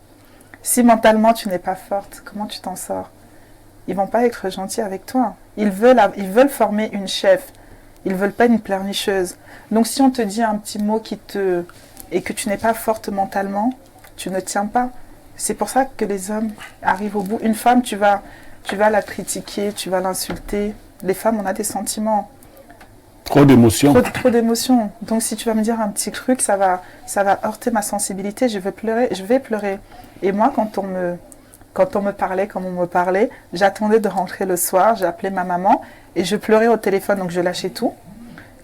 Si mentalement tu n'es pas forte, comment tu t'en sors? Ils ne vont pas être gentils avec toi. Ils veulent former une chef. Ils ne veulent pas une pleurnicheuse. Donc si on te dit un petit mot et que tu n'es pas forte mentalement, tu ne tiens pas. C'est pour ça que les hommes arrivent au bout. Une femme, tu vas la critiquer, tu vas l'insulter. Les femmes, on a des sentiments. Trop d'émotions. Trop d'émotions. Donc si tu vas me dire un petit truc, ça va heurter ma sensibilité, je vais pleurer. Et moi, quand on me parlait comme on me parlait, j'attendais de rentrer le soir, j'appelais ma maman et je pleurais au téléphone, donc je lâchais tout.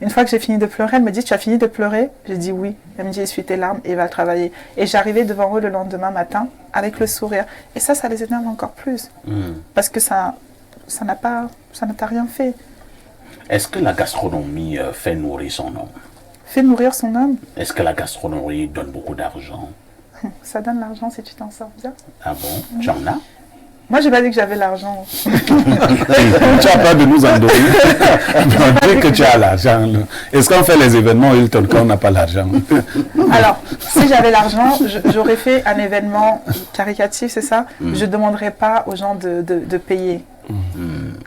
Une fois que j'ai fini de pleurer, elle me dit « Tu as fini de pleurer ?» J'ai dit « Oui ». Elle me dit « Essuie tes larmes et va travailler ». Et j'arrivais devant eux le lendemain matin avec le sourire. Et ça les énerve encore plus. Parce que ça n'a t'a rien fait. Est-ce que la gastronomie fait nourrir son homme? Fait nourrir son homme? Est-ce que la gastronomie donne beaucoup d'argent? Ça donne l'argent si tu t'en sors bien. Ah bon? Tu en as? Moi, j'ai pas dit que j'avais l'argent. Tu n'as pas de nous en donner. Dès que tu as l'argent. Est-ce qu'on fait les événements Hilton quand on n'a pas l'argent? Alors, si j'avais l'argent, j'aurais fait un événement caricatif, c'est ça? Je ne demanderais pas aux gens de payer.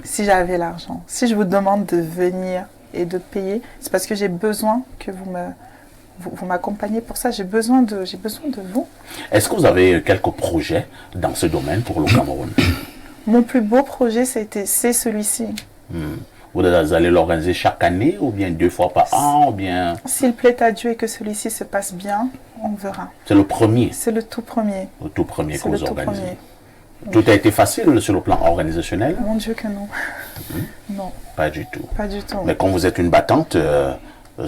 Si j'avais l'argent. Si je vous demande de venir et de payer, c'est parce que j'ai besoin que vous m'accompagnez pour ça. J'ai besoin de vous. Est-ce que vous avez quelques projets dans ce domaine pour le Cameroun? Mon plus beau projet, c'est celui-ci. Vous allez l'organiser chaque année ou bien 2 fois par an ou bien... S'il plaît à Dieu et que celui-ci se passe bien, on verra. C'est le premier? C'est le tout premier. Le tout premier que vous organisez. Tout a été facile sur le plan organisationnel? Mon Dieu que non. Non. Pas du tout. Pas du tout. Mais quand vous êtes une battante,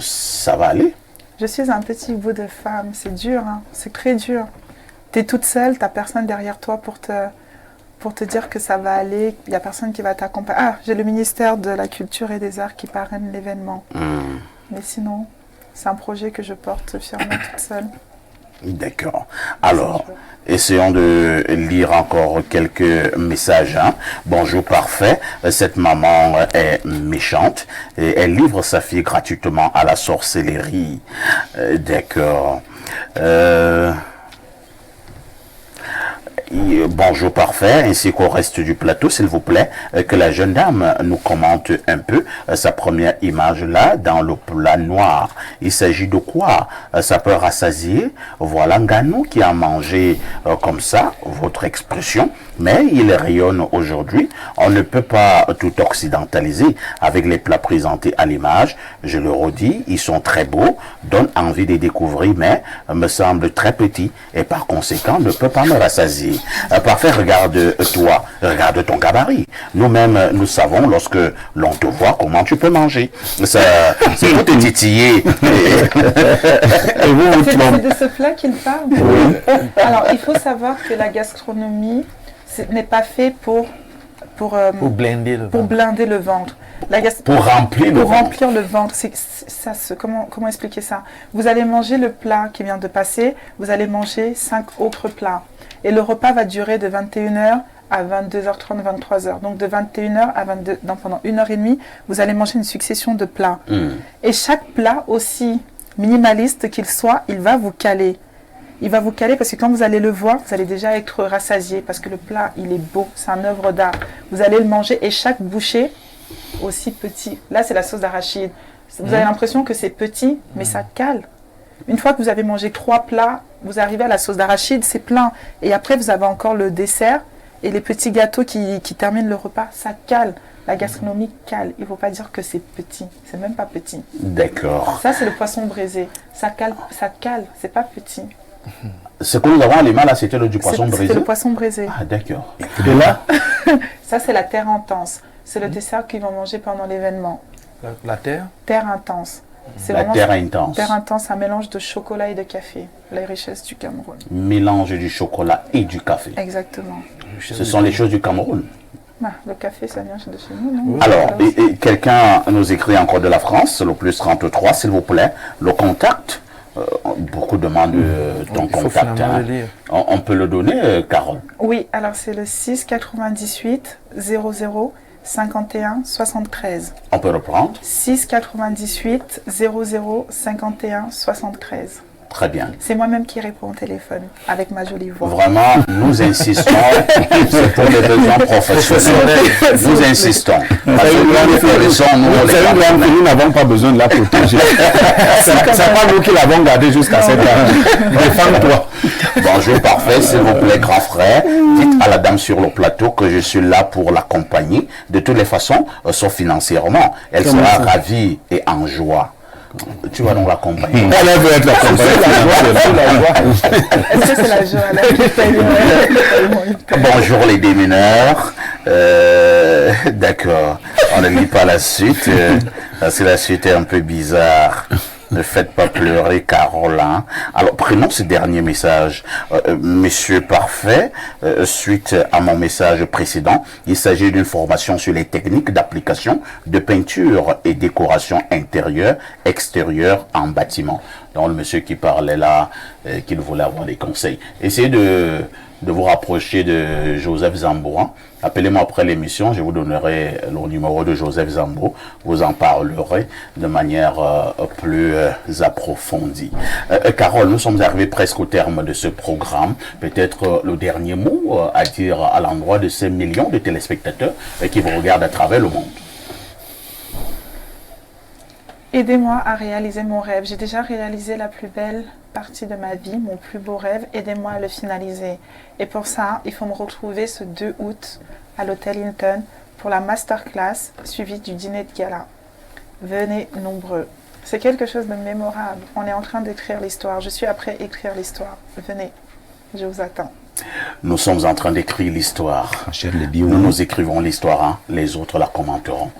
ça va aller? Je suis un petit bout de femme. C'est dur, hein. C'est très dur. Tu es toute seule, tu n'as personne derrière toi pour te dire que ça va aller. Il n'y a personne qui va t'accompagner. Ah, j'ai le ministère de la Culture et des Arts qui parraine l'événement. Mais sinon, c'est un projet que je porte fièrement toute seule. D'accord. Alors, essayons de lire encore quelques messages. Hein. Bonjour, parfait. Cette maman est méchante et elle livre sa fille gratuitement à la sorcellerie. D'accord. Bonjour parfait, ainsi qu'au reste du plateau, s'il vous plaît, que la jeune dame nous commente un peu sa première image là, dans le plat noir. Il s'agit de quoi? Ça peut rassasier. Voilà Nganou qui a mangé comme ça, votre expression, mais il rayonne aujourd'hui. On ne peut pas tout occidentaliser avec les plats présentés à l'image. Je le redis, ils sont très beaux, donnent envie de découvrir, mais me semblent très petits et par conséquent ne peut pas me rassasier. Parfait, regarde-toi, regarde ton gabarit. Nous-mêmes, nous savons lorsque l'on te voit comment tu peux manger. C'est pour te titiller. C'est de ce plat qu'il parle. Oui. Alors, il faut savoir que la gastronomie n'est pas fait pour blinder le ventre. Pour remplir le ventre. Comment expliquer ça? Vous allez manger le plat qui vient de passer, vous allez manger 5 autres plats. Et le repas va durer de 21h à 22h30, 23h. Donc de 21h à 22h, donc pendant 1h30, vous allez manger une succession de plats. Et chaque plat, aussi minimaliste qu'il soit, il va vous caler. Il va vous caler parce que quand vous allez le voir, vous allez déjà être rassasié parce que le plat, il est beau, c'est une œuvre d'art. Vous allez le manger et chaque bouchée, aussi petit. Là, c'est la sauce d'arachide. Vous avez l'impression que c'est petit, mais ça cale. Une fois que vous avez mangé 3 plats, vous arrivez à la sauce d'arachide, c'est plein. Et après, vous avez encore le dessert et les petits gâteaux qui terminent le repas. Ça cale. La gastronomie cale. Il ne faut pas dire que c'est petit. C'est même pas petit. D'accord. Ça, c'est le poisson braisé. Ça cale. C'est pas petit. Ce que nous avons à l'image là, c'était du poisson braisé. C'est le poisson braisé. Ah, d'accord. Et là ça, c'est la terre intense. C'est le dessert qu'ils vont manger pendant l'événement. La terre? Terre intense. C'est la terre intense. Terre intense, un mélange de chocolat et de café. Les richesses du Cameroun. Mélange du chocolat et du café. Exactement. Ce sont les choses du Cameroun. Le café, ça vient de chez nous, non? Alors, quelqu'un nous écrit encore de la France, le plus 33, s'il vous plaît. Le contact, beaucoup demandent ton contact. Hein. On peut le donner, Carole? Oui, alors c'est le 6 98 00 51 73. On peut reprendre? 6 98 00 51 73. Très bien. C'est moi-même qui réponds au téléphone avec ma jolie voix. Vraiment, nous insistons, c'est pour les besoins professionnels. Nous insistons. Parce que nous n'avons pas besoin de la protéger. C'est pas nous qui l'avons gardée jusqu'à cette heure. Défends-toi. Bonjour, parfait, s'il vous plaît, grand frère. Dites à la dame sur le plateau que je suis là pour l'accompagner. De toutes les façons, sauf financièrement. Elle sera ravie et en joie. Tu vas donc l'accompagner. Elle veut être l'accompagnée. Est-ce que c'est la joie? Bonjour les démineurs. D'accord. On ne lit pas la suite. Parce que la suite est un peu bizarre. Ne faites pas pleurer Caroline. Alors, prenons ce dernier message. Monsieur Parfait, suite à mon message précédent, il s'agit d'une formation sur les techniques d'application de peinture et décoration intérieure, extérieure en bâtiment. Donc, le monsieur qui parlait là, qu'il voulait avoir des conseils. Essayez de vous rapprocher de Joseph Zambo. Hein. Appelez-moi après l'émission, je vous donnerai le numéro de Joseph Zambo. Vous en parlerez de manière plus approfondie. Carole, nous sommes arrivés presque au terme de ce programme. Peut-être le dernier mot à dire à l'endroit de ces millions de téléspectateurs qui vous regardent à travers le monde. Aidez-moi à réaliser mon rêve. J'ai déjà réalisé la plus belle partie de ma vie, mon plus beau rêve. Aidez-moi à le finaliser. Et pour ça, il faut me retrouver ce 2 août à l'hôtel Hilton pour la masterclass suivie du dîner de gala. Venez nombreux. C'est quelque chose de mémorable. On est en train d'écrire l'histoire. Je suis après écrire l'histoire. Venez, je vous attends. Nous sommes en train d'écrire l'histoire. Cher les bio. Nous écrivons l'histoire, hein. Les autres la commenteront.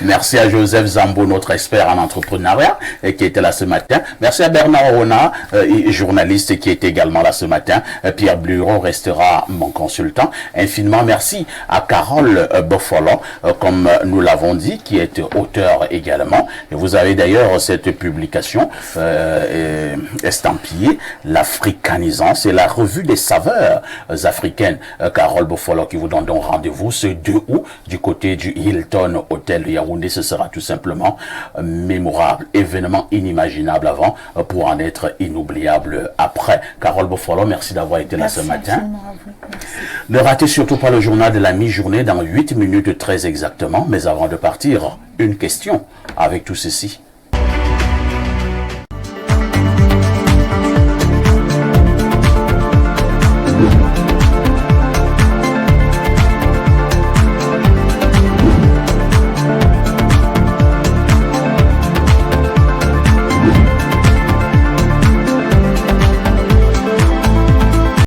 Merci à Joseph Zambo, notre expert en entrepreneuriat, qui était là ce matin. Merci à Bernard Rona, journaliste, qui était également là ce matin. Pierre Bureau restera mon consultant. Infiniment merci à Carole Buffalo, comme nous l'avons dit, qui est auteur également. Et vous avez d'ailleurs cette publication estampillée, l'africanisance et la revue des saveurs africaines. Carole Buffalo qui vous donne donc rendez-vous ce 2 août du côté du Hilton Hotel de Yaoundé. Ce sera tout simplement mémorable, événement inimaginable avant pour en être inoubliable après. Carole Buffalo, merci d'avoir été là ce matin. Ne ratez surtout pas le journal de la mi-journée dans 8 minutes très exactement. Mais avant de partir, une question avec tout ceci.